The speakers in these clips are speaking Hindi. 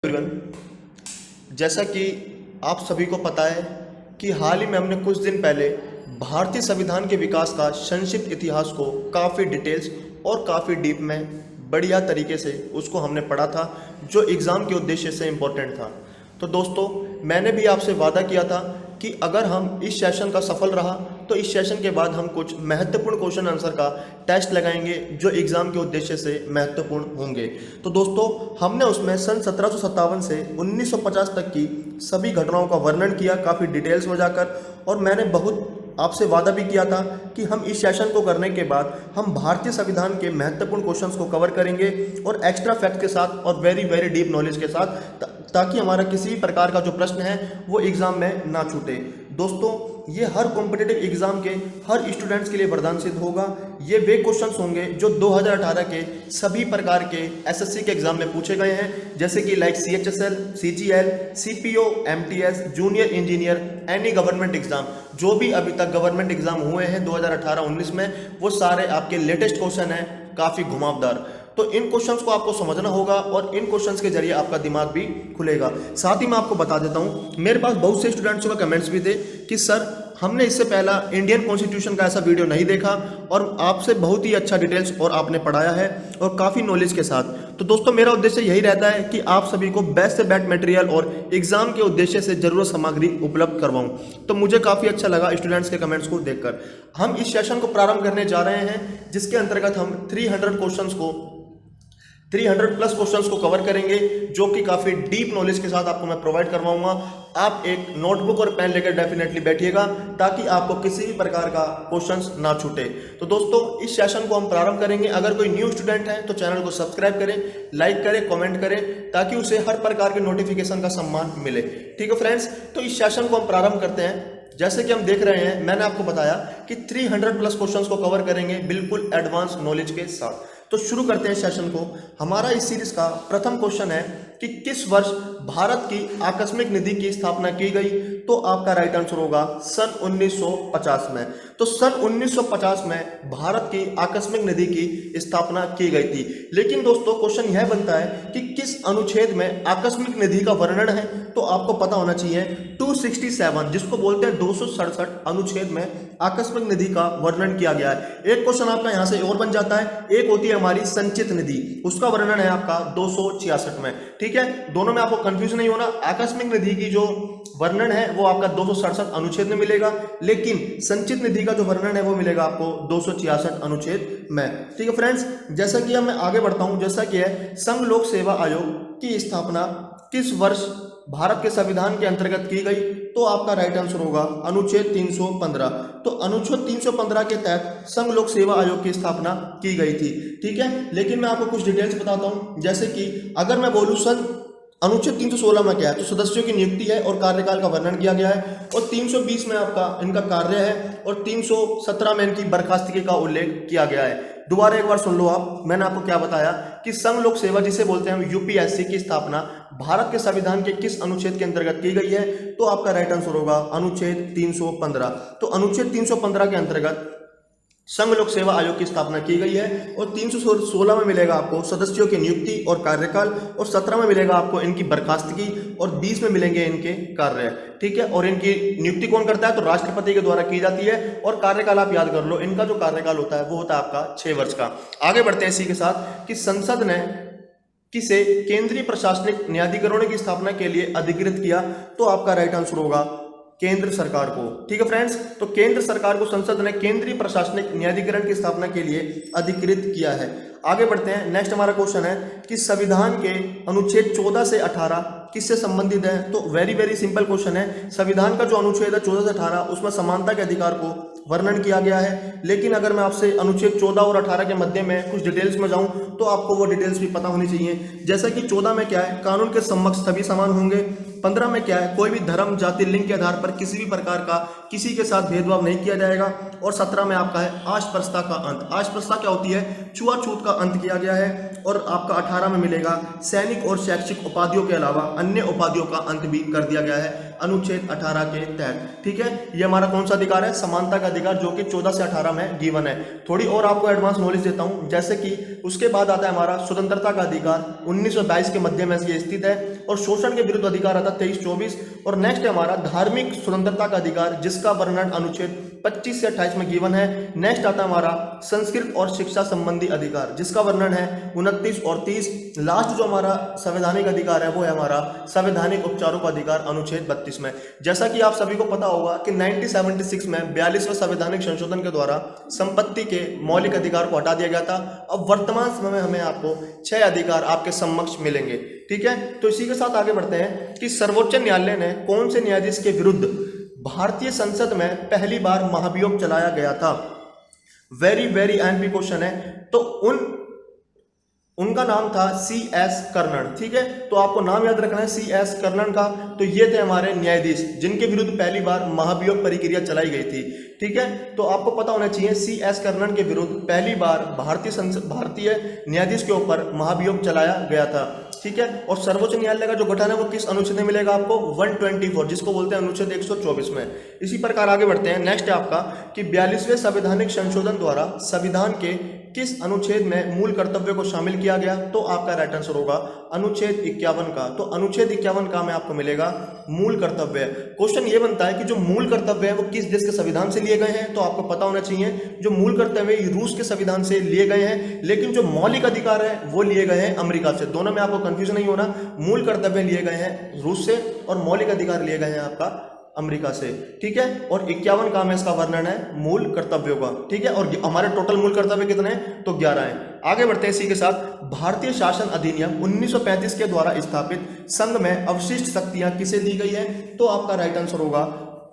एवरीवन, जैसा कि आप सभी को पता है कि हाल ही में हमने कुछ दिन पहले भारतीय संविधान के विकास का संक्षिप्त इतिहास को काफ़ी डिटेल्स और काफ़ी डीप में बढ़िया तरीके से उसको हमने पढ़ा था, जो एग्ज़ाम के उद्देश्य से इम्पोर्टेंट था। तो दोस्तों, मैंने भी आपसे वादा किया था कि अगर हम इस सेशन का सफल रहा तो इस सेशन के बाद हम कुछ महत्वपूर्ण क्वेश्चन आंसर का टेस्ट लगाएंगे जो एग्ज़ाम के उद्देश्य से महत्वपूर्ण होंगे। तो दोस्तों, हमने उसमें सन 1757 से 1950 तक की सभी घटनाओं का वर्णन किया काफ़ी डिटेल्स में जाकर, और मैंने बहुत आपसे वादा भी किया था कि हम इस सेशन को करने के बाद हम भारतीय संविधान के महत्वपूर्ण क्वेश्चंस को कवर करेंगे और एक्स्ट्रा फैक्ट के साथ और वेरी वेरी डीप नॉलेज के साथ, ताकि हमारा किसी भी प्रकार का जो प्रश्न है वो एग्ज़ाम में ना छूटे। दोस्तों, ये हर कॉम्पिटिटिव एग्ज़ाम के हर स्टूडेंट्स के लिए वरदान सिद्ध होगा। ये वे क्वेश्चंस होंगे जो 2018 के सभी प्रकार के एसएससी के एग्ज़ाम में पूछे गए हैं, जैसे कि like CHSL, CGL, CPO, MTS, junior engineer, any government exam, जो भी अभी तक गवर्नमेंट एग्ज़ाम हुए हैं 2018-19 में, वो सारे आपके लेटेस्ट क्वेश्चन हैं, काफ़ी घुमावदार। तो इन क्वेश्चंस को आपको समझना होगा और इन क्वेश्चंस के जरिए आपका दिमाग भी खुलेगा। साथ ही मैं आपको बता देता हूँ, मेरे पास बहुत से स्टूडेंट्सों का कमेंट्स भी थे कि सर, हमने इससे पहला इंडियन कॉन्स्टिट्यूशन का ऐसा वीडियो नहीं देखा और आपसे बहुत ही अच्छा डिटेल्स और आपने पढ़ाया है और काफ़ी नॉलेज के साथ। तो दोस्तों, मेरा उद्देश्य यही रहता है कि आप सभी को बेस्ट से बेस्ट मटेरियल और एग्जाम के उद्देश्य से जरूरत सामग्री उपलब्ध करवाऊं। तो मुझे काफ़ी अच्छा लगा स्टूडेंट्स के कमेंट्स को देखकर। हम इस सेशन को प्रारंभ करने जा रहे हैं, जिसके अंतर्गत हम 300 प्लस क्वेश्चंस को कवर करेंगे, जो कि काफ़ी डीप नॉलेज के साथ आपको मैं प्रोवाइड करवाऊंगा। आप एक नोटबुक और पेन लेकर डेफिनेटली बैठिएगा, ताकि आपको किसी भी प्रकार का क्वेश्चंस ना छूटे। तो दोस्तों, इस सेशन को हम प्रारंभ करेंगे। अगर कोई न्यू स्टूडेंट है तो चैनल को सब्सक्राइब करें, लाइक करें, कमेंट करें, ताकि उसे हर प्रकार के नोटिफिकेशन का सम्मान मिले। ठीक है फ्रेंड्स, तो इस सेशन को हम प्रारंभ करते हैं। जैसे कि हम देख रहे हैं, मैंने आपको बताया कि 300 प्लस क्वेश्चंस को कवर करेंगे बिल्कुल एडवांस नॉलेज के साथ। तो शुरू करते हैं सेशन को। हमारा इस सीरीज का प्रथम क्वेश्चन है कि किस वर्ष भारत की आकस्मिक निधि की स्थापना की गई? तो आपका राइट आंसर होगा सन 1950 में। तो सन 1950 में भारत की आकस्मिक निधि की स्थापना की गई थी। लेकिन दोस्तों, क्वेश्चन यह बनता है कि किस अनुच्छेद में आकस्मिक निधि का वर्णन है? तो आपको पता होना चाहिए 267, जिसको बोलते हैं 267 अनुच्छेद में आकस्मिक निधि का वर्णन किया गया है। एक क्वेश्चन आपका यहां से और बन जाता है। एक होती है हमारी संचित निधि, उसका वर्णन है आपका 266 में। ठीक है, दोनों में आपको कंफ्यूज नहीं होना। आकस्मिक निधि की जो वर्णन है वो आपका 267 अनुच्छेद में मिलेगा, लेकिन संचित निधि का जो वर्णन है वो मिलेगा आपको 266 अनुच्छेद में। ठीक है फ्रेंड्स, जैसा कि मैं आगे बढ़ता हूं, जैसा कि है संघ लोक सेवा आयोग की स्थापना किस वर्ष भारत के संविधान के अंतर्गत की गई? तो आपका राइट आंसर होगा अनुच्छेद 315। तो अनुच्छेद 315 के तहत संघ लोक सेवा आयोग की स्थापना की गई थी। ठीक है, लेकिन मैं आपको कुछ डिटेल्स बताता हूं। जैसे कि अगर मैं बोलूं अनुच्छेद 316 में क्या है, तो सदस्यों की नियुक्ति है और कार्यकाल का वर्णन किया गया है, और 320 में आपका इनका कार्य है, और 317 में इनकी बर्खास्तगी का उल्लेख किया गया है। दोबारा एक बार सुन लो आप, मैंने आपको क्या बताया कि संघ लोक सेवा, जिसे बोलते हैं हम UPSC, की स्थापना भारत के संविधान के किस अनुच्छेद के अंतर्गत की गई है? तो आपका राइट आंसर होगा अनुच्छेद 315। तो अनुच्छेद 315 के अंतर्गत संघ लोक सेवा आयोग की स्थापना की गई है, और 316 में मिलेगा आपको सदस्यों की नियुक्ति और कार्यकाल, और 17 में मिलेगा आपको इनकी बर्खास्तगी, और 20 में मिलेंगे इनके कार्य। ठीक है, और इनकी नियुक्ति कौन करता है? तो राष्ट्रपति के द्वारा की जाती है, और कार्यकाल आप याद कर लो, इनका जो कार्यकाल होता है वो होता है आपका 6 वर्ष का। आगे बढ़ते हैं इसी के साथ कि संसद ने किसे केंद्रीय प्रशासनिक न्यायाधिकरणों की स्थापना के लिए अधिकृत किया? तो आपका राइट आंसर होगा केंद्र सरकार को। ठीक है फ्रेंड्स, तो केंद्र सरकार को संसद ने केंद्रीय प्रशासनिक न्यायाधिकरण की स्थापना के लिए अधिकृत किया है। आगे बढ़ते हैं। नेक्स्ट हमारा क्वेश्चन है कि संविधान के अनुच्छेद 14 से 18 किससे संबंधित है? तो वेरी वेरी सिंपल क्वेश्चन है। संविधान का जो अनुच्छेद है 14 से 18, उसमें समानता के अधिकार को वर्णन किया गया है। लेकिन अगर मैं आपसे अनुच्छेद 14 और 18 के मध्य में कुछ डिटेल्स में जाऊं, तो आपको वो डिटेल्स भी पता होनी चाहिए। जैसा कि 14 में क्या है, कानून के समक्ष सभी समान होंगे। 15 में क्या है, कोई भी धर्म, जाति, लिंग के आधार पर किसी भी प्रकार का किसी के साथ भेदभाव नहीं किया जाएगा। और 17 में आपका है अस्पृश्यता का अंत। अस्पृश्यता क्या होती है? छुआछूत का अंत किया गया है। और आपका 18 में मिलेगा सैनिक और शैक्षिक उपाधियों के अलावा अन्य उपाधियों का अंत भी कर दिया गया है अनुच्छेद 18 के तहत। ठीक है, ये हमारा कौन सा अधिकार है? समानता का अधिकार, जो कि 14 से 18 में गिवन है। थोड़ी और आपको एडवांस नॉलेज देता हूं। जैसे कि उसके बाद आता है हमारा स्वतंत्रता का अधिकार, 1922 के मध्य में ये स्थित है। और शोषण के विरुद्ध अधिकार आता है 23-24। और नेक्स्ट है हमारा धार्मिक स्वतंत्रता का अधिकार, जिसका वर्णन अनुच्छेद 25 से 28 में गिवन है। नेक्स्ट आता है हमारा संस्कृत और शिक्षा संबंधी अधिकार, जिसका वर्णन है 29 और 30। लास्ट जो हमारा संवैधानिक अधिकार है वो है हमारा संवैधानिक उपचारों का अधिकार, अनुच्छेद 32 में। जैसा कि आप सभी को पता होगा कि 1976 में 42वें संवैधानिक संशोधन के द्वारा संपत्ति के मौलिक अधिकार को हटा दिया गया था। अब वर्तमान समय में हमें आपको 6 अधिकार आपके समक्ष मिलेंगे, ठीक है। तो इसी के साथ आगे बढ़ते हैं कि सर्वोच्च न्यायालय ने कौन से न्यायाधीश के विरुद्ध भारतीय संसद में पहली बार महाभियोग चलाया गया था। वेरी वेरी एमपी क्वेश्चन है। तो उनका नाम था CS कर्णन, ठीक है। तो आपको नाम याद रखना है CS कर्णन का। तो ये थे हमारे न्यायाधीश जिनके विरुद्ध पहली बार महाभियोग प्रक्रिया चलाई गई थी, ठीक है। तो आपको पता होना चाहिए CS कर्णन के विरुद्ध पहली बार भारतीय न्यायाधीश के ऊपर महाभियोग चलाया गया था, ठीक है। और सर्वोच्च न्यायालय का जो गठन है वो किस अनुच्छेद में मिलेगा आपको, 124, जिसको बोलते हैं अनुच्छेद 124 में। इसी प्रकार आगे बढ़ते हैं। नेक्स्ट है आपका कि 42वें संवैधानिक संशोधन द्वारा संविधान के किस अनुच्छेद में मूल कर्तव्य को शामिल किया गया। तो आपका राइट आंसर होगा अनुच्छेद 51 का। तो अनुच्छेद 51 का में आपको मिलेगा मूल कर्तव्य। क्वेश्चन ये बनता है कि जो मूल कर्तव्य है वो किस देश के संविधान से लिए गए हैं। तो आपको पता होना चाहिए जो मूल कर्तव्य रूस के संविधान से लिए गए हैं, लेकिन जो मौलिक अधिकार है वो लिए गए हैं अमेरिका से। दोनों में आपको कंफ्यूजन नहीं होना, मूल कर्तव्य लिए गए हैं रूस से और मौलिक अधिकार लिए गए हैं आपका अमेरिका से, ठीक है। और 51 का में इसका वर्णन है मूल कर्तव्यों का, ठीक है। और हमारे टोटल मूल कर्तव्य कितने हैं, तो 11 हैं। आगे बढ़ते हैं इसी के साथ। भारतीय शासन अधिनियम 1935 के द्वारा स्थापित संघ में अवशिष्ट शक्तियां किसे दी गई है। तो आपका राइट आंसर होगा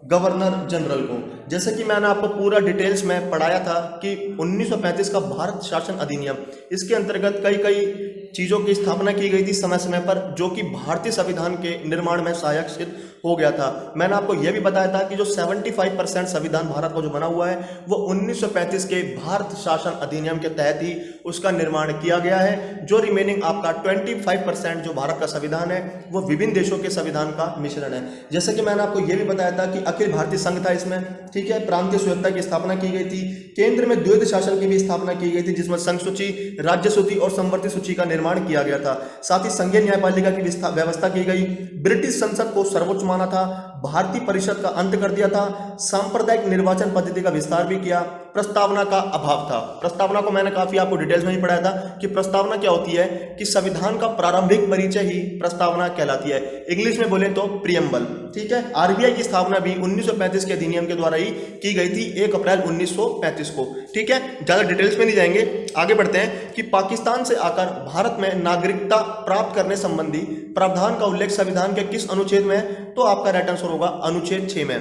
गवर्नर जनरल को। जैसे कि मैंने आपको पूरा डिटेल्स में पढ़ाया था कि 1935 का भारत शासन अधिनियम, इसके अंतर्गत कई चीज़ों की स्थापना की गई थी समय समय पर, जो कि भारतीय संविधान के निर्माण में सहायक सिद्ध हो गया था। मैंने आपको यह भी बताया था कि जो 75% संविधान भारत का जो बना हुआ है वो 1935 के भारत शासन अधिनियम के तहत ही उसका निर्माण किया गया है। जो रिमेनिंग आपका 25% जो भारत का संविधान है वो विभिन्न देशों के संविधान का मिश्रण है। जैसे कि मैंने आपको यह भी बताया था कि अखिल भारतीय संघ था इसमें, ठीक है। प्रांतीय स्वायत्तता की स्थापना की गई थी। केंद्र में द्वैध शासन की भी स्थापना की गई थी, जिसमें संघ सूची, राज्य सूची और संवर्ती सूची का निर्माण किया गया था। साथ ही संघीय न्यायपालिका की व्यवस्था की गई। ब्रिटिश संसद को सर्वोच्च माना था। भारतीय परिषद का अंत कर दिया था। सांप्रदायिक निर्वाचन पद्धति का विस्तार भी किया। प्रस्तावना का अभाव था। प्रस्तावना को मैंने काफी आपको डिटेल्स में ही पढ़ाया था कि प्रस्तावना क्या होती है, कि संविधान का प्रारंभिक परिचय ही प्रस्तावना कहलाती है। इंग्लिश में बोले तो प्रियम्बल, ठीक है। RBI की स्थापना भी 1935 के अधिनियम के द्वारा ही की गई थी, 1 अप्रैल 1935 को, ठीक है। ज्यादा डिटेल्स में नहीं जाएंगे, आगे बढ़ते हैं कि पाकिस्तान से आकर भारत में नागरिकता प्राप्त करने संबंधी प्रावधान का उल्लेख संविधान के किस अनुच्छेद में है। तो आपका राइट आंसर होगा अनुच्छेद 6 में,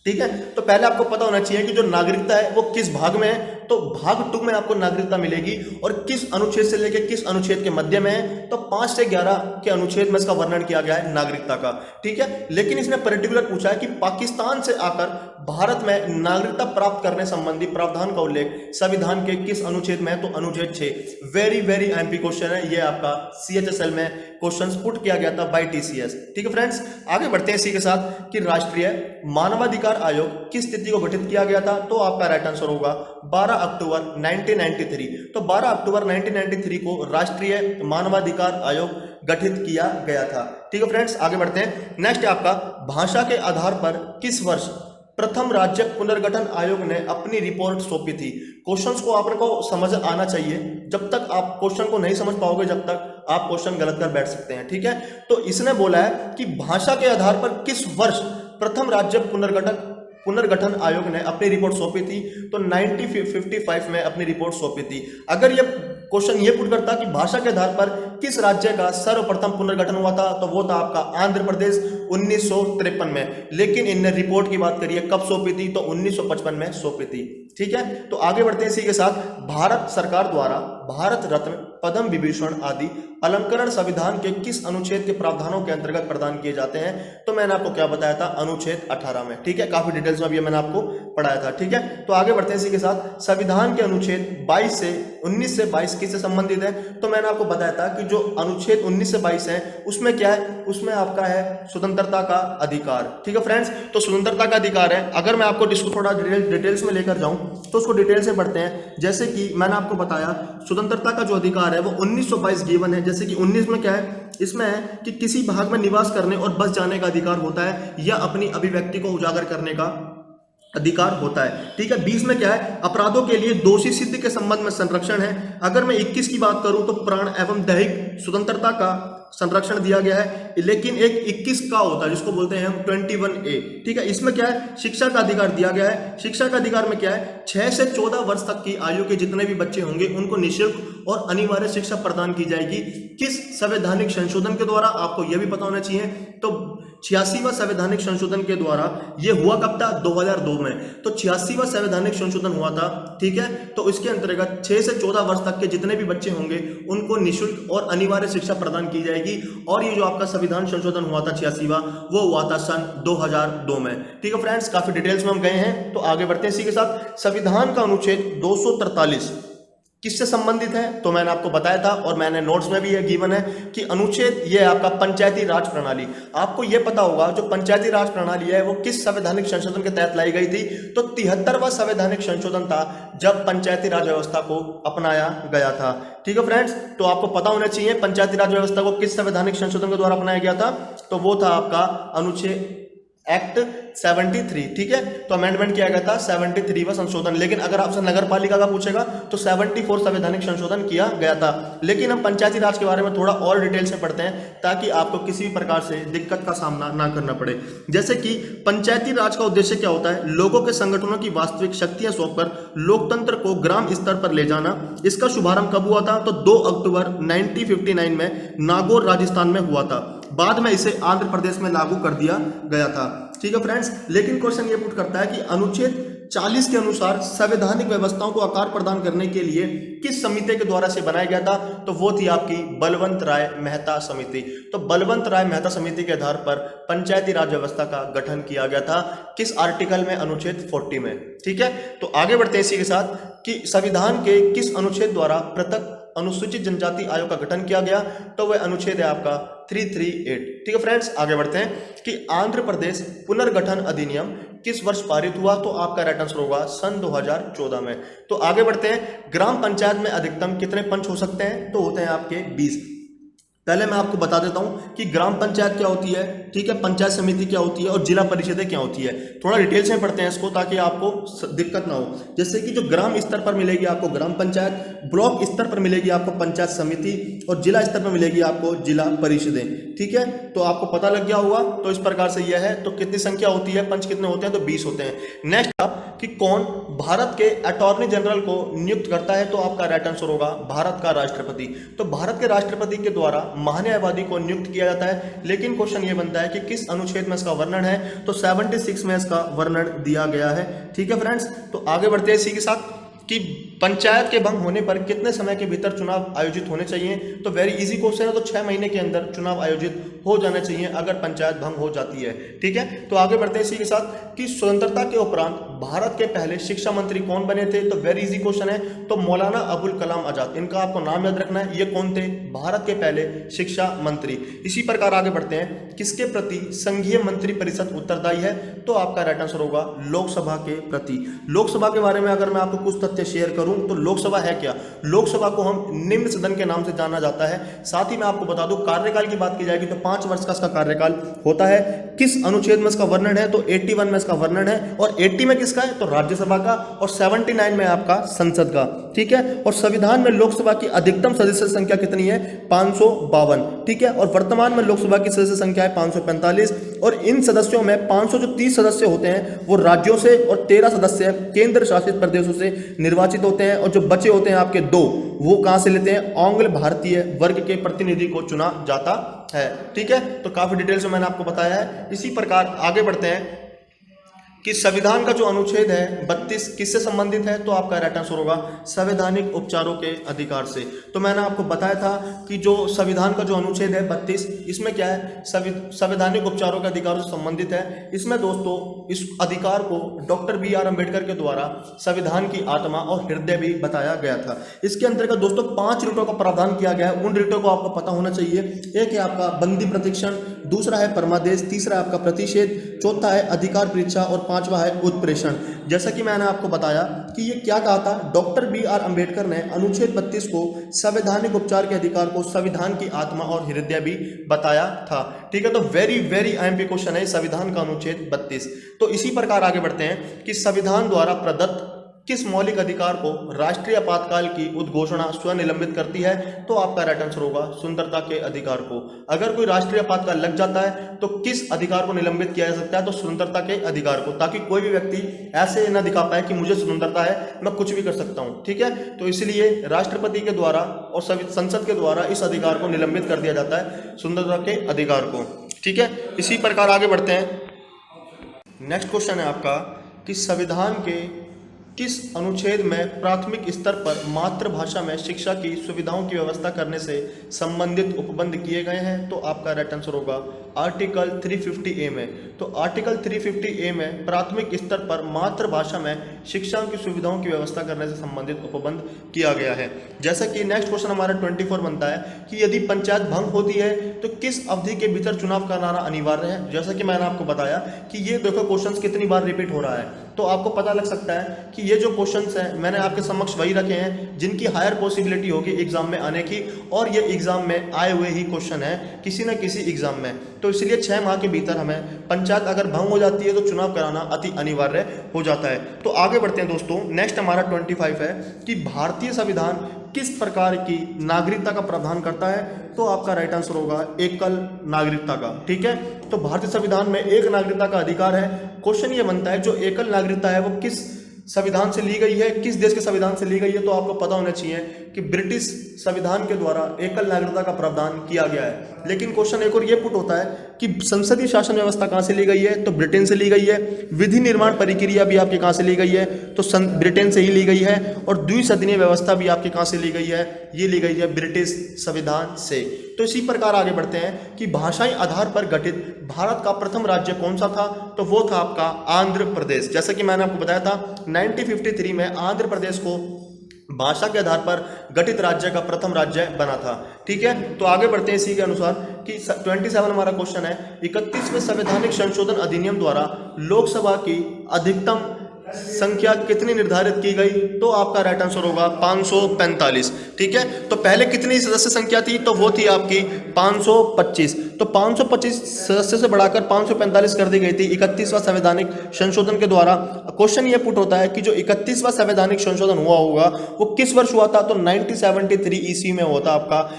ठीक है। तो पहले आपको पता होना चाहिए कि जो नागरिकता है वो किस भाग में है। तो भाग 2 में आपको नागरिकता मिलेगी और किस अनुच्छेद से लेकर किस अनुच्छेद के मध्य में है। तो 5 से 11 के अनुच्छेद में इसका वर्णन किया गया है नागरिकता का, ठीक है। लेकिन इसने पर्टिकुलर पूछा है कि पाकिस्तान से आकर भारत में नागरिकता प्राप्त करने संबंधी प्रावधान का उल्लेख संविधान के किस अनुच्छेद में है। तो अनुच्छेद 6। वेरी वेरी एमपी क्वेश्चन है ये, आपका CHSL में क्वेश्चन पुट किया गया था बाय TCS, ठीक है फ्रेंड्स। आगे बढ़ते हैं इसी के साथ कि राष्ट्रीय मानवाधिकार आयोग किस तिथि को गठित किया गया था। तो आपका राइट आंसर होगा 12 अक्टूबर 1993। तो 12 अक्टूबर 1993 को राष्ट्रीय मानवाधिकार आयोग गठित किया गया था, ठीक है फ्रेंड्स। आगे बढ़ते हैं। नेक्स्ट है आपका भाषा के आधार पर किस वर्ष प्रथम राज्य पुनर्गठन आयोग ने अपनी रिपोर्ट सौंपी थी। क्वेश्चंस को आपको समझ आना चाहिए। जब तक आप क्वेश्चन को नहीं समझ पाओगे जब तक आप क्वेश्चन गलत कर बैठ सकते हैं, ठीक है। तो इसने बोला है कि भाषा के आधार पर किस वर्ष प्रथम राज्य पुनर्गठन आयोग ने अपनी रिपोर्ट सौंपी थी। तो 1955 में अपनी रिपोर्ट सौंपी थी। अगर ये क्वेश्चन ये पुट करता कि भाषा के आधार पर किस राज्य का सर्वप्रथम पुनर्गठन हुआ था, तो वो था आपका आंध्र प्रदेश 1953 में। लेकिन इनने रिपोर्ट की बात करिए कब सौंपी थी, तो 1955 में सौंपी थी, ठीक है। तो आगे बढ़ते हैं इसी के साथ। भारत सरकार द्वारा भारत रत्न पद्म विभूषण आदि अलंकरण संविधान के किस अनुच्छेद के प्रावधानों के अंतर्गत प्रदान किए जाते हैं? तो मैंने आपको क्या बताया था, अनुच्छेद 18 में। ठीक है, काफी डिटेल्स में अभी मैंने आपको पढ़ाया था। ठीक है, तो आगे बढ़ते हैं इसी के साथ। संविधान के अनुच्छेद 19 से 22 किससे संबंधित है? तो मैंने आपको बताया था कि जो अनुच्छेद 19 से 22 है उसमें क्या है, उसमें आपका है स्वतंत्रता का अधिकार। ठीक है फ्रेंड्स, तो स्वतंत्रता का अधिकार है। अगर मैं आपको इसको थोड़ा डिटेल्स में लेकर जाऊं तो उसको डिटेल से पढ़ते हैं। जैसे कि मैंने आपको बताया स्वतंत्रता का जो अधिकार है वो 1922 गिवन है। जैसे कि 19 में क्या है, इसमें है कि किसी भाग में निवास करने और बस जाने का अधिकार होता है या अपनी अभिव्यक्ति को उजागर करने का अधिकार होता है। ठीक है, 20 में क्या है, अपराधों के लिए दोषी सिद्ध के संबंध में संरक्षण है। अगर मैं 21 की बात करूं तो प्राण एवं दैहिक स्वतंत्रता का संरक्षण दिया गया है। लेकिन एक 21 का होता है जिसको बोलते हैं हम 21A। ठीक है, इसमें क्या है, शिक्षा का अधिकार दिया गया है। शिक्षा का अधिकार में क्या है, 6 से 14 वर्ष तक की आयु के जितने भी बच्चे होंगे उनको निःशुल्क और अनिवार्य शिक्षा प्रदान की जाएगी। किस संवैधानिक संशोधन के द्वारा? आपको यह भी पता होना चाहिए। तो 86वां संवैधानिक संशोधन के द्वारा यह हुआ कब था, 2002 में। तो 86वां संवैधानिक संशोधन हुआ था। ठीक है, तो इसके अंतर्गत 6 से 14 वर्ष तक के जितने भी बच्चे होंगे उनको निःशुल्क और अनिवार्य शिक्षा प्रदान की जाएगी। और ये जो आपका संविधान संशोधन हुआ था 86वां, वो हुआ था सन 2002 में। ठीक है फ्रेंड्स, काफी डिटेल्स में हम गए हैं, तो आगे बढ़ते हैं इसी के साथ। संविधान का अनुच्छेद 243 किससे संबंधित है? तो मैंने आपको बताया था और मैंने नोट्स में भी ये गिवन है कि अनुच्छेद ये है आपका पंचायती राज प्रणाली। आपको ये पता होगा जो पंचायती राज प्रणाली है वो किस संवैधानिक संशोधन के तहत लाई गई थी? तो 73वां संवैधानिक संशोधन था जब पंचायती राज व्यवस्था को अपनाया गया था। ठीक है फ्रेंड्स, तो आपको पता होना चाहिए पंचायती राज व्यवस्था को किस संवैधानिक संशोधन के द्वारा अपनाया गया था? तो वो था आपका अनुच्छेद एक्ट 73। ठीक है, तो अमेंडमेंट किया गया था 73वां संशोधन। लेकिन अगर आपसे नगर पालिका का पूछेगा तो 74 संवैधानिक संशोधन किया गया था। लेकिन हम पंचायती राज के बारे में थोड़ा और डिटेल से पढ़ते हैं ताकि आपको किसी भी प्रकार से दिक्कत का सामना ना करना पड़े। जैसे कि पंचायती राज का उद्देश्य क्या होता है? लोगों के संगठनों की वास्तविक शक्तियां सौंपकर लोकतंत्र को ग्राम स्तर पर ले जाना। इसका शुभारंभ कब हुआ था? तो 2 अक्टूबर 1959 में नागौर राजस्थान में हुआ था। बाद में इसे आंध्र प्रदेश में लागू कर दिया गया था। ठीक है फ्रेंड्स, लेकिन क्वेश्चन ये पुट करता है कि अनुच्छेद 40 के अनुसार संवैधानिक व्यवस्थाओं को आकार प्रदान करने के लिए किस समिति के द्वारा से बनाया गया था? तो वो थी आपकी बलवंत राय मेहता समिति। तो बलवंत राय मेहता समिति के आधार पर पंचायती राज व्यवस्था का गठन किया गया था। किस आर्टिकल में? अनुच्छेद 40 में। ठीक है, तो आगे बढ़ते हैं इसी के साथ कि संविधान के किस अनुच्छेद द्वारा पृथक अनुसूचित जनजाति आयोग का गठन किया गया? तो वह अनुच्छेद है आपका 338। ठीक है फ्रेंड्स, आगे बढ़ते हैं कि आंध्र प्रदेश पुनर्गठन अधिनियम किस वर्ष पारित हुआ? तो आपका राइट आंसर होगा सन 2014 में। तो आगे बढ़ते हैं, ग्राम पंचायत में अधिकतम कितने पंच हो सकते हैं? तो होते हैं आपके 20। पहले मैं आपको बता देता हूं कि ग्राम पंचायत क्या होती है, ठीक है, पंचायत समिति क्या होती है और जिला परिषदें क्या होती है। थोड़ा डिटेल्स में पढ़ते हैं इसको ताकि आपको दिक्कत ना हो। जैसे कि जो ग्राम स्तर पर मिलेगी आपको ग्राम पंचायत, ब्लॉक स्तर पर मिलेगी आपको पंचायत समिति और जिला स्तर पर मिलेगी आपको जिला परिषदें। ठीक है, तो आपको पता लग गया होगा। तो इस प्रकार से यह है। तो कितनी संख्या होती है, पंच कितने होते हैं? तो 20 होते हैं। नेक्स्ट आप कि कौन भारत के अटॉर्नी जनरल को नियुक्त करता है? तो आपका राइट आंसर होगा भारत का राष्ट्रपति। तो भारत के राष्ट्रपति के द्वारा महान्यायवादी को नियुक्त किया जाता है। लेकिन क्वेश्चन ये बनता है कि किस अनुच्छेद में इसका वर्णन है? तो 76 में इसका वर्णन दिया गया है। ठीक है फ्रेंड्स, तो आगे बढ़ते हैं इसी के साथ कि पंचायत के भंग होने पर कितने समय के भीतर चुनाव आयोजित होने चाहिए? तो वेरी इजी क्वेश्चन है। तो 6 महीने के अंदर चुनाव आयोजित हो जाने चाहिए अगर पंचायत भंग हो जाती है। ठीक है, तो आगे बढ़ते हैं इसी के साथ कि स्वतंत्रता के उपरांत भारत के पहले शिक्षा मंत्री कौन बने थे? तो वेरी इजी क्वेश्चन है। तो मौलाना अबुल कलाम आजाद, इनका आपको नाम याद रखना है। ये कौन थे? भारत के पहले शिक्षा मंत्री। इसी प्रकार आगे बढ़ते हैं, किसके प्रति संघीय मंत्री परिषद उत्तरदायी है? तो आपका राइट आंसर होगा लोकसभा के प्रति। लोकसभा के बारे में अगर मैं आपको कुछ तथ्य शेयर करूं तो लोकसभा है क्या? लोकसभा को हम निम्न सदन के नाम से जाना जाता है। साथ ही मैं आपको बता दूं कार्यकाल की बात की जाएगी तो 5 वर्ष का इसका कार्यकाल होता है। किस अनुच्छेद में इसका वर्णन है? तो 81 में इसका वर्णन है। और 80 में किसका है? तो राज्यसभा का। और 79 में आपका संसद का। ठीक है, और संविधान में लोकसभा की अधिकतम सदस्य संख्या कितनी है? 552। ठीक है, और वर्तमान में लोकसभा की सदस्य संख्या है 545। और इन सदस्यों में 530 सदस्य होते हैं वो राज्यों से और 13 सदस्य केंद्र शासित प्रदेशों से निर्वाचित होते हैं। और जो बचे होते हैं आपके 2, वो कहां से लेते हैं? आंग्ल भारतीय वर्ग के प्रतिनिधि को चुना जाता है। ठीक है, तो काफी डिटेल्स में मैंने आपको बताया है। इसी प्रकार आगे बढ़ते हैं कि संविधान का जो अनुच्छेद है 32 किससे संबंधित है, तो आपका राइट आंसर होगा संवैधानिक उपचारों के अधिकार से। तो मैंने आपको बताया था कि जो संविधान का जो अनुच्छेद है 32, इसमें क्या है, संवैधानिक उपचारों के अधिकारों से संबंधित है। इसमें दोस्तों इस अधिकार को डॉक्टर BR अम्बेडकर के द्वारा संविधान की आत्मा और हृदय भी बताया गया था। इसके अंतर्गत दोस्तों 5 रिटों का प्रावधान किया गया है। उन रिटों को आपको पता होना चाहिए। एक है आपका बंदी प्रतीक्षण, दूसरा है परमादेश, तीसरा है आपका प्रतिषेध, चौथा है अधिकार परीक्षा और पांचवा है उत्प्रेषण। जैसा कि मैंने आपको बताया कि ये क्या कहा था, डॉक्टर BR अम्बेडकर ने अनुच्छेद 32 को संवैधानिक उपचार के अधिकार को संविधान की आत्मा और हृदय भी बताया था। ठीक है, तो वेरी वेरी IMP क्वेश्चन है संविधान का अनुच्छेद 32। तो इसी प्रकार आगे बढ़ते हैं कि संविधान द्वारा प्रदत्त किस मौलिक अधिकार को राष्ट्रीय आपातकाल की उद्घोषणा स्वयं निलंबित करती है, तो आपका राइट आंसर होगा सुंदरता के अधिकार को। अगर कोई राष्ट्रीय आपातकाल लग जाता है तो किस अधिकार को निलंबित किया जा सकता है, तो स्वतंत्रता के अधिकार को, ताकि कोई भी व्यक्ति ऐसे न दिखा पाए कि मुझे स्वतंत्रता है, मैं कुछ भी कर सकता हूं। ठीक है, तो इसलिए राष्ट्रपति के द्वारा और संसद के द्वारा इस अधिकार को निलंबित कर दिया जाता है, स्वतंत्रता के अधिकार को। ठीक है, इसी प्रकार आगे बढ़ते हैं। नेक्स्ट क्वेश्चन है आपका कि संविधान के किस अनुच्छेद में प्राथमिक स्तर पर मातृभाषा में शिक्षा की सुविधाओं की व्यवस्था करने से संबंधित उपबंध किए गए हैं, तो आपका राइट आंसर होगा आर्टिकल 350A में। तो आर्टिकल 350A में प्राथमिक स्तर पर मातृभाषा में शिक्षा की सुविधाओं की व्यवस्था करने से संबंधित उपबंध किया गया है। जैसा कि नेक्स्ट क्वेश्चन हमारा 24 बनता है कि यदि पंचायत भंग होती है तो किस अवधि के भीतर चुनाव कराना अनिवार्य है। जैसा कि मैंने आपको बताया कि ये देखो क्वेश्चन कितनी बार रिपीट हो रहा है, तो आपको पता लग सकता है कि ये जो क्वेश्चंस हैं मैंने आपके समक्ष वही रखे हैं जिनकी हायर पॉसिबिलिटी होगी एग्जाम में आने की, और ये एग्जाम में आए हुए ही क्वेश्चन है किसी न किसी एग्जाम में। तो इसलिए 6 माह के भीतर हमें पंचायत अगर भंग हो जाती है तो चुनाव कराना अति अनिवार्य हो जाता है। तो आगे बढ़ते हैं दोस्तों। नेक्स्ट हमारा 25 है कि भारतीय संविधान किस प्रकार की नागरिकता का प्रावधान करता है, तो आपका राइट आंसर होगा एकल नागरिकता का। ठीक है, तो भारतीय संविधान में एक नागरिकता का अधिकार है। क्वेश्चन ये बनता है जो एकल नागरिकता है वो किस संविधान से ली गई है, किस देश के संविधान से ली गई है, तो आपको पता होना चाहिए कि ब्रिटिश संविधान के द्वारा एकल नागरिकता का प्रावधान किया गया है। लेकिन क्वेश्चन एक और ये पुट होता है कि संसदीय शासन व्यवस्था कहाँ से ली गई है, तो ब्रिटेन से ली गई है। विधि निर्माण प्रक्रिया भी आपके कहाँ से ली गई है, तो ब्रिटेन से ही ली गई है। और द्विसदनीय व्यवस्था भी आपके कहाँ से ली गई है, ये ली गई है ब्रिटिश संविधान से। तो इसी प्रकार आगे बढ़ते हैं कि भाषाई आधार पर गठित भारत का प्रथम राज्य कौन सा था, तो वो था आपका आंध्र प्रदेश। जैसा कि मैंने आपको बताया था 1953 में आंध्र प्रदेश को भाषा के आधार पर गठित राज्य का प्रथम राज्य बना था। ठीक है, तो आगे बढ़ते हैं इसी के अनुसार कि 27 हमारा क्वेश्चन है 31वें संवैधानिक संशोधन अधिनियम द्वारा लोकसभा की अधिकतम संख्या कितनी निर्धारित की गई, तो आपका राइट आंसर होगा 545। ठीक है, तो पहले कितनी सदस्य संख्या थी, तो वो थी आपकी 525। तो 525 सदस्य से बढ़ाकर 545 कर दी गई थी 31वां संवैधानिक संशोधन के द्वारा। क्वेश्चन ये पुट होता है कि जो 31वां संवैधानिक संशोधन हुआ होगा वो किस वर्ष हुआ था, तो 1973 ईस्वी में हुआ था आपका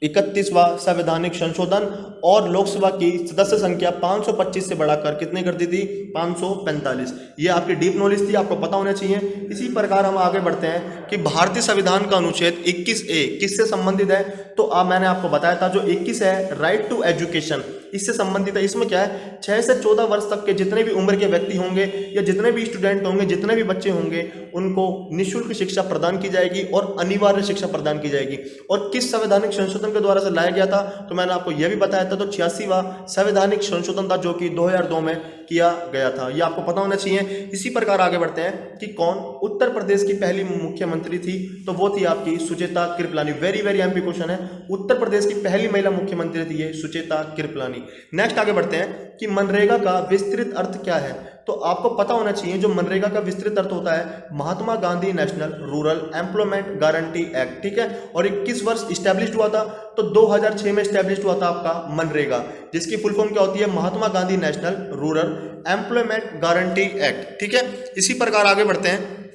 31वां संवैधानिक संशोधन, और लोकसभा की सदस्य संख्या 525 से बढ़ाकर कितने कर दी थी, 545। ये आपकी डीप नॉलेज थी, आपको पता होना चाहिए। इसी प्रकार हम आगे बढ़ते हैं कि भारतीय संविधान का अनुच्छेद 21A किससे संबंधित है, तो मैंने आपको बताया था जो 21 है राइट टू एजुकेशन, इससे संबंधित है। इसमें क्या है, 6 से 14 वर्ष तक के जितने भी उम्र के व्यक्ति होंगे या जितने भी स्टूडेंट होंगे, जितने भी बच्चे होंगे, उनको निःशुल्क शिक्षा प्रदान की जाएगी और अनिवार्य शिक्षा प्रदान की जाएगी। और किस संवैधानिक संशोधन के द्वारा से लाया गया था, तो मैंने आपको यह भी बताया था, तो 86वां संवैधानिक संशोधन था जो कि 2002 में किया गया था। ये आपको पता होना चाहिए। इसी प्रकार आगे बढ़ते हैं कि कौन उत्तर प्रदेश की पहली मुख्यमंत्री थी, तो वो थी आपकी Sucheta Kripalani. Very very imp question है, उत्तर प्रदेश की पहली महिला मुख्यमंत्री थी ये सुचेता कृपलानी। नेक्स्ट आगे बढ़ते हैं कि मनरेगा का विस्तृत अर्थ क्या है, तो आपको पता होना चाहिए जो मनरेगा का विस्तृत अर्थ होता है Mahatma Gandhi National Rural Employment Guarantee Act. ठीक है, और 21 वर्ष स्टैब्लिश हुआ था, तो 2006 में स्टैब्लिश हुआ था आपका मनरेगा, जिसकी फुल फॉर्म क्या होती है, Mahatma Gandhi National Rural Employment Guarantee Act. ठीक है, इसी प्रकार आगे बढ़ते हैं।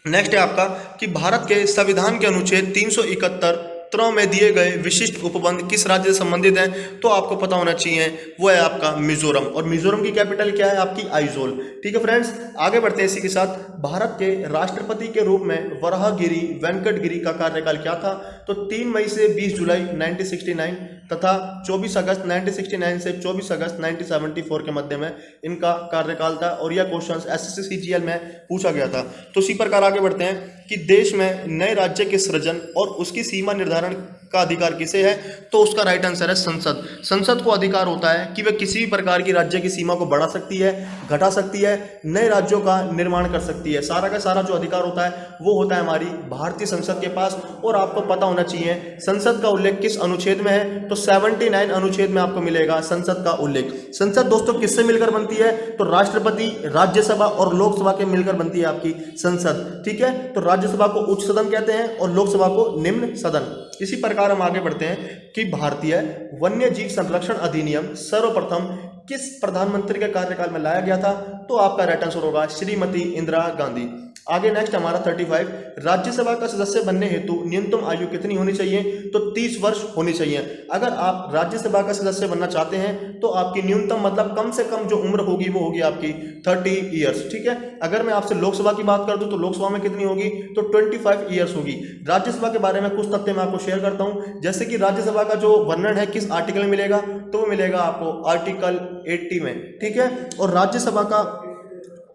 नेक्स्ट है आपका कि भारत के संविधान के अनुच्छेद 371 पत्रों में दिए गए विशिष्ट उपबंध किस राज्य से संबंधित हैं, तो आपको पता होना चाहिए वो है आपका मिजोरम, और मिजोरम की कैपिटल क्या है आपकी आइजोल। ठीक है फ्रेंड्स, आगे बढ़ते हैं इसी के साथ। भारत के राष्ट्रपति के रूप में वराहगिरी वेंकटगिरी का कार्यकाल क्या था, तो 3 मई से 20 जुलाई 1969 तथा 24 अगस्त 1969 से 24 अगस्त 1974 के मध्य में इनका कार्यकाल था, और यह क्वेश्चन एसएससी सीजीएल में पूछा गया था। तो इसी प्रकार आगे बढ़ते हैं कि देश में नए राज्य के सृजन और उसकी सीमा निर्धारण का अधिकार किसे है, तो उसका राइट आंसर है संसद। संसद को अधिकार होता है कि वह किसी भी प्रकार की राज्य की सीमा को बढ़ा सकती है, घटा सकती है, नए राज्यों का निर्माण कर सकती है। सारा का सारा जो अधिकार होता है वो होता है हमारी भारतीय संसद के पास। और आपको पता होना चाहिए संसद का उल्लेख किस अनुच्छेद में है, तो 79 अनुच्छेद में आपको मिलेगा संसद का उल्लेख। संसद दोस्तों किससे मिलकर बनती है, तो राष्ट्रपति, राज्यसभा और लोकसभा के मिलकर बनती है आपकी संसद। ठीक है, तो राज्यसभा को उच्च सदन कहते हैं और लोकसभा को निम्न सदन। इसी प्रकार हम आगे बढ़ते हैं कि भारतीय वन्य जीव संरक्षण अधिनियम सर्वप्रथम किस प्रधानमंत्री के कार्यकाल में लाया गया था, तो आपका राइट आंसर होगा श्रीमती इंदिरा गांधी। आगे नेक्स्ट हमारा 35, राज्यसभा का सदस्य बनने हेतु न्यूनतम आयु कितनी होनी चाहिए, तो 30 वर्ष होनी चाहिए। अगर आप राज्यसभा का सदस्य बनना चाहते हैं तो आपकी न्यूनतम मतलब कम से कम जो उम्र होगी वो होगी आपकी 30 ईयर्स। ठीक है, अगर मैं आपसे लोकसभा की बात कर दूं तो लोकसभा में कितनी होगी, तो 25 ईयर्स होगी। राज्यसभा के बारे में कुछ तथ्य मैं आपको शेयर करता हूं, जैसे कि राज्यसभा का जो वर्णन है किस आर्टिकल में मिलेगा, तो वो मिलेगा आपको आर्टिकल 80 में। ठीक है, और राज्यसभा का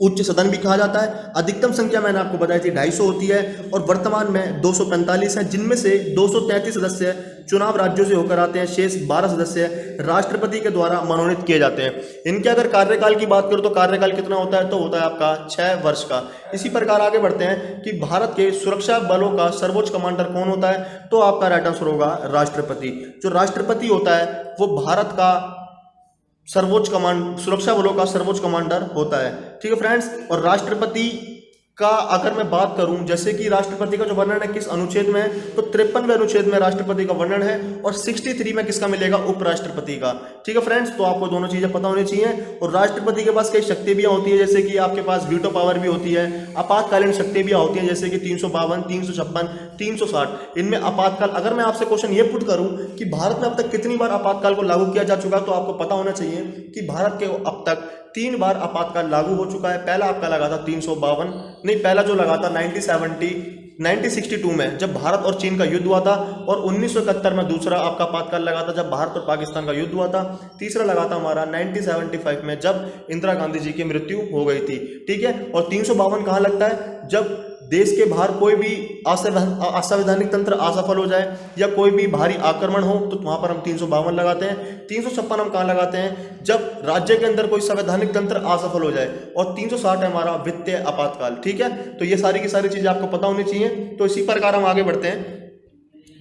उच्च सदन भी कहा जाता है। अधिकतम संख्या मैंने आपको बताई थी 250 होती है, और वर्तमान में 245 है, जिनमें से 233 सदस्य चुनाव राज्यों से होकर आते हैं, शेष 12 सदस्य राष्ट्रपति के द्वारा मनोनीत किए जाते हैं। इनके अगर कार्यकाल की बात करूं तो कार्यकाल कितना होता है, तो होता है आपका 6 वर्ष का। इसी प्रकार आगे बढ़ते हैं कि भारत के सुरक्षा बलों का सर्वोच्च कमांडर कौन होता है, तो आपका राइट आंसर होगा राष्ट्रपति। जो राष्ट्रपति होता है वो भारत का सुरक्षा बलों का सर्वोच्च कमांडर होता है। ठीक है फ्रेंड्स, और राष्ट्रपति का अगर मैं बात करूं, जैसे कि राष्ट्रपति का जो वर्णन है किस अनुच्छेद में है, तो 53वें अनुच्छेद में राष्ट्रपति का वर्णन है, और 63 में किसका मिलेगा, उपराष्ट्रपति का। ठीक है फ्रेंड्स, तो आपको दोनों चीजें पता होनी चाहिए। और राष्ट्रपति के पास कई शक्तियां होती है, जैसे कि आपके पास वीटो पावर भी होती है, आपातकालीन शक्तियां होती है, जैसे कि 352, 356, 360। इनमें आपातकाल, अगर मैं आपसे क्वेश्चन ये पुट करूं कि भारत में अब तक कितनी बार आपातकाल को लागू किया जा चुका, तो आपको पता होना चाहिए कि भारत के अब तक 3 बार आपातकाल लागू हो चुका है। पहला आपका लगा था 352, नहीं पहला जो लगा था 1962 में जब भारत और चीन का युद्ध हुआ था, और 1971 में दूसरा आपका आपातकाल लगा था जब भारत और पाकिस्तान का युद्ध हुआ था। तीसरा लगा था हमारा 1975 में जब इंदिरा गांधी जी की मृत्यु हो गई थी। ठीक है, और 352 कहाँ लगता है, जब देश के बाहर कोई भी असंवैधानिक तंत्र असफल हो जाए या कोई भी भारी आक्रमण हो, तो वहां पर हम 352 लगाते हैं। 356 हम कहाँ लगाते हैं, जब राज्य के अंदर कोई संवैधानिक तंत्र असफल हो जाए, और 360 है हमारा वित्तीय आपातकाल। ठीक है, तो ये सारी की सारी चीजें आपको पता होनी चाहिए। तो इसी प्रकार हम आगे बढ़ते हैं।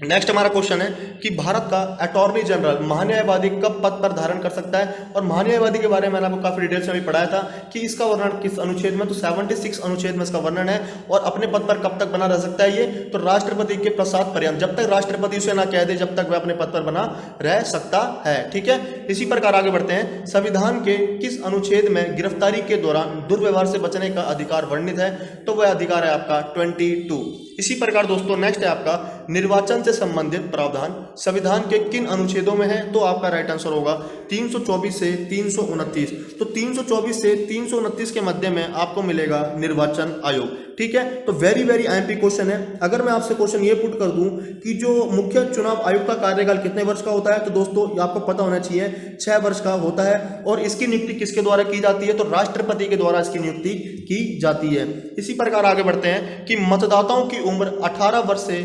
नेक्स्ट हमारा क्वेश्चन है कि भारत का अटॉर्नी जनरल महान्यायवादी कब पद पर धारण कर सकता है, और महान्यायवादी के बारे में मैंने आपको काफी डिटेल्स में भी पढ़ाया था कि इसका वर्णन किस अनुच्छेद में, तो 76 अनुच्छेद में इसका वर्णन है। और अपने पद पर कब तक बना रह सकता है ये, तो राष्ट्रपति के प्रसाद पर्यंत, जब तक राष्ट्रपति उसे ना कह दे जब तक वह अपने पद पर बना रह सकता है। ठीक है, इसी प्रकार आगे बढ़ते हैं। संविधान के किस अनुच्छेद में गिरफ्तारी के दौरान दुर्व्यवहार से बचने का अधिकार वर्णित है, तो वह अधिकार है आपका 22। इसी प्रकार दोस्तों नेक्स्ट है आपका निर्वाचन से संबंधित प्रावधान संविधान के किन अनुच्छेदों में है, तो आपका राइट आंसर होगा 324 से 329। तो 324 से 329 के मध्य में आपको मिलेगा निर्वाचन आयोग। ठीक है, तो वेरी आईएमपी क्वेश्चन है। अगर मैं आपसे क्वेश्चन ये पुट कर दूं कि जो मुख्य चुनाव आयुक्त का कार्यकाल कितने वर्ष का होता है, तो दोस्तों आपको पता होना चाहिए 6 वर्ष का होता है। और इसकी नियुक्ति किसके द्वारा की जाती है, तो राष्ट्रपति के द्वारा इसकी नियुक्ति की जाती है। इसी प्रकार आगे बढ़ते हैं कि मतदाताओं की उम्र 18 वर्ष से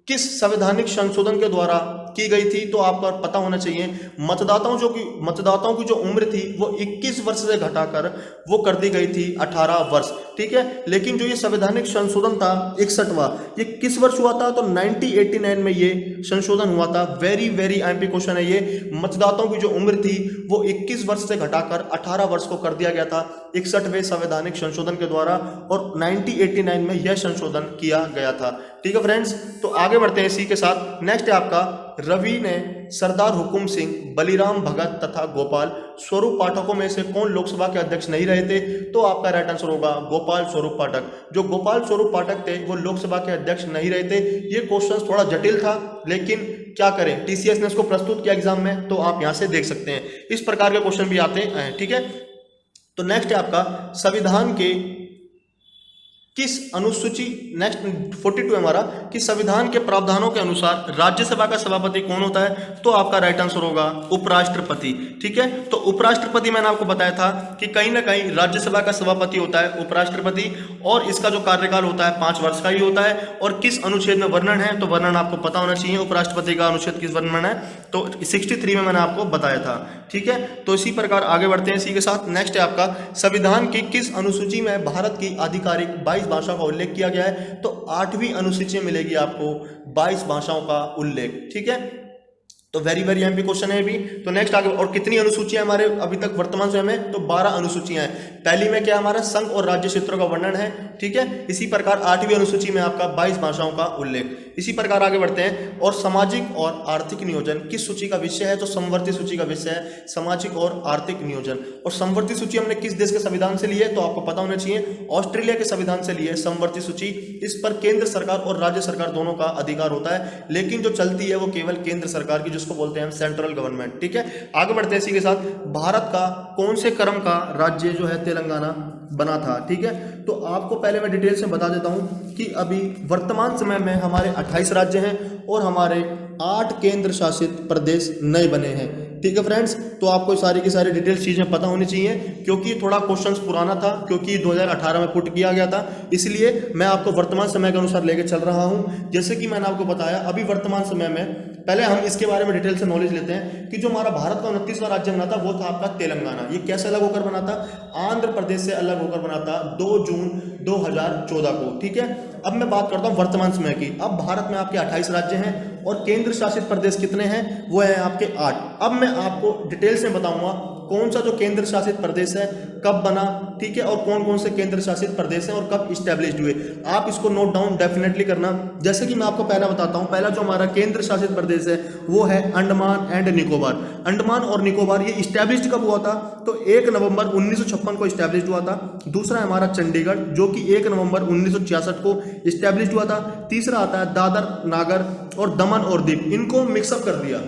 किस संवैधानिक संशोधन के द्वारा की गई थी, तो आपको पता होना चाहिए मतदाताओं की जो उम्र थी वो 21 वर्ष से घटाकर वो कर दी गई थी 18 वर्ष। ठीक है, लेकिन जो ये संवैधानिक संशोधन था 61वां, ये किस वर्ष हुआ था, तो 1989 में ये संशोधन हुआ था। वेरी आईएमपी क्वेश्चन है ये। मतदाताओं की जो उम्र थी वो 21 वर्ष से घटाकर 18 वर्ष को कर दिया गया था 61वें संवैधानिक संशोधन के द्वारा, और 1989 में यह संशोधन किया गया था। ठीक है फ्रेंड्स, तो आगे बढ़ते हैं इसी के साथ। नेक्स्ट है आपका, रवि ने सरदार हुकुम सिंह, बलिराम भगत तथा गोपाल स्वरूप पाठकों में से कौन लोकसभा के अध्यक्ष नहीं रहे थे? तो आपका राइट आंसर होगा गोपाल स्वरूप पाठक। जो गोपाल स्वरूप पाठक थे वो लोकसभा के अध्यक्ष नहीं रहे थे। ये क्वेश्चन थोड़ा जटिल था, लेकिन क्या करें, टीसीएस ने इसको प्रस्तुत किया एग्जाम में, तो आप यहां से देख सकते हैं इस प्रकार के क्वेश्चन भी आते हैं। ठीक है, तो नेक्स्ट है आपका, संविधान के किस अनुसूची, नेक्स्ट 42 हमारा, कि संविधान के प्रावधानों के अनुसार राज्यसभा का सभापति कौन होता है? तो आपका राइट आंसर होगा उपराष्ट्रपति। ठीक है, तो उपराष्ट्रपति मैंने आपको बताया था कि कहीं ना कहीं राज्यसभा का सभापति होता है उपराष्ट्रपति, और इसका जो कार्यकाल होता है 5 वर्ष का ही होता है। और किस अनुच्छेद में वर्णन है? तो वर्णन आपको पता होना चाहिए, उपराष्ट्रपति का अनुच्छेद किस वर्णन है, तो 63 में मैंने आपको बताया था। ठीक है, तो इसी प्रकार आगे बढ़ते हैं इसी के साथ। नेक्स्ट है आपका, संविधान की किस अनुसूची में भारत की आधिकारिक 22 भाषा का उल्लेख किया गया है? तो 8वीं अनुसूची में मिलेगी आपको 22 भाषाओं का उल्लेख। ठीक है, तो वेरी वेरी एमपी क्वेश्चन है भी। तो नेक्स्ट आगे, और कितनी अनुसूचियां हमारे अभी तक वर्तमान समय में? तो 12 अनुसूचियां हैं। पहली में क्या हमारा संघ और राज्य क्षेत्रों का वर्णन है। ठीक है, इसी प्रकार 8वीं अनुसूची में आपका 22 भाषाओं का उल्लेख। इसी प्रकार आगे बढ़ते हैं, और सामाजिक और आर्थिक नियोजन किस सूची का विषय है? तो समवर्ती सूची का विषय है सामाजिक और आर्थिक नियोजन। और समवर्ती सूची हमने किस देश के संविधान से ली है? तो आपको पता होना चाहिए, ऑस्ट्रेलिया के संविधान से ली है समवर्ती सूची। इस पर केंद्र सरकार और राज्य सरकार दोनों का अधिकार होता है, लेकिन जो चलती है वो केवल केंद्र सरकार की, जिसको बोलते हैं हम सेंट्रल गवर्नमेंट। ठीक है, आगे बढ़ते हैं इसी के साथ। भारत का कौन से क्रम का राज्य जो है तेलंगाना बना था? ठीक है, तो आपको पहले मैं डिटेल से बता देता हूं कि अभी वर्तमान समय में हमारे 28 राज्य हैं और हमारे 8 केंद्र शासित प्रदेश नए बने हैं। ठीक है फ्रेंड्स, तो आपको सारी की सारी डिटेल्स चीजें पता होनी चाहिए, क्योंकि थोड़ा क्वेश्चंस पुराना था, क्योंकि 2018 में पुट किया गया था, इसलिए मैं आपको वर्तमान समय के अनुसार लेके चल रहा हूं। जैसे कि मैंने आपको बताया, अभी वर्तमान समय में, पहले हम इसके बारे में डिटेल से नॉलेज लेते हैं कि जो हमारा भारत का 29वां राज्य बना था वो था आपका तेलंगाना। ये कैसे अलग होकर बना था? आंध्र प्रदेश से अलग होकर बना था 2 जून 2014 को। ठीक है, अब मैं बात करता हूं वर्तमान समय की। अब भारत में आपके 28 राज्य हैं और केंद्र शासित प्रदेश कितने हैं? वो है आपके 8। अब मैं आपको डिटेल्स में बताऊंगा कौन सा जो केंद्र शासित प्रदेश है कब बना, ठीक है, और कौन कौन से केंद्र शासित प्रदेश हैं और कब इस्टेब्लिश हुए। आप इसको नोट डाउन डेफिनेटली करना। जैसे कि मैं आपको पहला बताता हूं, पहला जो हमारा केंद्र शासित प्रदेश है वो है अंडमान एंड निकोबार। अंडमान और निकोबार ये इस्टेब्लिश कब हुआ था? तो 1 नवंबर 1956 को इस्टेब्लिश हुआ था। दूसरा है हमारा चंडीगढ़, जो कि 1 नवंबर 1966 को इस्टेब्लिश हुआ था। तीसरा आता है दादर नागर और दमन और दीव, इनको मिक्सअप कर दिया।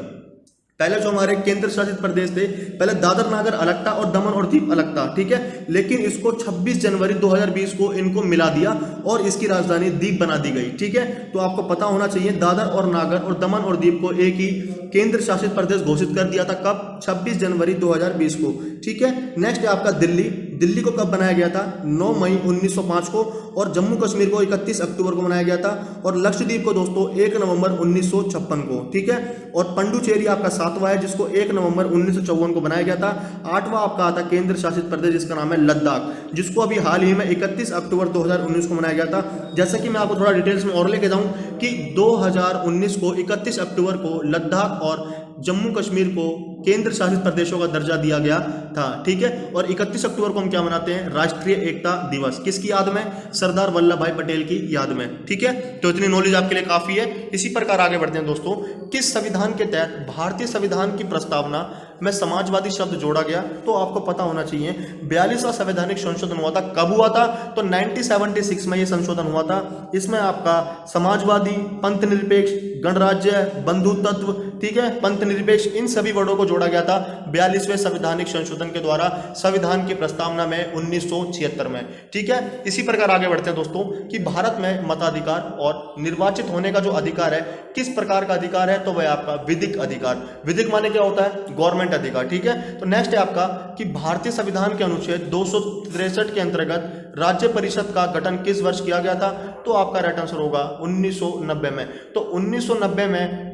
पहले जो हमारे केंद्र शासित प्रदेश थे, पहले दादर नागर अलग था और दमन और दीव अलग था। ठीक है, लेकिन इसको 26 जनवरी 2020 को इनको मिला दिया और इसकी राजधानी दीव बना दी गई। ठीक है, तो आपको पता होना चाहिए, दादर और नागर और दमन और दीव को एक ही केंद्र शासित प्रदेश घोषित कर दिया था। कब? 26 जनवरी 2020 को। ठीक है, नेक्स्ट है आपका दिल्ली। दिल्ली को कब बनाया गया था? 9 मई 1905 को। और जम्मू कश्मीर को 31 अक्टूबर को बनाया गया था। और लक्षद्वीप को दोस्तों 1 नवंबर 1956 को। ठीक है, और पंडुचेरी आपका 7वां है, जिसको 1 नवंबर 1954 को बनाया गया था। 8वां आपका आता केंद्र शासित प्रदेश, जिसका नाम है लद्दाख, जिसको अभी हाल ही में 31 अक्टूबर 2019 को बनाया गया था। जैसे कि मैं आपको थोड़ा डिटेल्स में और लेके जाऊं कि 2019 को 31 अक्टूबर को लद्दाख और जम्मू कश्मीर को केंद्र शासित प्रदेशों का दर्जा दिया गया था। ठीक है, और 31 अक्टूबर को हम क्या मनाते हैं? राष्ट्रीय एकता दिवस। किसकी याद में? सरदार वल्लभ भाई पटेल की याद में। ठीक है, तो इतनी नॉलेज आपके लिए काफी है। इसी प्रकार आगे बढ़ते हैं दोस्तों। किस संविधान के तहत भारतीय संविधान की प्रस्तावना में समाजवादी शब्द जोड़ा गया? तो आपको पता होना चाहिए 42वां संवैधानिक संशोधन हुआ था। कब हुआ था? तो 1976 में यह संशोधन हुआ था। इसमें आपका समाजवादी, पंथ निरपेक्ष, गणराज्य, बंधुत्व, ठीक है, पंथ निरपेक्ष, इन सभी वर्डों को जोड़ा गया था 42वें संवैधानिक संशोधन के द्वारा संविधान की प्रस्तावना में 1976 में। ठीक है, इसी प्रकार आगे बढ़ते हैं दोस्तों कि भारत में मताधिकार और निर्वाचित होने का जो अधिकार है, किस प्रकार का अधिकार है? तो वह आपका विधिक अधिकार। विधिक माने क्या होता है? गवर्नमेंट अधिकार। ठीक है, तो नेक्स्ट है आपका कि भारतीय संविधान के अनुच्छेद 263 के अंतर्गत राज्य परिषद का गठन किस वर्ष किया गया था? तो आपका राइट आंसर होगा 1990 में। तो 1990 में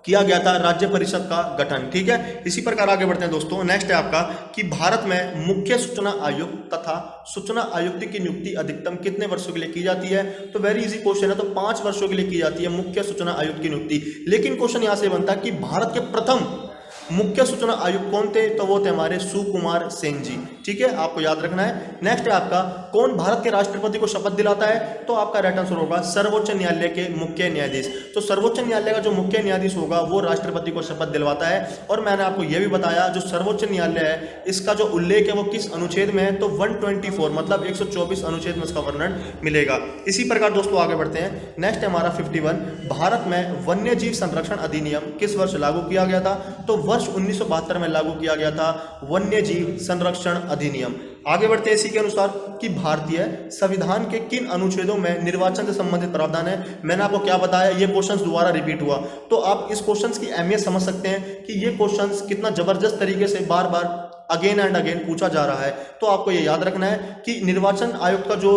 किया गया था राज्य परिषद का गठन। ठीक है, इसी प्रकार आगे बढ़ते हैं दोस्तों। नेक्स्ट है आपका कि भारत में मुख्य सूचना आयुक्त तथा सूचना आयुक्त की नियुक्ति अधिकतम कितने वर्षों के लिए की जाती है? तो वेरी इजी क्वेश्चन है, तो 5 वर्षों के लिए की जाती है मुख्य सूचना आयुक्त की नियुक्ति। लेकिन क्वेश्चन यहां से बनता है कि भारत के प्रथम मुख्य सूचना आयुक्त कौन थे? तो वो थे हमारे सुकुमार सेन जी। ठीक है, आपको याद रखना है। नेक्स्ट है आपका, कौन भारत के राष्ट्रपति को शपथ दिलाता है? तो आपका राइट आंसर होगा सर्वोच्च न्यायालय के मुख्य न्यायाधीश। तो सर्वोच्च न्यायालय का जो मुख्य न्यायाधीश होगा वो राष्ट्रपति को शपथ दिलवाता है। और मैंने आपको यह भी बताया जो सर्वोच्च न्यायालय है इसका जो उल्लेख है वो किस अनुच्छेद में है? तो 124 मतलब 124 अनुच्छेद में इसका वर्णन मिलेगा। इसी प्रकार दोस्तों आगे बढ़ते हैं। नेक्स्ट है हमारा 51, भारत में वन्य जीव संरक्षण अधिनियम किस वर्ष लागू किया गया था? तो वर्ष 1972 में लागू किया गया था वन्य जीव संरक्षण अधिनियम। आगे बढ़ते हैं इसी के अनुसार कि भारतीय संविधान के किन अनुच्छेदों में निर्वाचन से संबंधित प्रावधान है। मैंने आपको क्या बताया, ये क्वेश्चंस दोबारा रिपीट हुआ, तो आप इस क्वेश्चंस की अहमियत समझ सकते हैं कि ये क्वेश्चंस कितना जबरदस्त तरीके से बार बार अगेन एंड अगेन पूछा जा रहा है। तो आपको ये याद रखना है कि निर्वाचन आयोग का जो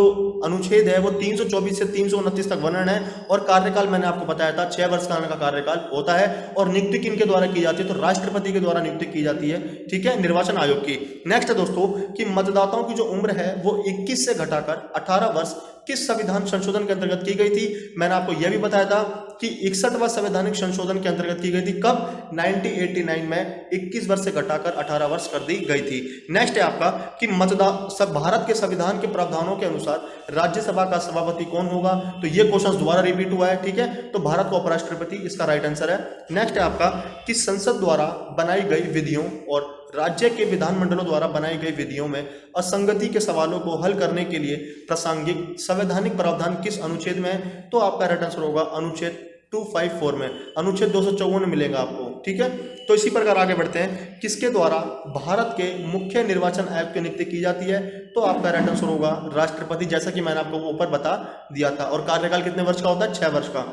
अनुच्छेद है वो 324 से 329 तक वर्णन है। और कार्यकाल मैंने आपको बताया था 6 वर्ष का कार्यकाल होता है। और नियुक्ति किनके द्वारा की जाती है? तो राष्ट्रपति के द्वारा नियुक्ति की जाती है। ठीक है, निर्वाचन आयोग की। नेक्स्ट है दोस्तों कि मतदाताओं की जो उम्र है वो 21 से घटाकर 18 वर्ष किस संविधान संशोधन के अंतर्गत की गई थी? मैंने आपको यह भी बताया था कि 61वां संवैधानिक संशोधन के अंतर्गत की गई थी। कब? 1989 में 21 वर्ष से घटाकर 18 वर्ष कर दी गई थी। नेक्स्ट है आपका कि भारत के संविधान के प्रावधानों के अनुसार राज्यसभा का सभापति कौन होगा? तो ये क्वेश्चन दोबारा रिपीट हुआ है। ठीक है, तो भारत का उपराष्ट्रपति इसका राइट आंसर है। नेक्स्ट है आपका कि संसद द्वारा बनाई गई विधियों और राज्य के विधानमंडलों द्वारा बनाई गई विधियों में असंगति के सवालों को हल करने के लिए प्रासंगिक संवैधानिक प्रावधान किस अनुच्छेद में है? तो आपका राइट आंसर होगा अनुच्छेद 254 में, अनुच्छेद 254 में मिलेगा आपको। ठीक है, तो इसी प्रकार आगे बढ़ते हैं। किसके द्वारा भारत के मुख्य निर्वाचन आयुक्त की नियुक्ति की जाती है? तो आपका राइट आंसर होगा राष्ट्रपति, जैसा कि मैंने आपको ऊपर बता दिया था। और कार्यकाल कितने वर्ष का होता है? 6 वर्ष का।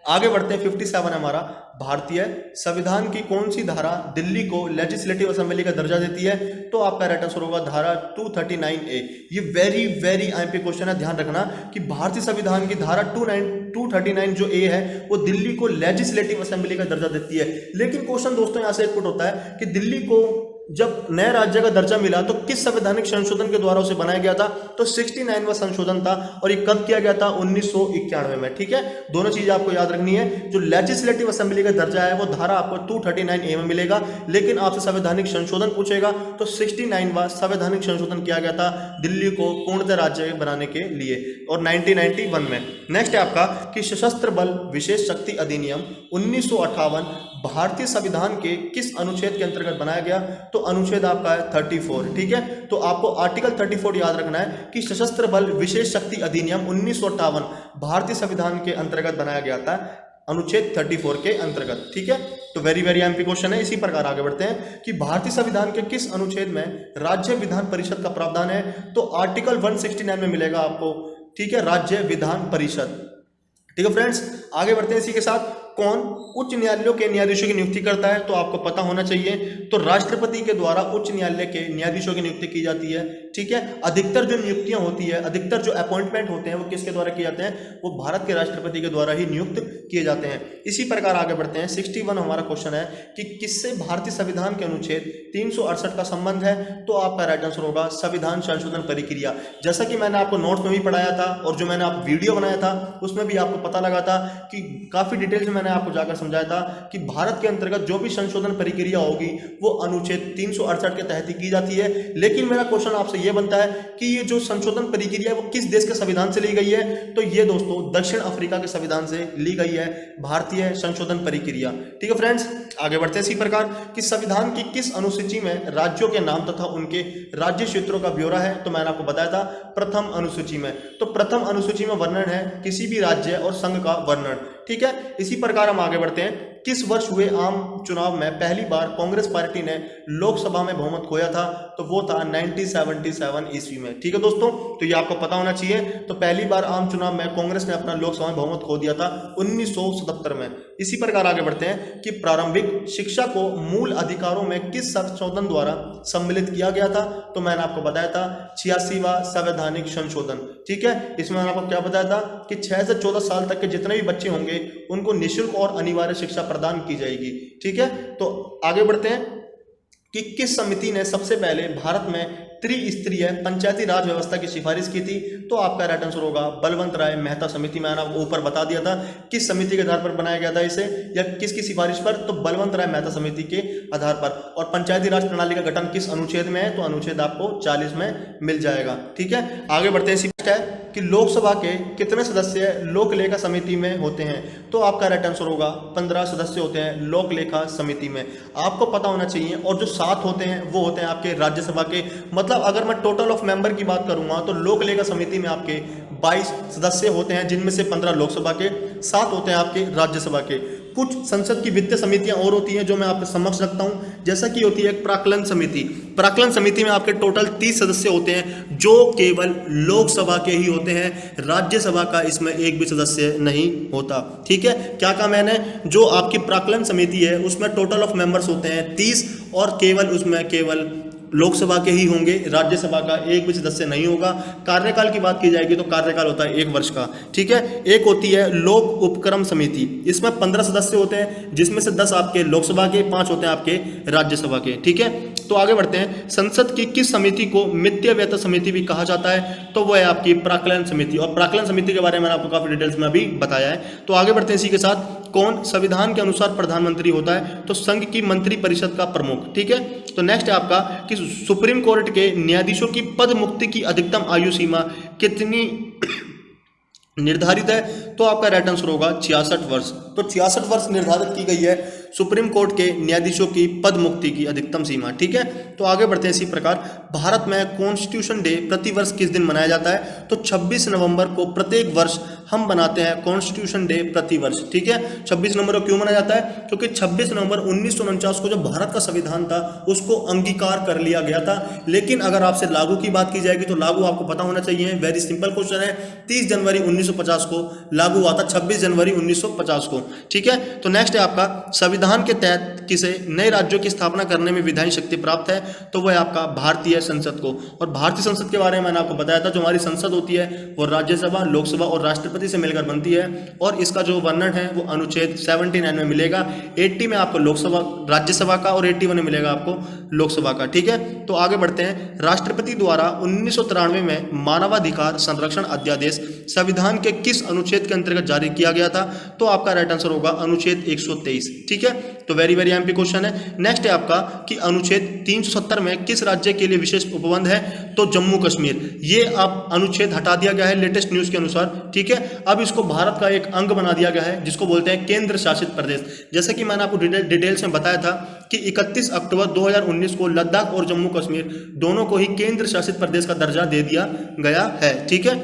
आगे बढ़ते हैं। 57 हमारा, भारतीय संविधान की कौन सी धारा दिल्ली को लेजिस्लेटिव असेंबली का दर्जा देती है? तो आपका राइट आंसर होगा धारा 239A। ये वेरी वेरी आईएमपी क्वेश्चन है, ध्यान रखना कि भारतीय संविधान की धारा 239 जो ए है वो दिल्ली को लेजिस्लेटिव असेंबली का दर्जा देती है। लेकिन क्वेश्चन दोस्तों यहाँ से एक पुट होता है कि दिल्ली को जब नए राज्य का दर्जा मिला तो किस संवैधानिक संशोधन के द्वारा उसे बनाया गया था? तो 69वां संशोधन था। और ये कब किया गया था? 1991 में। ठीक है, दोनों चीजें आपको याद रखनी है। जो लेजिस्लेटिव असेंबली का दर्जा है वो धारा आपको 239A में मिलेगा। लेकिन आपसे संवैधानिक संशोधन पूछेगा तो 69वां संवैधानिक संशोधन किया गया था दिल्ली को पूर्णतः राज्य बनाने के लिए, और 1991 में। नेक्स्ट है आपका कि सशस्त्र बल विशेष शक्ति अधिनियम 1958 भारतीय संविधान के किस अनुच्छेद के अंतर्गत बनाया गया? तो अनुच्छेद आपका है 34। ठीक है, तो आपको आर्टिकल 34 याद रखना है कि सशस्त्र बल विशेष शक्ति अधिनियम 1958 भारतीय संविधान के अंतर्गत बनाया गया था, अनुच्छेद 34 के अंतर्गत। ठीक है, तो वेरी वेरी एमपी क्वेश्चन है। इसी प्रकार आगे बढ़ते हैं कि भारतीय संविधान के किस अनुच्छेद में राज्य विधान परिषद का प्रावधान है? तो आर्टिकल 169 में मिलेगा आपको। ठीक है, राज्य विधान परिषद। ठीक है फ्रेंड्स, आगे बढ़ते हैं। इसी के साथ कौन उच्च न्यायालयों के न्यायाधीशों की नियुक्ति करता है? तो आपको पता होना चाहिए, तो राष्ट्रपति के द्वारा उच्च न्यायालय के न्यायाधीशों की नियुक्ति की जाती है। ठीक है, अधिकतर जो नियुक्तियां होती है, अधिकतर जो अपॉइंटमेंट होते हैं वो किसके द्वारा किए जाते हैं? वो भारत के राष्ट्रपति के द्वारा ही नियुक्त किए जाते हैं। इसी प्रकार आगे बढ़ते हैं। 61 हमारा क्वेश्चन है कि किससे भारतीय संविधान के अनुच्छेद 368 का संबंध है? तो आपका राइट आंसर होगा संविधान संशोधन प्रक्रिया। जैसा कि मैंने आपको नोट्स में भी पढ़ाया था और जो मैंने आप वीडियो बनाया था उसमें भी आपको पता लगा था कि काफी डिटेल से मैंने आपको जाकर समझाया था कि भारत के अंतर्गत जो भी संशोधन प्रक्रिया होगी वो अनुच्छेद 368 के तहत ही की जाती है। लेकिन मेरा क्वेश्चन आपसे यह बनता है कि ये जो संशोधन प्रक्रिया है वो किस देश के संविधान से ली गई है? तो ये दोस्तों दक्षिण अफ्रीका के संविधान से ली गई है भारतीय संशोधन प्रक्रिया। ठीक है फ्रेंड्स, आगे बढ़ते हैं। इसी प्रकार कि संविधान की किस अनुसूची में राज्यों के नाम तथा उनके राज्य क्षेत्रों का ब्यौरा है? तो मैंने आपको बताया था प्रथम अनुसूची में। तो प्रथम अनुसूची में वर्णन है किसी भी राज्य और संघ का वर्णन। ठीक है, इसी प्रकार हम आगे बढ़ते हैं। किस वर्ष हुए आम चुनाव में पहली बार कांग्रेस पार्टी ने लोकसभा में बहुमत खोया था? तो वो था 1977 ईस्वी में। ठीक है दोस्तों, तो ये आपको पता होना चाहिए। तो पहली बार आम चुनाव में कांग्रेस ने अपना लोकसभा में बहुमत खो दिया था 1977 में। इसी प्रकार आगे बढ़ते हैं कि प्रारंभिक शिक्षा को मूल अधिकारों में किस संशोधन द्वारा सम्मिलित किया गया था? तो मैंने आपको बताया था 86वां संवैधानिक संशोधन। ठीक है, इसमें मैंने आपको क्या बताया था कि 6 से 14 साल तक के जितने भी बच्चे होंगे उनको निःशुल्क और अनिवार्य शिक्षा प्रदान की जाएगी। ठीक है, तो आगे बढ़ते हैं कि किस समिति ने सबसे पहले भारत में त्रिस्तरीय पंचायती राज व्यवस्था की सिफारिश की थी? तो आपका राइट आंसर होगा बलवंत राय मेहता समिति। मैंने आपको ऊपर बता दिया था किस समिति के आधार पर बनाया गया था इसे, या किसकी सिफारिश पर, तो बलवंत राय मेहता समिति के आधार पर। और पंचायती राज प्रणाली का गठन किस अनुच्छेद में है? तो अनुच्छेद आपको 40 में मिल जाएगा। ठीक है, आगे बढ़ते हैं। है कि लोकसभा के कितने सदस्य लोक लेखा समिति में होते हैं? तो आपका राइट आंसर होगा 15 सदस्य होते हैं लोक लेखा समिति में। आपको पता होना चाहिए। और जो 7 होते हैं वो होते हैं आपके राज्यसभा के। मतलब अगर मैं टोटल ऑफ मेंबर की बात करूंगा तो लोक लेखा समिति में आपके 22 सदस्य होते हैं, जिनमें से 15 लोकसभा के, 7 होते हैं आपके राज्यसभा के। कुछ संसद की वित्तीय समितियां और होती हैं जो मैं आपके समक्ष रखता हूं, जैसा कि होती है एक प्राक्कलन समिति। प्राक्कलन समिति में आपके टोटल 30 सदस्य होते हैं जो केवल लोकसभा के ही होते हैं, राज्यसभा का इसमें एक भी सदस्य नहीं होता। ठीक है, क्या कहा मैंने? जो आपकी प्राक्कलन समिति है उसमें टोटल ऑफ मेंबर्स होते हैं 30 और केवल लोकसभा के ही होंगे, राज्यसभा का एक भी सदस्य नहीं होगा। कार्यकाल की बात की जाएगी तो कार्यकाल होता है 1 वर्ष का। ठीक है, एक होती है लोक उपक्रम समिति, इसमें 15 सदस्य होते हैं, जिसमें से 10 आपके लोकसभा के, 5 होते हैं आपके राज्यसभा के। ठीक है, तो आगे बढ़ते हैं। संसद की किस समिति को मित्तीय व्यय समिति भी कहा जाता है? तो वह है आपकी प्राक्कलन समिति। और प्राक्कलन समिति के बारे में मैंने आपको काफी डिटेल्स में अभी बताया है। तो आगे बढ़ते हैं इसी के साथ। कौन संविधान के अनुसार प्रधानमंत्री होता है? तो संघ की मंत्री परिषद का प्रमुख। ठीक है, तो नेक्स्ट है आपका कि सुप्रीम कोर्ट के न्यायाधीशों की पद मुक्ति की अधिकतम आयु सीमा कितनी निर्धारित है? तो आपका राइट आंसर होगा 66 वर्ष। तो 66 वर्ष निर्धारित की गई है सुप्रीम कोर्ट के न्यायाधीशों की पद मुक्ति की अधिकतम सीमा। ठीक है, तो आगे बढ़ते हैं इसी प्रकार। भारत में कॉन्स्टिट्यूशन डे प्रतिवर्ष किस दिन मनाया जाता है? तो 26 नवंबर को प्रत्येक वर्ष हम बनाते हैं कॉन्स्टिट्यूशन डे प्रतिवर्ष। ठीक है, 26 नवंबर को क्यों मनाया जाता है? क्योंकि 26 नवंबर 1949 को जो भारत का संविधान था उसको अंगीकार कर लिया गया था। लेकिन अगर आपसे लागू की बात की जाएगी तो लागू आपको पता होना चाहिए, वेरी सिंपल क्वेश्चन है। 30 जनवरी 1950 को लागू हुआ था, 26 जनवरी 1950 को। ठीक है, तो नेक्स्ट है आपका संविधान के तहत किसे नए राज्यों की स्थापना करने में विधायी शक्ति प्राप्त है? तो वह आपका भारतीय संसद को। और भारतीय संसद के बारे में मैंने आपको बताया था, जो हमारी संसद होती है वो राज्यसभा, लोकसभा और राष्ट्रपति से मिलकर बनती है। और इसका जो वर्णन है वो अनुच्छेद 79 में मिलेगा। 80 में आपको लोकसभा राज्यसभा का और 81 में मिलेगा आपको लोकसभा का। ठीक है, तो आगे बढ़ते हैं। राष्ट्रपति द्वारा 1993 में मानवाधिकार संरक्षण अध्यादेश संविधान के किस अनुच्छेद के अंतर्गत जारी किया गया था? तो आपका राइट आंसर होगा अनुच्छेद 123। ठीक है, तो वेरी एमपी क्वेश्चन है। नेक्स्ट है आपका कि अनुच्छेद 370 में किस राज्य के लिए विशेष उपबंध है? तो जम्मू कश्मीर। ये अब अनुच्छेद हटा दिया गया है लेटेस्ट न्यूज के अनुसार। ठीक है, अब इसको भारत का एक अंग बना दिया गया है जिसको बोलते हैं केंद्र शासित प्रदेश। जैसे कि मैंने आपको डिटेल्स में बताया था कि 31 अक्टूबर 2019 को लद्दाख और जम्मू कश्मीर दोनों को ही केंद्र शासित प्रदेश का दर्जा दे दिया गया है। ठीक है,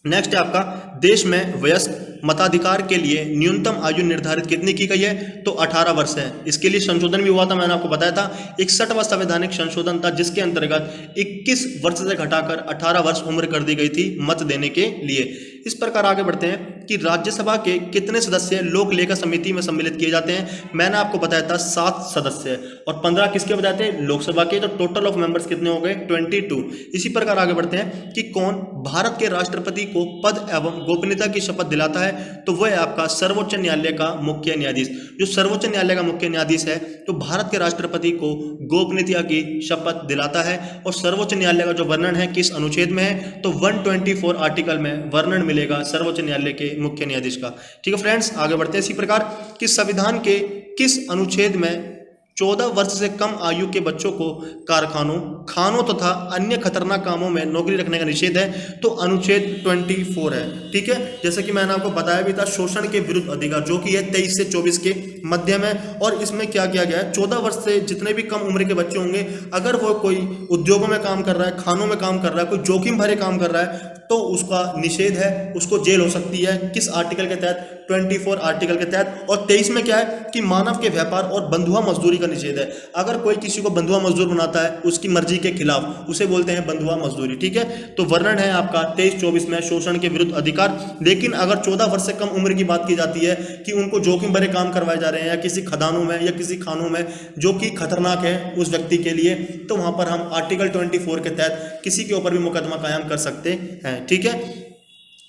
नेक्स्ट है आपका देश में वयस्क मताधिकार के लिए न्यूनतम आयु निर्धारित कितनी की गई है? तो 18 वर्ष है। इसके लिए संशोधन भी हुआ था, मैंने आपको बताया था 61वां संवैधानिक संशोधन था, जिसके अंतर्गत 21 वर्ष से घटाकर 18 वर्ष उम्र कर दी गई थी मत देने के लिए। इस प्रकार आगे बढ़ते हैं कि राज्यसभा के कितने सदस्य लोक लेखा समिति में सम्मिलित किए जाते हैं? मैंने आपको बताया था 7 सदस्य और 15 किसके बताए थे? लोकसभा के। तो टोटल ऑफ मेंबर्स कितने हो गए? 22। इसी प्रकार आगे बढ़ते हैं कि कौन भारत के राष्ट्रपति को पद एवं गोपनीयता की शपथ दिलाता है? तो वह आपका सर्वोच्च न्यायालय का मुख्य न्यायाधीश। जो सर्वोच्च न्यायालय का मुख्य न्यायाधीश है तो भारत के राष्ट्रपति को गोपनीयता की शपथ दिलाता है। और सर्वोच्च न्यायालय का जो वर्णन है किस अनुच्छेद में है? तो 124 आर्टिकल में वर्णन मिलेगा सर्वोच्च न्यायालय के मुख्य न्यायाधीश का। ठीक है फ्रेंड्स, आगे बढ़ते हैं इसी प्रकार कि संविधान के किस अनुच्छेद में 14 वर्ष से कम आयु के बच्चों को कारखानों, खानों तथा अन्य खतरनाक कामों में नौकरी रखने का निषेध है? तो अनुच्छेद 24 है। ठीक है, जैसे कि मैंने आपको बताया भी था शोषण के विरुद्ध अधिकार, जो कि है 23 से 24 के मध्य में। और इसमें क्या किया गया है? 14 वर्ष से जितने भी कम उम्र के बच्चे होंगे, अगर वो कोई उद्योगों में काम कर रहा है, खानों में काम कर रहा है, कोई जोखिम भरे काम कर रहा है, तो उसका निषेध है, उसको जेल हो सकती है। किस आर्टिकल के तहत? 24 आर्टिकल के तहत। और 23 में क्या है कि मानव के व्यापार और बंधुआ मजदूरी का निषेध है। अगर कोई किसी को बंधुआ मजदूर बनाता है उसकी मर्जी के खिलाफ, उसे बोलते हैं बंधुआ मजदूरी। ठीक है, तो वर्णन है आपका 23-24 में शोषण के विरुद्ध अधिकार। लेकिन अगर 14 वर्ष से कम उम्र की बात की जाती है कि उनको जोखिम भरे काम करवाए जा रहे हैं या किसी खदानों में या किसी खानों में जो कि खतरनाक है उस व्यक्ति के लिए, तो वहां पर हम आर्टिकल 24 के तहत किसी के ऊपर भी मुकदमा कायम कर सकते हैं। ठीक है,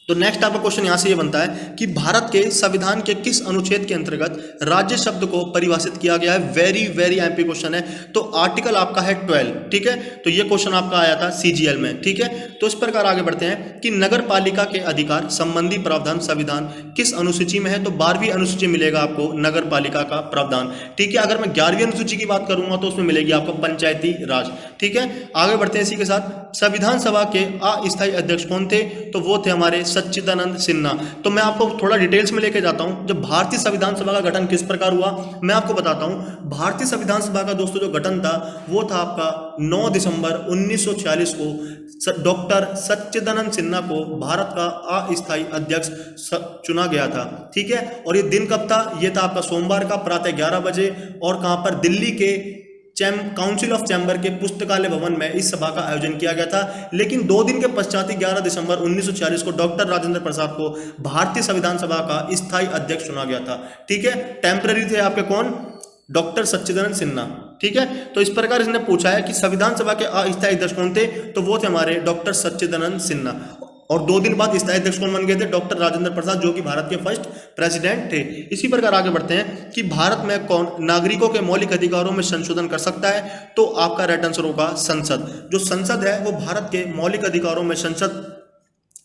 तो नेक्स्ट आपका क्वेश्चन यहां से ये बनता है कि भारत के संविधान के किस अनुच्छेद के अंतर्गत राज्य शब्द को परिभाषित किया गया है। वेरी वेरी एमपी क्वेश्चन है। तो आर्टिकल आपका है 12, ठीक है। तो ये क्वेश्चन आपका आया था सीजीएल में, ठीक है। तो इस प्रकार आगे बढ़ते हैं कि नगर पालिका के अधिकार संबंधी प्रावधान संविधान किस अनुसूची में है। तो 12वीं अनुसूची मिलेगा आपको नगर पालिका का प्रावधान, ठीक है। अगर मैं 11वीं अनुसूची की बात करूंगा तो उसमें मिलेगी आपको पंचायती राज, ठीक है। आगे बढ़ते हैं इसी के साथ, संविधान सभा के अस्थायी अध्यक्ष कौन थे। तो वो थे हमारे सच्चिदानंद सिन्हा। तो मैं आपको थोड़ा डिटेल्स में लेके जाता हूं, जब भारतीय संविधान सभा का गठन किस प्रकार हुआ मैं आपको बताता हूं। भारतीय संविधान सभा का दोस्तों जो गठन था वो था आपका 9 दिसंबर 1946 को डॉक्टर सच्चिदानंद सिन्हा को भारत का अस्थायी अध्यक्ष चुना गया था, ठीक है। और ये दिन कब था, ये था आपका सोमवार का प्रातः 11 बजे। और कहां पर, दिल्ली के काउंसिल ऑफ चैम्बर के पुस्तकालय भवन में इस सभा का आयोजन किया गया था। लेकिन 2 दिन के पश्चात 11 दिसंबर 1946 को डॉक्टर राजेंद्र प्रसाद को भारतीय संविधान सभा का स्थायी अध्यक्ष चुना गया था, ठीक है। टेम्पररी थे आपके कौन, डॉक्टर सच्चिदानंद सिन्हा, ठीक है। तो इस प्रकार इसने पूछा है कि संविधान सभा के अस्थायी अध्यक्ष कौन थे। तो वो थे हमारे डॉक्टर सच्चिदानंद सिन्हा। और 2 दिन बाद स्थायी अध्यक्ष कौन बन गए थे, डॉक्टर राजेंद्र प्रसाद, जो कि भारत के फर्स्ट प्रेसिडेंट थे। इसी प्रकार आगे बढ़ते हैं कि भारत में कौन नागरिकों के मौलिक अधिकारों में संशोधन कर सकता है। तो आपका राइट आंसर होगा संसद। जो संसद है वो भारत के मौलिक अधिकारों में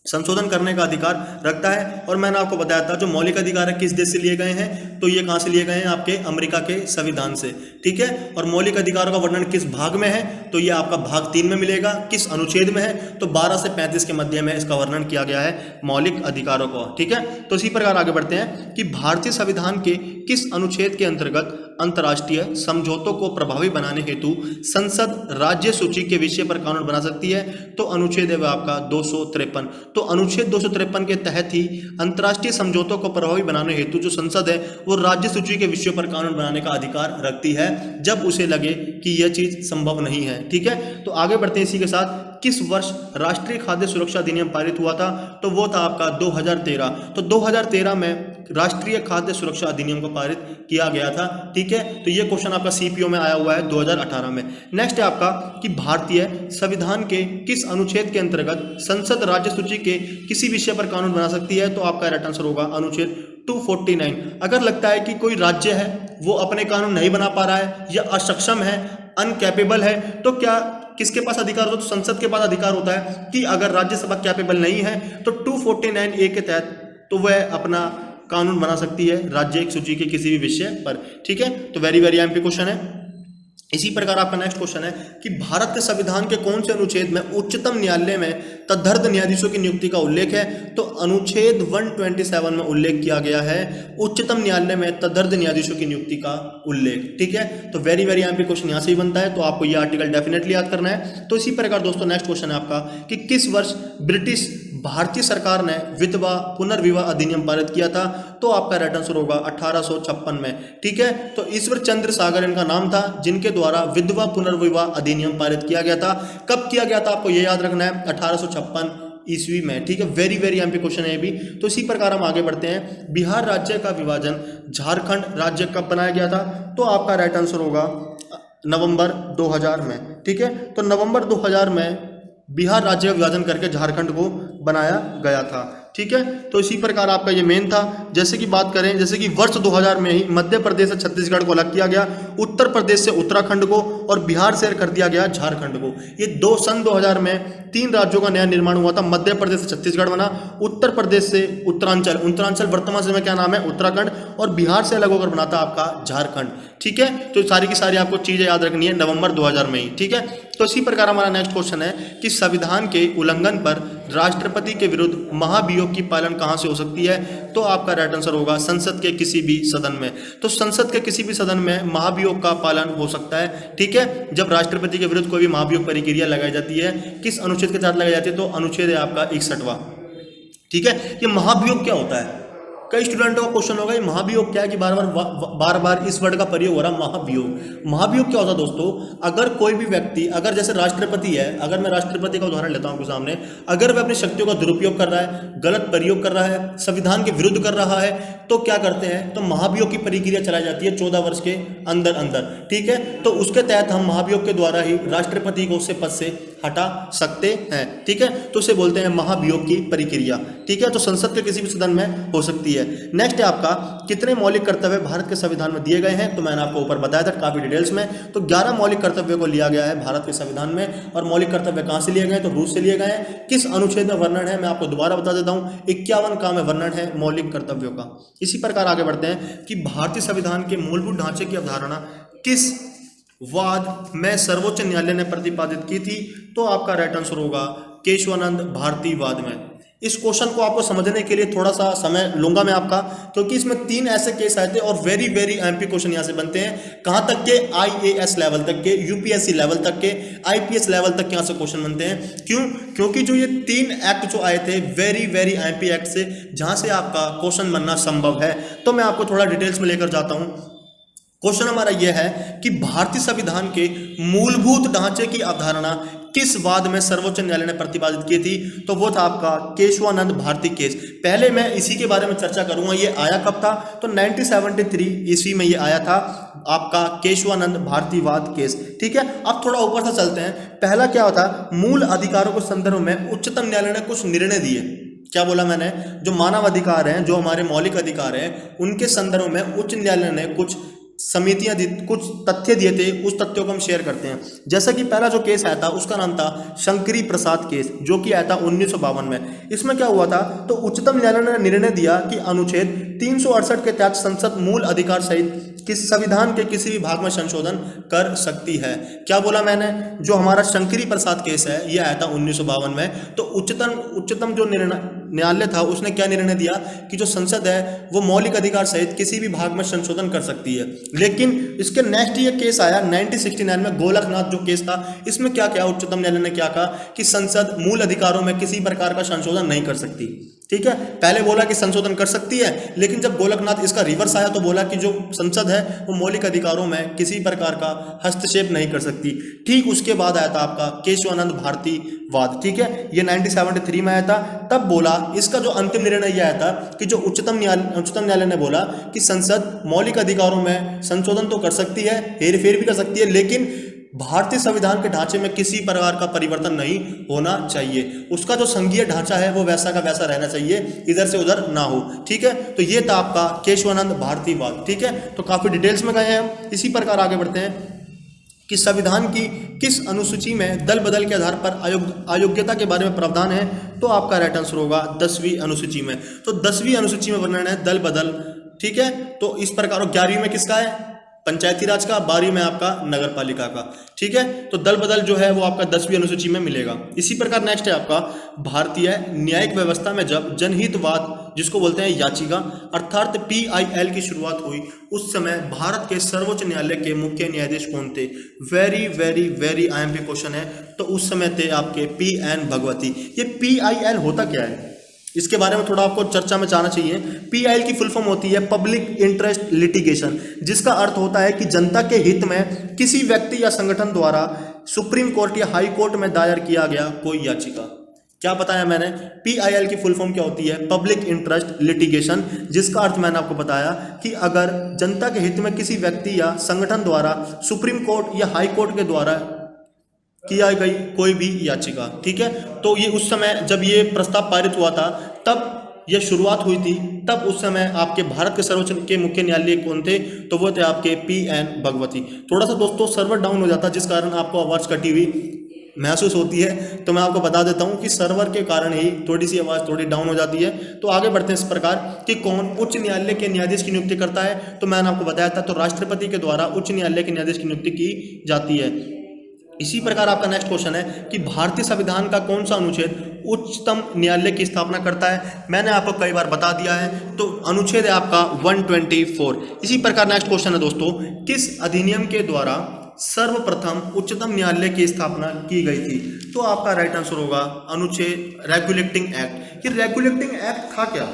संशोधन करने का अधिकार रखता है। और मैंने आपको बताया था जो मौलिक अधिकार है किस देश से लिए गए हैं, तो ये कहां से लिए गए हैं, आपके अमेरिका के संविधान से, ठीक है। और मौलिक अधिकारों का वर्णन किस भाग में है, तो ये आपका भाग 3 में मिलेगा। किस अनुच्छेद में है, तो 12 से 35 के मध्य में इसका वर्णन किया गया है मौलिक अधिकारों को, ठीक है। तो इसी प्रकार आगे बढ़ते हैं कि भारतीय संविधान के किस अनुच्छेद के अंतर्गत अंतर्राष्ट्रीय समझौतों को प्रभावी बनाने हेतु संसद राज्य सूची के विषय पर कानून बना सकती है। तो अनुच्छेद है वह आपका 253। तो अनुच्छेद 253 के तहत ही अंतर्राष्ट्रीय समझौतों को प्रभावी बनाने हेतु जो संसद है वो राज्य सूची के विषयों पर कानून बनाने का अधिकार रखती है जब उसे लगे कि यह चीज संभव नहीं है, ठीक है। तो आगे बढ़ते हैं इसी के साथ, किस वर्ष राष्ट्रीय खाद्य सुरक्षा अधिनियम पारित हुआ था। तो वो था आपका 2013। तो 2013 में राष्ट्रीय खाद्य सुरक्षा अधिनियम को पारित किया गया था, ठीक है। तो ये क्वेश्चन आपका सीपीओ में आया हुआ है 2018 में। नेक्स्ट है आपका कि भारतीय संविधान के किस अनुच्छेद के अंतर्गत संसद राज्य सूची के किसी विषय पर कानून बना सकती है। तो आपका राइट आंसर होगा अनुच्छेद 249। अगर लगता है कि कोई राज्य है वो अपने कानून नहीं बना पा रहा है या अक्षम है, अनकैपेबल है, तो क्या किसके पास अधिकार होता है, तो संसद के पास अधिकार होता है कि अगर राज्यसभा कैपेबल नहीं है तो 249A के तहत तो वह अपना कानून बना सकती है राज्य सूची के किसी भी विषय पर, ठीक है। तो वेरी वेरी एमपी क्वेश्चन है। इसी प्रकार आपका नेक्स्ट क्वेश्चन है कि भारत के संविधान के कौन से अनुच्छेद में उच्चतम न्यायालय में तदर्थ न्यायाधीशों की नियुक्ति का उल्लेख है। तो अनुच्छेद 127 में उल्लेख किया गया है उच्चतम न्यायालय में तदर्थ न्यायाधीशों की नियुक्ति का उल्लेख, ठीक है। तो वेरी वेरी एमपी क्वेश्चन यहां से ही बनता है, तो आपको यह आर्टिकल डेफिनेटली याद करना है। तो इसी प्रकार दोस्तों नेक्स्ट क्वेश्चन है आपका कि किस वर्ष ब्रिटिश भारतीय सरकार ने विधवा पुनर्विवाह अधिनियम पारित किया था। तो आपका राइट आंसर होगा 1856 में, ठीक है। तो ईश्वर चंद्र सागर इनका नाम था जिनके द्वारा विधवा पुनर्विवाह अधिनियम पारित किया गया था। कब किया गया था आपको ये याद रखना है, 1856 ईस्वी में, ठीक है। वेरी वेरी एमपी क्वेश्चन है ये भी। तो इसी प्रकार हम आगे बढ़ते हैं, बिहार राज्य का विभाजन झारखंड राज्य कब बनाया गया था। तो आपका राइट आंसर होगा नवंबर 2000 में, ठीक है। तो नवंबर 2000 में बिहार राज्य का विभाजन करके झारखंड को बनाया गया था, ठीक है। तो इसी प्रकार आपका ये मेन था। जैसे कि बात करें, जैसे कि वर्ष 2000 में ही मध्य प्रदेश से छत्तीसगढ़ को अलग किया गया, उत्तर प्रदेश से उत्तराखंड को और बिहार से कर दिया गया झारखंड को। ये सन 2000 में 3 राज्यों का नया निर्माण हुआ था। मध्य प्रदेश से छत्तीसगढ़ बना, उत्तर प्रदेश से उत्तरांचल वर्तमान समय क्या नाम है, उत्तराखंड, और बिहार से अलग होकर बना था आपका झारखंड, ठीक है। तो सारी की सारी आपको चीजें याद रखनी है नवंबर 2000 में ही, ठीक है। तो इसी प्रकार हमारा नेक्स्ट क्वेश्चन है कि संविधान के उल्लंघन पर राष्ट्रपति के विरुद्ध महाभियोग की पालन कहां से हो सकती है। तो आपका राइट आंसर होगा संसद के किसी भी सदन में। तो संसद के किसी भी सदन में महाभियोग का पालन हो सकता है, ठीक है। जब राष्ट्रपति के विरुद्ध कोई भी महाभियोग प्रक्रिया लगाई जाती है, किस अनुच्छेद के तहत लगाई जाती है, तो अनुच्छेद है आपका 61वां, ठीक है। ये महाभियोग क्या होता है, कई स्टूडेंटों का क्वेश्चन होगा ये महाभियोग क्या है कि बार बार इस वर्ड का प्रयोग हो रहा है महाभियोग। महाभियोग क्या होता है दोस्तों, अगर कोई भी व्यक्ति, अगर जैसे राष्ट्रपति है, अगर मैं राष्ट्रपति का उदाहरण लेता हूं आपके सामने, अगर वह अपनी शक्तियों का दुरुपयोग कर रहा है, गलत प्रयोग कर रहा है, संविधान के विरुद्ध कर रहा है, तो क्या करते हैं, तो महाभियोग की प्रक्रिया चलाई जाती है 14 वर्ष के अंदर अंदर, ठीक है। तो उसके तहत हम महाभियोग के द्वारा ही राष्ट्रपति को उससे पद से हटा सकते हैं। ठीक है, तो इसे बोलते हैं महाभियोग की प्रक्रिया। ठीक है, तो संसद के किसी भी सदन में हो सकती है। नेक्स्ट है आपका कितने मौलिक कर्तव्य भारत के संविधान में दिए गए हैं, तो मैंने आपको ऊपर बताया था काफी डिटेल्स में। तो 11 मौलिक कर्तव्यों को लिया गया है भारत के संविधान में। और मौलिक कर्तव्य कहां से लिए गए, तो रूस से लिए गए हैं। किस अनुच्छेद में वर्णन है, मैं आपको दोबारा बता देता हूं, 51 का में वर्णन है मौलिक कर्तव्यों का। इसी प्रकार आगे बढ़ते हैं कि भारतीय संविधान के मूलभूत ढांचे की अवधारणा किस वाद में सर्वोच्च न्यायालय ने प्रतिपादित की थी, तो आपका राइट आंसर होगा केशवानंद भारती वाद में। इस क्वेश्चन को आपको समझने के लिए थोड़ा सा समय लूंगा मैं आपका, क्योंकि इसमें 3 ऐसे केस आए थे और वेरी वेरी एमपी क्वेश्चन यहां से बनते हैं। कहां तक के, आईएएस लेवल तक के, यूपीएससी लेवल तक के, आईपीएस लेवल तक के यहां से क्वेश्चन बनते हैं। क्यों? क्योंकि जो ये 3 एक्ट जो आए थे वेरी वेरी एमपी एक्ट से, जहां से आपका क्वेश्चन बनना संभव है। तो मैं आपको थोड़ा डिटेल्स में लेकर जाता हूं। क्वेश्चन हमारा यह है कि भारतीय संविधान के मूलभूत ढांचे की अवधारणा किस वाद में सर्वोच्च न्यायालय ने प्रतिपादित की थी, तो वो था आपका केशवानंद भारती केस। पहले मैं इसी के बारे में चर्चा करूंगा। ये आया कब था, तो 1973 ईस्वी में ये आया था आपका केशवानंद भारती वाद केस। ठीक है, अब थोड़ा ऊपर से चलते हैं। पहला क्या होता, मूल अधिकारों के संदर्भ में उच्चतम न्यायालय ने कुछ निर्णय दिए। क्या बोला मैंने, जो मानव अधिकार हैं, जो हमारे मौलिक अधिकार हैं, उनके संदर्भ में उच्च न्यायालय ने कुछ समितियां दी, कुछ तथ्य दिए थे। उस तथ्यों को हम शेयर करते हैं। जैसा कि पहला जो केस आया था उसका नाम था शंकरी प्रसाद केस, जो कि आया था 1952 में। इसमें क्या हुआ था, तो उच्चतम न्यायालय ने निर्णय दिया कि अनुच्छेद 368 के तहत संसद मूल अधिकार सहित किस संविधान के किसी भी भाग में संशोधन कर सकती है। क्या बोला मैंने, जो हमारा शंकरी प्रसाद केस है ये आया था 1952 में। तो उच्चतम जो न्यायालय था उसने क्या निर्णय दिया कि जो संसद है वो मौलिक अधिकार सहित किसी भी भाग में संशोधन कर सकती है। लेकिन इसके नेक्स्ट ये केस आया 1969 में, गोलकनाथ जो केस था। इसमें क्या क्या उच्चतम न्यायालय ने क्या कहा कि संसद मूल अधिकारों में किसी प्रकार का संशोधन नहीं कर सकती। ठीक है, पहले बोला कि संशोधन कर सकती है, लेकिन जब गोलकनाथ इसका रिवर्स आया तो बोला कि जो संसद है वो मौलिक अधिकारों में किसी प्रकार का हस्तक्षेप नहीं कर सकती। ठीक उसके बाद आया था आपका केशवानंद भारती वाद। ठीक है, ये 1973 में आया था। तब बोला, इसका जो अंतिम निर्णय यह आया था कि जो उच्चतम न्यायालय ने बोला कि संसद मौलिक अधिकारों में संशोधन तो कर सकती है, हेरफेर भी कर सकती है, लेकिन भारतीय संविधान के ढांचे में किसी प्रकार का परिवर्तन नहीं होना चाहिए। उसका जो संघीय ढांचा है वो वैसा का वैसा रहना चाहिए, इधर से उधर ना हो। ठीक है, तो ये था आपका केशवानंद भारती वाद। ठीक है, तो काफी डिटेल्स में गए हैं हम। इसी प्रकार आगे बढ़ते हैं कि संविधान की किस अनुसूची में दल बदल के आधार पर अयोग्यता के बारे में प्रावधान है, तो आपका राइट आंसर होगा 10वीं अनुसूची में। तो 10वीं अनुसूची में वर्णन है दल बदल। ठीक है, तो इस प्रकार 11वीं में किसका है, पंचायती राज का, 12वीं में आपका नगर पालिका का। ठीक है, तो दल बदल जो है वो आपका 10वीं अनुसूची में मिलेगा। इसी प्रकार नेक्स्ट है आपका भारतीय न्यायिक व्यवस्था में जब जनहितवाद, जिसको बोलते हैं याचिका अर्थात PIL की शुरुआत हुई, उस समय भारत के सर्वोच्च न्यायालय के मुख्य न्यायाधीश कौन थे। Very very very IMP question है। तो उस समय थे आपके PN भगवती। ये PIL होता क्या है, इसके बारे में थोड़ा आपको चर्चा में जाना चाहिए। PIL की फुल फॉर्म होती है पब्लिक इंटरेस्ट लिटिगेशन, जिसका अर्थ होता है कि जनता के हित में किसी व्यक्ति या संगठन द्वारा सुप्रीम कोर्ट या हाई कोर्ट में दायर किया गया कोई याचिका। क्या बताया मैंने, PIL की फुल फॉर्म क्या होती है, पब्लिक इंटरेस्ट लिटिगेशन, जिसका अर्थ मैंने आपको बताया कि अगर जनता के हित में किसी व्यक्ति या संगठन द्वारा सुप्रीम कोर्ट या हाई कोर्ट के द्वारा किया गई कोई भी याचिका। ठीक है, तो ये उस समय जब ये प्रस्ताव पारित हुआ था तब यह शुरुआत हुई थी। तब उस समय आपके भारत के सर्वोच्च के मुख्य न्यायालय कौन थे, तो वो थे आपके PN भगवती। थोड़ा सा दोस्तों सर्वर डाउन हो जाता है, जिस कारण आपको आवाज़ कटी हुई महसूस होती है। तो मैं आपको बता देता हूं कि सर्वर के कारण ही थोड़ी सी आवाज़ थोड़ी डाउन हो जाती है। तो आगे बढ़ते हैं इस प्रकार कि कौन उच्च न्यायालय के न्यायाधीश की नियुक्ति करता है, तो मैंने आपको बताया था, तो राष्ट्रपति के द्वारा उच्च न्यायालय के न्यायाधीश की नियुक्ति की जाती है। इसी प्रकार आपका नेक्स्ट क्वेश्चन है कि भारतीय संविधान का कौन सा अनुच्छेद उच्चतम न्यायालय की स्थापना करता है। मैंने आपको कई बार बता दिया है, तो अनुच्छेद है आपका 124। इसी प्रकार नेक्स्ट क्वेश्चन है दोस्तों, किस अधिनियम के द्वारा सर्वप्रथम उच्चतम न्यायालय की स्थापना की गई थी, तो आपका राइट आंसर होगा अनुच्छेद रेगुलेटिंग एक्ट। ये रेगुलेटिंग एक्ट था क्या,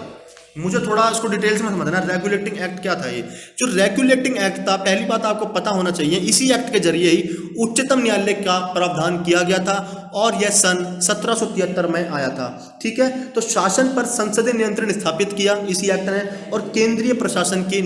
मुझे थोड़ा इसको डिटेल्स में समझना। रेगुलेटिंग एक्ट क्या था? ये जो रेगुलेटिंग एक्ट था, पहली बात आपको पता होना चाहिए, इसी एक्ट के जरिए ही उच्चतम न्यायालय का प्रावधान किया गया था और यह सन 1773 में आया था। ठीक है, तो शासन पर संसदीय नियंत्रण स्थापित किया इसी एक्ट ने और केंद्रीय प्रशासन की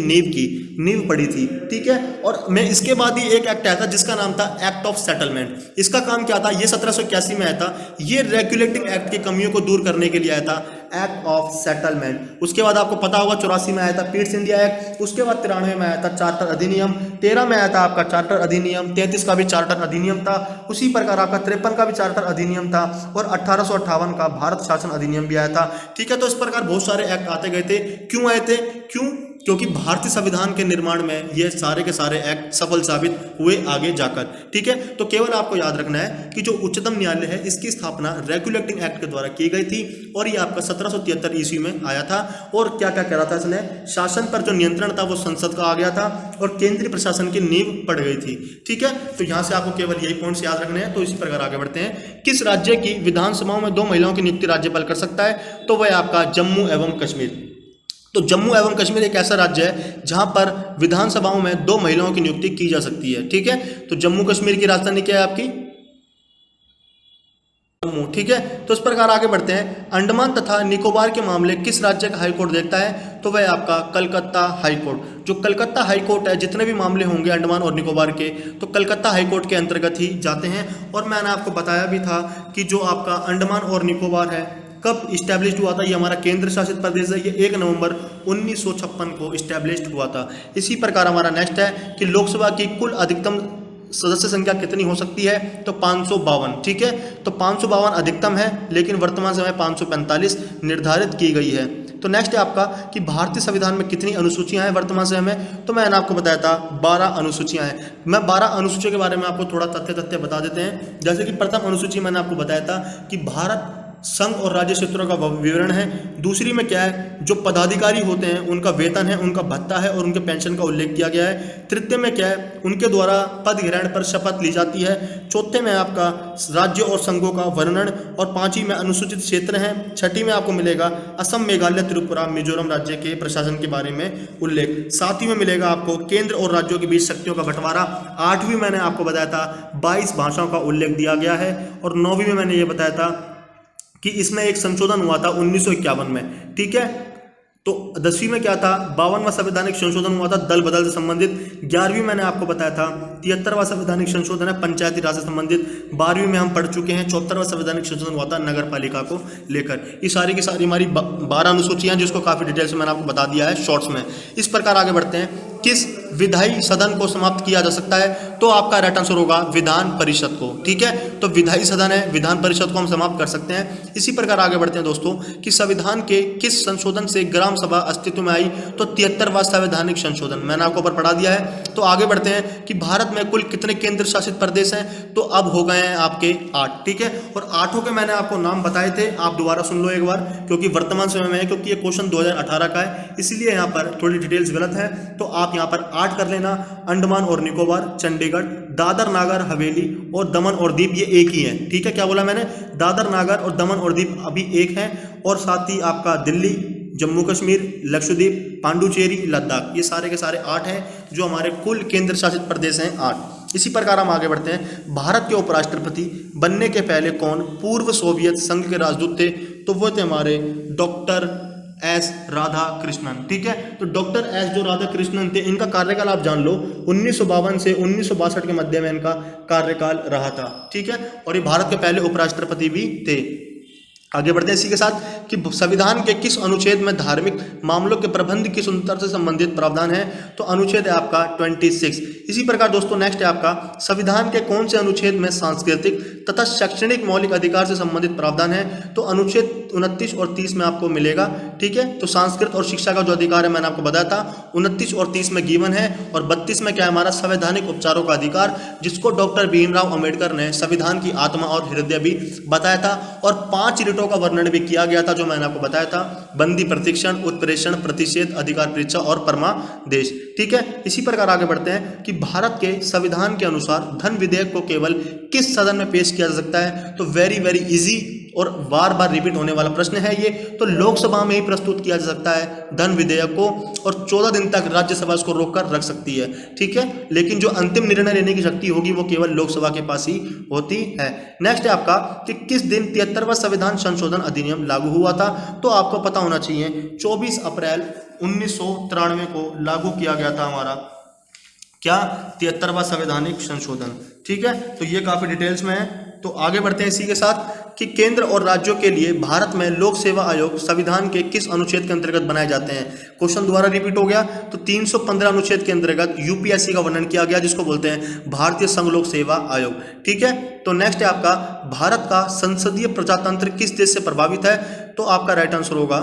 नींव पड़ी थी। ठीक है, और मैं इसके बाद ही एक एक्ट आया था जिसका नाम था एक्ट ऑफ सेटलमेंट। इसका काम क्या था? ये 1781 में आया था। ये रेगुलेटिंग एक्ट की कमियों को दूर करने के लिए आया था, एक्ट ऑफ सेटलमेंट। उसके बाद आपको पता होगा 84 में आया था पीट्स इंडिया एक्ट, उसके बाद 93 में आया था चार्टर अधिनियम, 13 में आया था आपका चार्टर अधिनियम, 33 का भी चार्टर अधिनियम था, उसी प्रकार आपका 53 का भी चार्टर अधिनियम था और 1858 का भारत शासन अधिनियम भी आया था। ठीक है, तो इस प्रकार बहुत सारे एक्ट आते गए थे। क्यों आए थे? क्योंकि भारतीय संविधान के निर्माण में ये सारे के सारे एक्ट सफल साबित हुए आगे जाकर। ठीक है, तो केवल आपको याद रखना है कि जो उच्चतम न्यायालय है इसकी स्थापना रेगुलेटिंग एक्ट के द्वारा की गई थी और ये आपका 1773 ईस्वी में आया था। और क्या क्या कह रहा था इसने? शासन पर जो नियंत्रण था वो संसद का आ गया था और केंद्रीय प्रशासन की नींव पड़ गई थी। ठीक है, तो यहाँ से आपको केवल यही पॉइंट्स याद रखने हैं। तो इसी प्रकार आगे बढ़ते हैं। किस राज्य की विधानसभाओं में 2 महिलाओं की नियुक्ति राज्यपाल कर सकता है? तो वह आपका जम्मू एवं कश्मीर। तो जम्मू एवं कश्मीर एक ऐसा राज्य है जहां पर विधानसभाओं में 2 महिलाओं की नियुक्ति की जा सकती है। ठीक है, तो जम्मू कश्मीर की राजधानी क्या है आपकी? जम्मू। ठीक है, तो इस प्रकार आगे बढ़ते हैं। अंडमान तथा निकोबार के मामले किस राज्य का हाईकोर्ट देखता है? तो वह आपका कलकत्ता हाईकोर्ट। जो कलकत्ता हाईकोर्ट है, जितने भी मामले होंगे अंडमान और निकोबार के, तो कलकत्ता हाईकोर्ट के अंतर्गत ही जाते हैं। और मैंने आपको बताया भी था कि जो आपका अंडमान और निकोबार है कब इस्टेब्लिश हुआ था? ये हमारा केंद्र शासित प्रदेश है, ये 1 नवंबर 1956 को इस्टेब्लिश हुआ था। इसी प्रकार हमारा नेक्स्ट है कि लोकसभा की कुल अधिकतम सदस्य संख्या कितनी हो सकती है? तो 552। ठीक है, तो 552 अधिकतम है, लेकिन वर्तमान समय 545 निर्धारित की गई है। तो नेक्स्ट है आपका कि भारतीय संविधान में कितनी अनुसूचियां हैं वर्तमान समय में? तो मैंने आपको बताया था 12 अनुसूचियां हैं। मैं 12 अनुसूचियों के बारे में आपको थोड़ा तथ्य बता देते हैं। जैसे कि प्रथम अनुसूची मैंने आपको बताया था कि भारत संघ और राज्य क्षेत्रों का विवरण है। दूसरी में क्या है? जो पदाधिकारी होते हैं उनका वेतन है, उनका भत्ता है और उनके पेंशन का उल्लेख किया गया है। तृतीय में क्या है? उनके द्वारा पद ग्रहण पर शपथ ली जाती है। चौथे में आपका राज्यों और संघों का वर्णन और 5वीं में अनुसूचित क्षेत्र हैं। 6ठी में आपको मिलेगा असम, मेघालय, त्रिपुरा, मिजोरम राज्य के प्रशासन के बारे में उल्लेख। 7वीं में मिलेगा आपको केंद्र और राज्यों के बीच शक्तियों का बंटवारा। 8वीं मैंने आपको बताया था 22 भाषाओं का उल्लेख दिया गया है। और 9वीं में मैंने ये बताया था कि इसमें एक संशोधन हुआ था 1951 में। ठीक है, तो 10वीं में क्या था? 52वां संवैधानिक संशोधन हुआ था दल बदल से संबंधित। 11वीं मैंने आपको बताया था 73वां संवैधानिक संशोधन है पंचायती राज से संबंधित। 12वीं में हम पढ़ चुके हैं 74वां संवैधानिक संशोधन हुआ था नगर पालिका को लेकर। ये सारी की सारी हमारी 12 अनुसूचियां जिसको काफी डिटेल से मैंने आपको बता दिया है शॉर्ट्स में। इस प्रकार आगे बढ़ते हैं। किस विधायी सदन को समाप्त किया जा सकता है? तो आपका राइट आंसर होगा विधान परिषद को। ठीक है, तो विधायी सदन है, विधान परिषद को हम समाप्त कर सकते हैं। इसी प्रकार आगे बढ़ते हैं दोस्तों कि संविधान के किस संशोधन से ग्राम सभा अस्तित्व में आई? तो 73वां संवैधानिक संशोधन मैंने आपको ऊपर पढ़ा दिया है। तो आगे बढ़ते हैं कि भारत में कुल कितने केंद्र शासित प्रदेश हैं? तो अब हो गए हैं आपके 8। ठीक है, और 8 के मैंने आपको नाम बताए थे, आप दोबारा सुन लो एक बार, क्योंकि वर्तमान समय में है, क्योंकि ये क्वेश्चन 2018 का है, इसलिए यहाँ पर थोड़ी डिटेल्स गलत है। तो आप यहाँ पर 8 कर लेना। अंडमान और निकोबार, चंडीगढ़, दादर नागर हवेली और दमन और दीप, ये एक ही है। ठीक है, क्या बोला मैंने? दादर नागर और दमन और दीप अभी एक है। और साथ ही आपका दिल्ली, जम्मू कश्मीर, लक्षद्वीप, पांडुचेरी, लद्दाख, ये सारे के सारे 8 हैं जो हमारे कुल केंद्र शासित प्रदेश हैं 8। इसी प्रकार हम आगे बढ़ते हैं। भारत के उपराष्ट्रपति बनने के पहले कौन पूर्व सोवियत संघ के राजदूत थे? तो वो थे हमारे डॉक्टर एस राधा कृष्णन। ठीक है, तो डॉक्टर एस जो राधा कृष्णन थे, इनका कार्यकाल आप जान लो 1952 से 1962 के मध्य में इनका कार्यकाल रहा था। ठीक है, और ये भारत के पहले उपराष्ट्रपति भी थे। आगे बढ़ते हैं इसी के साथ कि संविधान के किस अनुच्छेद में धार्मिक मामलों के प्रबंध की स्वतंत्रता से संबंधित प्रावधान है? तो अनुच्छेद है आपका 26। इसी प्रकार दोस्तों नेक्स्ट है आपका संविधान के कौन से अनुच्छेद में सांस्कृतिक तथा शैक्षणिक मौलिक अधिकार से संबंधित प्रावधान है? तो अनुच्छेद 29 और 30 में आपको मिलेगा। ठीक है, तो संस्कृत और शिक्षा का जो अधिकार है मैंने आपको बताया था 29 और 30 में गिवन है। और 32 में क्या है हमारा? संवैधानिक उपचारों का अधिकार, जिसको डॉक्टर भीमराव अंबेडकर ने संविधान की आत्मा और हृदय भी बताया था। और 5 रिटों का वर्णन भी किया गया था जो मैंने आपको बताया था, बंदी प्रतिक्षण, उत्प्रेषण, प्रतिषेध, अधिकार परीक्षा और परमादेश। ठीक है, इसी प्रकार आगे बढ़ते हैं कि भारत के संविधान के अनुसार धन विधेयक को केवल किस सदन में पेश किया जा सकता है? तो वेरी इजी और बार बार रिपीट होने वाला प्रश्न है ये, तो लोकसभा में ही प्रस्तुत किया जा सकता है धन विधेयक को, और 14 दिन तक राज्यसभा इसको रोक कर रख सकती है, ठीक है। लेकिन जो अंतिम निर्णय लेने की शक्ति होगी वो केवल लोकसभा के पास ही होती है। नेक्स्ट है आपका कि किस दिन 73वां संविधान संशोधन अधिनियम लागू हुआ था, तो आपको पता होना चाहिए 24 अप्रैल 1993 को लागू किया गया था हमारा क्या 73वां संवैधानिक संशोधन, ठीक है। तो ये काफी डिटेल्स में है। तो आगे बढ़ते हैं इसी के साथ कि केंद्र और राज्यों के लिए भारत में लोक सेवा आयोग संविधान के किस अनुच्छेद के अंतर्गत बनाए जाते हैं। क्वेश्चन दोबारा रिपीट हो गया, तो 315 अनुच्छेद के अंतर्गत यूपीएससी का वर्णन किया गया, जिसको बोलते हैं भारतीय संघ लोक सेवा आयोग, ठीक है। तो नेक्स्ट है आपका भारत का संसदीय प्रजातंत्र किस देश से प्रभावित है, तो आपका राइट आंसर होगा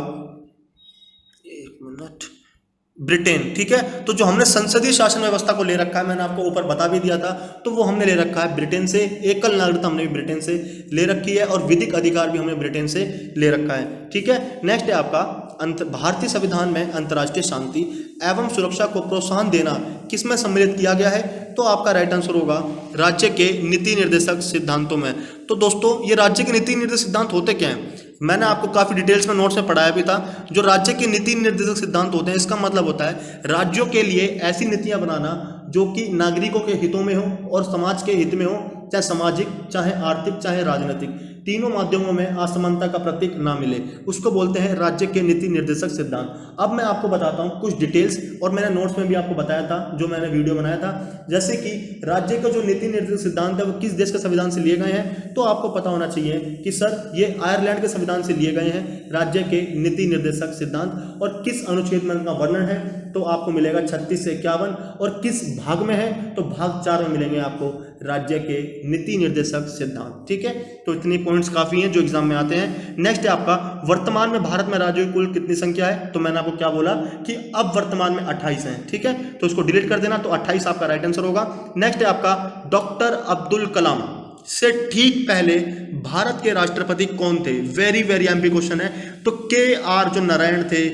ब्रिटेन, ठीक है। तो जो हमने संसदीय शासन व्यवस्था को ले रखा है, मैंने आपको ऊपर बता भी दिया था, तो वो हमने ले रखा है ब्रिटेन से। एकल नागरिकता हमने भी ब्रिटेन से ले रखी है और विधिक अधिकार भी हमने ब्रिटेन से ले रखा है, ठीक है। नेक्स्ट है आपका भारतीय संविधान में अंतर्राष्ट्रीय शांति एवं सुरक्षा को प्रोत्साहन देना किसमें सम्मिलित किया गया है, तो आपका राइट आंसर होगा राज्य के नीति निर्देशक सिद्धांतों में। तो दोस्तों ये राज्य के नीति निर्देशक सिद्धांत होते क्या हैं, मैंने आपको काफी डिटेल्स में नोट्स में पढ़ाया भी था। जो राज्य के नीति निर्देशक सिद्धांत होते हैं, इसका मतलब होता है राज्यों के लिए ऐसी नीतियां बनाना जो कि नागरिकों के हितों में हो और समाज के हित में हो, चाहे सामाजिक, चाहे आर्थिक, चाहे राजनीतिक, तीनों माध्यमों में असमानता का प्रतीक ना मिले, उसको बोलते हैं राज्य के नीति निर्देशक सिद्धांत। अब मैं आपको बताता हूँ कुछ डिटेल्स, और मैंने नोट्स में भी आपको बताया था, जो मैंने वीडियो बनाया था, जैसे कि राज्य का जो नीति निर्देशक सिद्धांत है वो किस देश के संविधान से लिए गए हैं, तो आपको पता होना चाहिए कि सर ये आयरलैंड के संविधान से लिए गए हैं राज्य के नीति निर्देशक सिद्धांत। और किस अनुच्छेद में उनका वर्णन है, तो आपको मिलेगा 36 से 51, और किस भाग में है, तो भाग 4 में मिलेंगे आपको राज्य के नीति निर्देशक सिद्धांत, ठीक है। तो इतनी पॉइंट्स काफी हैं जो एग्जाम में आते हैं। नेक्स्ट है आपका वर्तमान में भारत में राज्यों की कुल कितनी संख्या है, तो मैंने आपको क्या बोला कि अब वर्तमान में 28 हैं, ठीक है। तो इसको डिलीट कर देना, तो 28 आपका राइट आंसर होगा। नेक्स्ट है आपका डॉक्टर अब्दुल कलाम से ठीक पहले भारत के राष्ट्रपति कौन थे, वेरी वेरी एमपी क्वेश्चन है। तो KR जो नारायण थे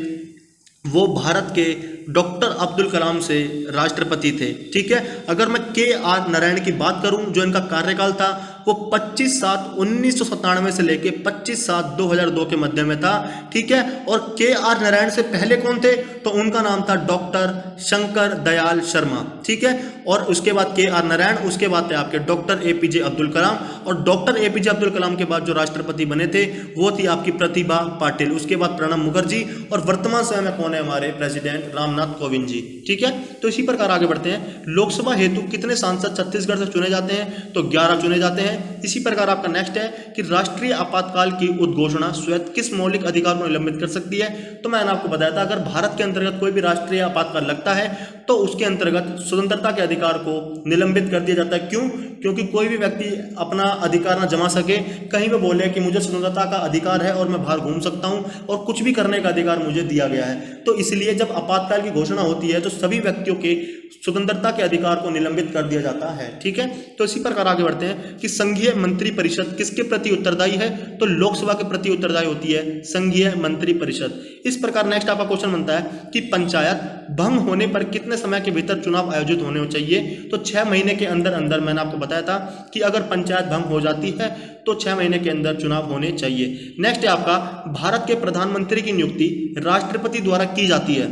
वो भारत के डॉक्टर अब्दुल कलाम से राष्ट्रपति थे, ठीक है। अगर मैं KR नारायण की बात करूं, जो इनका कार्यकाल था वो 25/7/1997 से लेके 25/7/2002 के मध्य में था, ठीक है। और KR नारायण से पहले कौन थे, तो उनका नाम था डॉक्टर शंकर दयाल शर्मा, ठीक है। और उसके बाद KR नारायण, उसके बाद थे आपके डॉक्टर APJ अब्दुल कलाम, और डॉक्टर APJ अब्दुल कलाम के बाद जो राष्ट्रपति बने थे वो थी आपकी प्रतिभा पाटिल, उसके बाद प्रणब मुखर्जी, और वर्तमान समय में कौन है हमारे प्रेसिडेंट रामनाथ कोविंद जी, ठीक है। तो इसी प्रकार आगे बढ़ते हैं। लोकसभा हेतु कितने सांसद छत्तीसगढ़ से चुने जाते हैं, तो 11 चुने जाते हैं। इसी प्रकार आपका नेक्स्ट है कि राष्ट्रीय आपातकाल की उद्घोषणा स्वयं किस मौलिक अधिकार को निलंबित कर सकती है, तो मैंने आपको बताया था अगर भारत के अंतर्गत कोई भी राष्ट्रीय आपातकाल लगता है तो उसके अंतर्गत स्वतंत्रता के अधिकार को निलंबित कर दिया जाता है। क्यों, क्योंकि कोई भी व्यक्ति अपना अधिकार ना जमा सके, कहीं पे बोले कि मुझे स्वतंत्रता का अधिकार है और मैं बाहर घूम सकता हूं और कुछ भी करने का अधिकार मुझे दिया गया है, तो इसलिए जब आपातकाल की घोषणा होती है तो सभी व्यक्तियों के स्वतंत्रता के अधिकार को निलंबित कर दिया जाता है, ठीक है। तो इसी प्रकार आगे बढ़ते हैं कि संघीय मंत्री परिषद किसके प्रति उत्तरदायी है, तो लोकसभा के प्रति उत्तरदायी होती है संघीय मंत्री परिषद। इस प्रकार नेक्स्ट आपका क्वेश्चन बनता है कि पंचायत भंग होने पर कितने समय के भीतर चुनाव आयोजित होने चाहिए, तो 6 महीने के अंदर अंदर। मैंने आपको बताया था कि अगर पंचायत भंग हो जाती है तो 6 महीने के अंदर चुनाव होने चाहिए। नेक्स्ट है आपका भारत के प्रधानमंत्री की नियुक्ति राष्ट्रपति द्वारा की जाती है,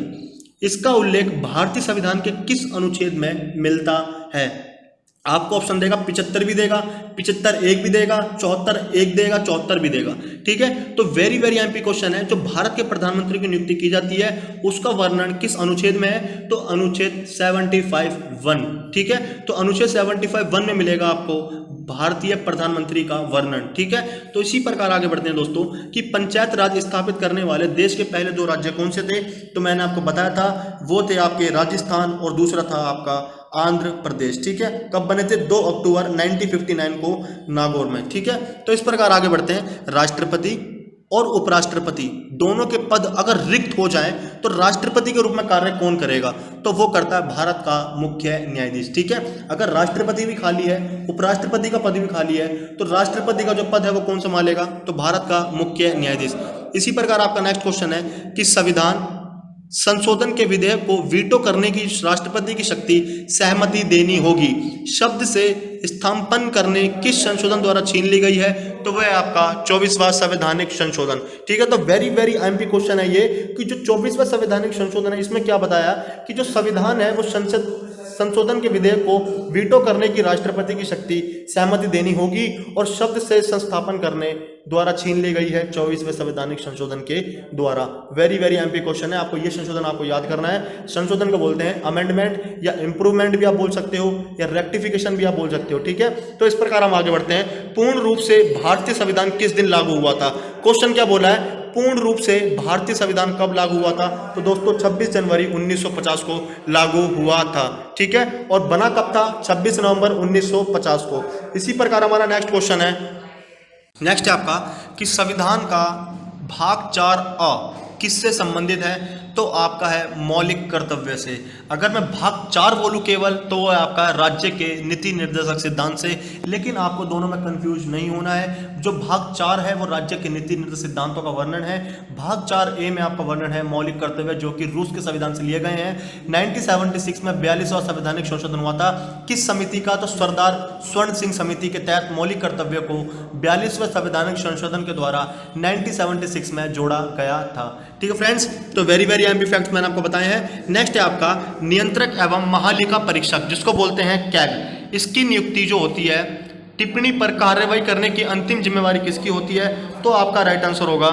इसका उल्लेख भारतीय संविधान के किस अनुच्छेद में मिलता है। आपको ऑप्शन देगा 75 भी देगा, 75 एक भी देगा, 74 एक देगा, 74 भी देगा, ठीक है। तो वेरी वेरी एमपी क्वेश्चन है, जो भारत के प्रधानमंत्री की नियुक्ति की जाती है उसका वर्णन किस अनुच्छेद में है, तो अनुच्छेद 75(1), ठीक है। तो अनुच्छेद 75(1) में मिलेगा आपको भारतीय प्रधानमंत्री का वर्णन, ठीक है। तो इसी प्रकार आगे बढ़ते हैं दोस्तों कि पंचायत राज स्थापित करने वाले देश के पहले 2 राज्य कौन से थे, तो मैंने आपको बताया था वो थे आपके राजस्थान और दूसरा था आपका आंध्र प्रदेश, ठीक है। कब बने थे, 2 अक्टूबर 1959 को नागौर में, ठीक है। तो इस प्रकार आगे बढ़ते हैं। राष्ट्रपति और उपराष्ट्रपति दोनों के पद अगर रिक्त हो जाएं तो राष्ट्रपति के रूप में कार्य कौन करेगा, तो वो करता है भारत का मुख्य न्यायाधीश, ठीक है। अगर राष्ट्रपति भी खाली है, उपराष्ट्रपति का पद भी खाली है, तो राष्ट्रपति का जो पद है वो कौन संभालेगा, तो भारत का मुख्य न्यायाधीश। इसी प्रकार आपका नेक्स्ट क्वेश्चन है कि संविधान संशोधन के विधेयक को वीटो करने की राष्ट्रपति की शक्ति सहमति देनी होगी, शब्द से स्थापन करने किस संशोधन द्वारा छीन ली गई है? तो वह है आपका 24वां संवैधानिक संशोधन। ठीक है, तो वेरी वेरी एमपी क्वेश्चन है ये कि जो 24वां संवैधानिक संशोधन है इसमें क्या बताया कि जो संविधान है वो संशोधन के विधेयक को वीटो करने की राष्ट्रपति की शक्ति सहमति देनी होगी और शब्द से संस्थापन करने द्वारा छीन ली गई है 24वें संवैधानिक संशोधन के द्वारा। वेरी वेरी एमपी क्वेश्चन है, आपको ये संशोधन आपको याद करना है। संशोधन को बोलते हैं अमेंडमेंट या इंप्रूवमेंट भी आप बोल सकते हो या रेक्टिफिकेशन भी आप बोल सकते हो। ठीक है, तो इस प्रकार हम आगे बढ़ते हैं। पूर्ण रूप से भारतीय संविधान किस दिन लागू हुआ था? क्वेश्चन क्या बोला है? पूर्ण रूप से भारतीय संविधान कब लागू हुआ था? तो दोस्तों 26 जनवरी 1950 को लागू हुआ था। ठीक है, और बना कब था? 26 नवंबर 1950 को। इसी प्रकार हमारा नेक्स्ट क्वेश्चन है, नेक्स्ट है आपका कि संविधान का भाग 4A किससे संबंधित है? तो आपका है मौलिक कर्तव्य से। अगर मैं भाग 4 बोलूं केवल तो वो आपका राज्य के नीति निर्देशक सिद्धांत से, लेकिन आपको दोनों में कंफ्यूज नहीं होना है। जो भाग 4 है वो राज्य के नीति निर्देशक सिद्धांतों का वर्णन है। भाग 4A में आपका वर्णन है मौलिक कर्तव्य, जो कि रूस के संविधान से लिए गए हैं। 1976 में 42वां संवैधानिक संशोधन हुआ था। किस समिति का? तो सरदार स्वर्ण सिंह समिति के तहत मौलिक कर्तव्य को 42वें संवैधानिक संशोधन के द्वारा 1976 में जोड़ा गया था। ठीक है फ्रेंड्स, तो वेरी वेरी एमपी फैक्ट्स मैंने आपको बताए हैं। नेक्स्ट है आपका नियंत्रक एवं महालेखा परीक्षक, जिसको बोलते हैं कैग। इसकी नियुक्ति जो होती है, टिप्पणी पर कार्रवाई करने की अंतिम जिम्मेवारी किसकी होती है? तो आपका राइट आंसर होगा,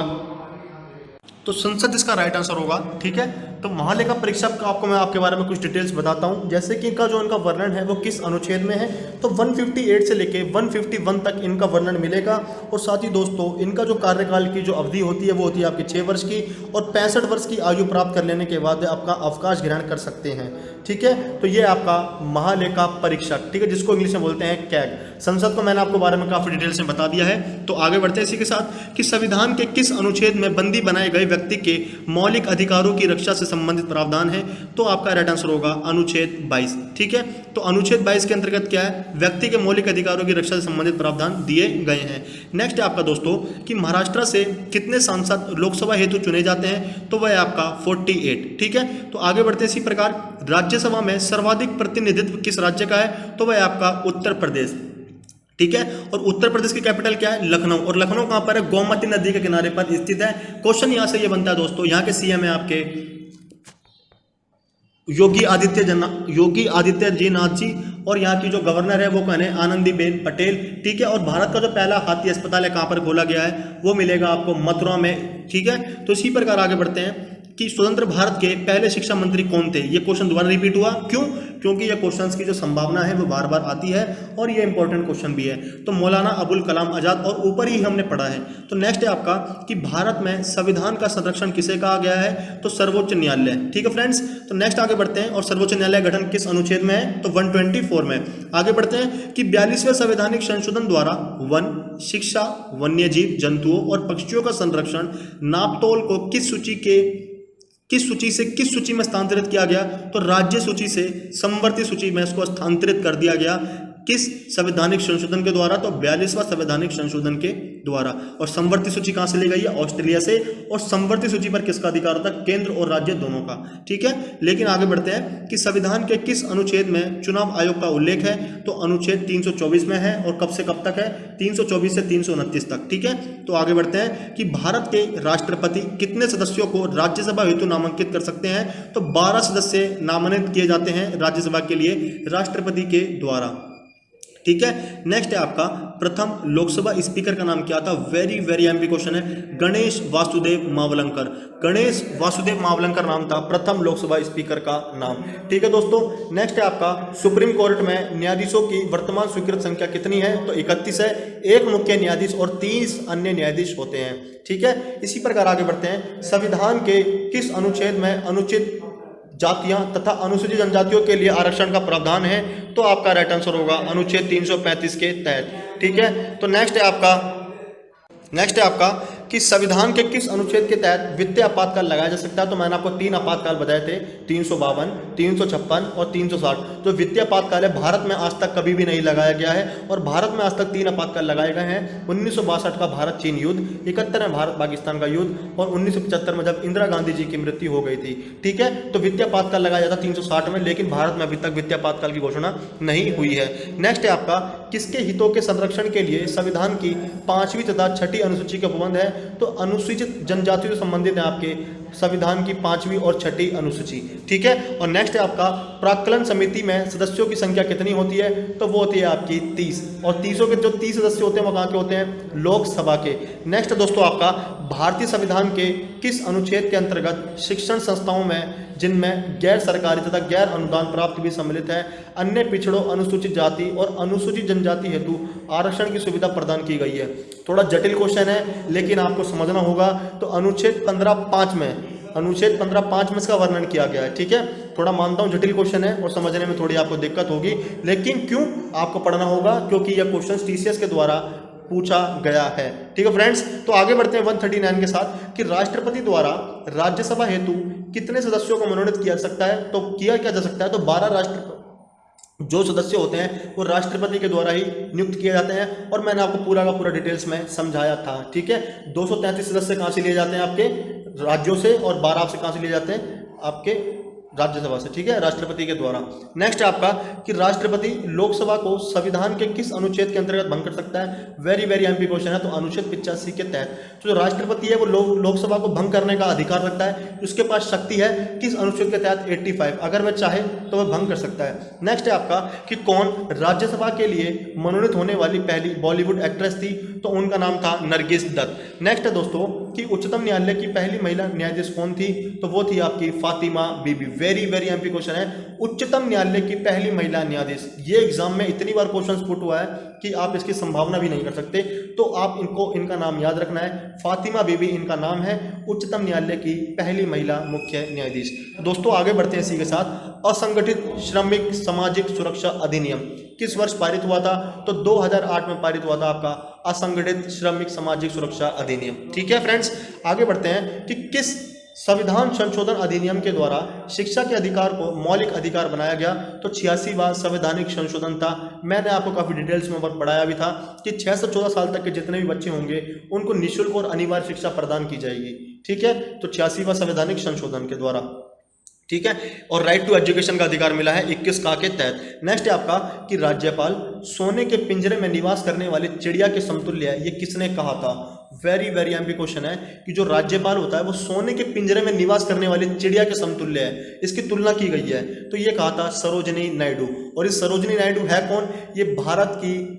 तो संसद इसका राइट आंसर होगा। ठीक है, तो महालेखा परीक्षक का आपको मैं आपके बारे में कुछ डिटेल्स बताता हूं, जैसे कि इनका जो इनका वर्णन है वो किस अनुच्छेद में है? तो 158 से लेके 151 तक इनका वर्णन मिलेगा। और साथ ही दोस्तों इनका जो कार्यकाल की जो अवधि होती है वो होती है आपकी 6 वर्ष की, और 65 वर्ष की आयु प्राप्त कर लेने के बाद आपका अवकाश ग्रहण कर सकते हैं। ठीक है, तो ये आपका महालेखा परीक्षक, ठीक है, जिसको इंग्लिश में बोलते हैं कैग। संसद को मैंने आपको बारे में काफी डिटेल्स में बता दिया है। तो आगे बढ़ते हैं इसी के साथ कि संविधान के किस अनुच्छेद में बंदी बनाए गए व्यक्ति के मौलिक अधिकारों की रक्षा से संबंधित प्रावधान है? तो आपका राइट आंसर होगा अनुच्छेद 22। ठीक है, तो अनुच्छेद 22 के अंतर्गत क्या है? व्यक्ति के मौलिक अधिकारों की रक्षा से संबंधित प्रावधान दिए गए हैं। नेक्स्ट है आपका दोस्तों कि महाराष्ट्र से कितने सांसद लोकसभा हेतु चुने जाते हैं? तो वह है आपका 48। ठीक है, तो आगे बढ़ते हैं इसी प्रकार। राज्यसभा में सर्वाधिक प्रतिनिधित्व किस राज्य का है? तो वह है आपका उत्तर प्रदेश। ठीक है, और उत्तर प्रदेश की कैपिटल क्या है? लखनऊ। और लखनऊ कहां पर है? गोमती नदी के किनारे पर स्थित है। क्वेश्चन यहां से ये बनता है दोस्तों, यहां के सीएम है आपके योगी आदित्यनाथ जी, और यहाँ की जो गवर्नर है वो कौन है? आनंदीबेन पटेल। ठीक है, और भारत का जो पहला हाथी अस्पताल है कहाँ पर खोला गया है? वो मिलेगा आपको मथुरा में। ठीक है, तो इसी प्रकार आगे बढ़ते हैं कि स्वतंत्र भारत के पहले शिक्षा मंत्री कौन थे? ये क्वेश्चन दोबारा रिपीट हुआ, क्यों? क्योंकि ये क्वेश्चंस की जो संभावना है वो बार बार आती है और ये इंपॉर्टेंट क्वेश्चन भी है। तो मौलाना अबुल कलाम आजाद, और ऊपर ही हमने पढ़ा है। तो नेक्स्ट है आपका कि भारत में संविधान का संरक्षण किसे कहा गया है? तो सर्वोच्च न्यायालय। ठीक है फ्रेंड्स, तो नेक्स्ट आगे बढ़ते हैं। और सर्वोच्च न्यायालय गठन किस अनुच्छेद में है? तो 124 में। आगे बढ़ते हैं कि 42वें संवैधानिक संशोधन द्वारा वन, शिक्षा, वन्यजीव, जंतुओं और पक्षियों का संरक्षण नापतोल को किस सूची में स्थानांतरित किया गया? तो राज्य सूची से समवर्ती सूची में इसको स्थानांतरित कर दिया गया। किस संवैधानिक संशोधन के द्वारा? तो 42वां संवैधानिक संशोधन के द्वारा। और समवर्ती सूची कहां से ली गई है? ऑस्ट्रेलिया से। और समवर्ती सूची पर किसका अधिकार होता है? केंद्र और राज्य दोनों का। ठीक है, लेकिन आगे बढ़ते हैं कि संविधान के किस अनुच्छेद में चुनाव आयोग का उल्लेख है? तो अनुच्छेद 324 में है। और कब से कब तक है? 324 से 329 तक। ठीक है, तो आगे बढ़ते हैं कि भारत के राष्ट्रपति कितने सदस्यों को राज्यसभा हेतु नामांकित कर सकते हैं? तो 12 सदस्य नामांकित किए जाते हैं राज्यसभा के लिए राष्ट्रपति के द्वारा। ठीक है, नेक्स्ट है आपका प्रथम लोकसभा स्पीकर का नाम क्या था? वेरी वेरी एमपी क्वेश्चन है। गणेश वासुदेव मावलंकर। गणेश वासुदेव मावलंकर नाम था प्रथम लोकसभा स्पीकर का नाम। ठीक है दोस्तों, नेक्स्ट है आपका सुप्रीम कोर्ट में न्यायाधीशों की वर्तमान स्वीकृत संख्या कितनी है? तो 31 है। एक मुख्य न्यायाधीश और 30 अन्य न्यायाधीश होते हैं। ठीक है, इसी प्रकार आगे बढ़ते हैं। संविधान के किस अनुच्छेद में अनुचित जातियां तथा अनुसूचित जनजातियों के लिए आरक्षण का प्रावधान है? तो आपका राइट आंसर होगा अनुच्छेद 335 के तहत। ठीक है, तो नेक्स्ट है आपका कि संविधान के किस अनुच्छेद के तहत वित्तीय आपातकाल लगाया जा सकता है, तो मैंने आपको 3 आपातकाल बताए थे, 352, 356 और 360। जो वित्तीय आपातकाल है भारत में आज तक कभी भी नहीं लगाया गया है और भारत में आज तक 3 आपातकाल लगाए गए हैं। 1962 का भारत चीन युद्ध, 71 में भारत पाकिस्तान का युद्ध और 1975 में जब इंदिरा गांधी जी की मृत्यु हो गई थी। ठीक है, तो वित्तीय आपातकाल लगाया जाता 360 में, लेकिन भारत में अभी तक वित्तीय आपातकाल की घोषणा नहीं हुई है। नेक्स्ट है आपका, किसके हितों के संरक्षण के लिए संविधान की 5वीं तथा 6ठी अनुसूची का उपबंध है, तो अनुसूचित जनजातियों से संबंधित है आपके संविधान की 5वीं और 6ठी अनुसूची। ठीक है, और नेक्स्ट है आपका, प्राक्कलन समिति में सदस्यों की संख्या कितनी होती है, तो वो होती है आपकी 30, और 30 के जो 30 सदस्य होते हैं वो कहाँ के होते हैं, लोकसभा के। नेक्स्ट दोस्तों आपका, भारतीय संविधान के किस अनुच्छेद के अंतर्गत शिक्षण संस्थाओं में जिनमें गैर सरकारी तथा गैर अनुदान प्राप्त भी सम्मिलित है, अन्य पिछड़ों, अनुसूचित जाति और अनुसूचित जनजाति हेतु आरक्षण की सुविधा प्रदान की गई है। थोड़ा जटिल क्वेश्चन है लेकिन आपको समझना होगा। तो अनुच्छेद 15(5) में इसका वर्णन किया गया है। ठीक है, थोड़ा मानता हूं जटिल क्वेश्चन है और समझने में थोड़ी आपको दिक्कत होगी, लेकिन क्यों आपको पढ़ना होगा, क्योंकि यह क्वेश्चन टीसीएस के द्वारा पूछा गया है। ठीक है फ्रेंड्स, तो आगे बढ़ते हैं 139 के साथ कि राष्ट्रपति द्वारा राज्यसभा हेतु कितने सदस्यों को मनोनीत किया जा सकता है, तो किया क्या जा सकता है, तो 12 जो सदस्य होते हैं वो राष्ट्रपति के द्वारा ही नियुक्त किए जाते हैं, और मैंने आपको पूरा का पूरा डिटेल्स में समझाया था। ठीक है, 233 सदस्य कहाँ से लिए जाते हैं, आपके राज्यों से, और 12 से कहाँ से लिए जाते हैं, आपके राज्यसभा से। ठीक है, राष्ट्रपति के द्वारा। नेक्स्ट आपका कि राष्ट्रपति लोकसभा को संविधान के किस अनुच्छेद के अंतर्गत भंग कर सकता है, वेरी वेरी एमपी क्वेश्चन है। तो अनुच्छेद 85 के तहत तो जो राष्ट्रपति है वो लोकसभा को भंग करने का अधिकार रखता है, उसके पास शक्ति है किस अनुच्छेद के तहत, 85, अगर वह चाहे तो वह भंग कर सकता है। नेक्स्ट है आपका कि कौन राज्यसभा के लिए मनोनीत होने वाली पहली बॉलीवुड एक्ट्रेस थी, तो उनका नाम था नरगिस दत्त। नेक्स्ट है दोस्तों कि उच्चतम न्यायालय की पहली महिला न्यायाधीश कौन थी, तो वो थी आपकी फातिमा बीबी। वेरी वेरी एमपी क्वेश्चन है, उच्चतम न्यायालय की पहली महिला न्यायाधीश। ये एग्जाम में इतनी बार क्वेश्चन पुट हुआ है कि आप इसकी संभावना भी नहीं कर सकते, तो आप इनका नाम याद रखना है, फातिमा बीबी इनका नाम है, उच्चतम न्यायालय की पहली महिला मुख्य न्यायाधीश। दोस्तों आगे बढ़ते हैं इसी के साथ, असंगठित श्रमिक सामाजिक सुरक्षा अधिनियम किस वर्ष पारित हुआ था, तो 2008 में पारित हुआ था आपका असंगठित श्रमिक सामाजिक सुरक्षा अधिनियम। ठीक है फ्रेंड्स, आगे बढ़ते हैं कि किस संविधान संशोधन अधिनियम के द्वारा शिक्षा के अधिकार को मौलिक अधिकार बनाया गया, तो 86वां संवैधानिक संशोधन था। मैंने आपको काफी डिटेल्स में पढ़ाया भी था कि 6 से 14 साल तक के जितने भी बच्चे होंगे उनको निःशुल्क और अनिवार्य शिक्षा प्रदान की जाएगी। ठीक है, तो 86वां संवैधानिक संशोधन के द्वारा। ठीक है, और राइट टू एजुकेशन का अधिकार मिला है 21 का के तहत। नेक्स्ट है आपका कि राज्यपाल सोने के पिंजरे में निवास करने वाली चिड़िया के समतुल्य है, ये किसने कहा था। वेरी वेरी एमपी क्वेश्चन है कि जो राज्यपाल होता है वो सोने के पिंजरे में निवास करने वाली चिड़िया के समतुल्य है, इसकी तुलना की गई है, तो ये कहा था सरोजिनी नायडू। और इस सरोजिनी नायडू है कौन, ये भारत की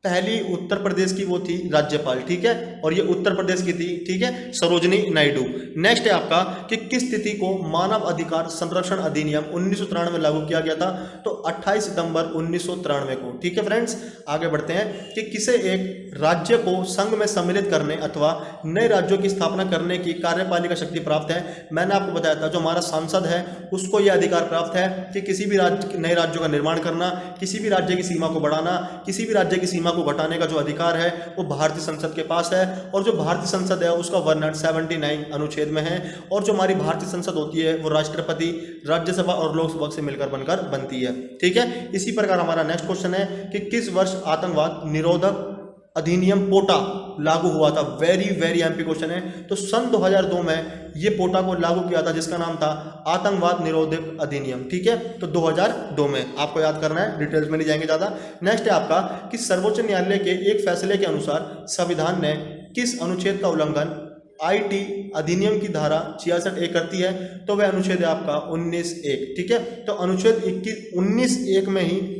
पहली उत्तर प्रदेश की वो थी राज्यपाल। ठीक है, और ये उत्तर प्रदेश की थी। ठीक है, सरोजिनी नायडू। नेक्स्ट है आपका कि किस तिथि को मानव अधिकार संरक्षण अधिनियम 1993 में लागू किया गया था, तो 28 सितंबर 1993 को। ठीक है फ्रेंड्स, आगे बढ़ते हैं कि किसे एक राज्य को संघ में सम्मिलित करने अथवा नए राज्यों की स्थापना करने की कार्यपालिका शक्ति प्राप्त है। मैंने आपको बताया था जो हमारा सांसद है उसको यह अधिकार प्राप्त है कि किसी भी नए राज्यों का निर्माण करना, किसी भी राज्य की सीमा को बढ़ाना, किसी भी राज्य की सीमा को घटाने का जो अधिकार है वो भारतीय संसद के पास है। और जो भारतीय संसद है उसका वर्णन 79 अनुच्छेद में है। और जो हमारी भारतीय संसद होती है वो राष्ट्रपति, राज्यसभा और लोकसभा से मिलकर बनकर बनती है। ठीक है, इसी प्रकार हमारा नेक्स्ट क्वेश्चन है कि किस वर्ष आतंकवाद निरोधक अधिनियम पोटा लागू हुआ था। वेरी वेरी एमपी क्वेश्चन है, तो सन 2002 में ये पोटा को लागू किया था जिसका नाम था आतंकवाद निरोधक अधिनियम। ठीक है, तो 2002 में आपको याद करना है, डिटेल्स में नहीं जाएंगे ज़्यादा। नेक्स्ट है आपका कि सर्वोच्च न्यायालय के एक फैसले के अनुसार संविधान ने किस अनुच्छेद का उल्लंघन आईटी अधिनियम की धारा 66A करती है, तो वह अनुच्छेद है आपका 19(1). ठीक है, तो अनुच्छेद 19(1) में ही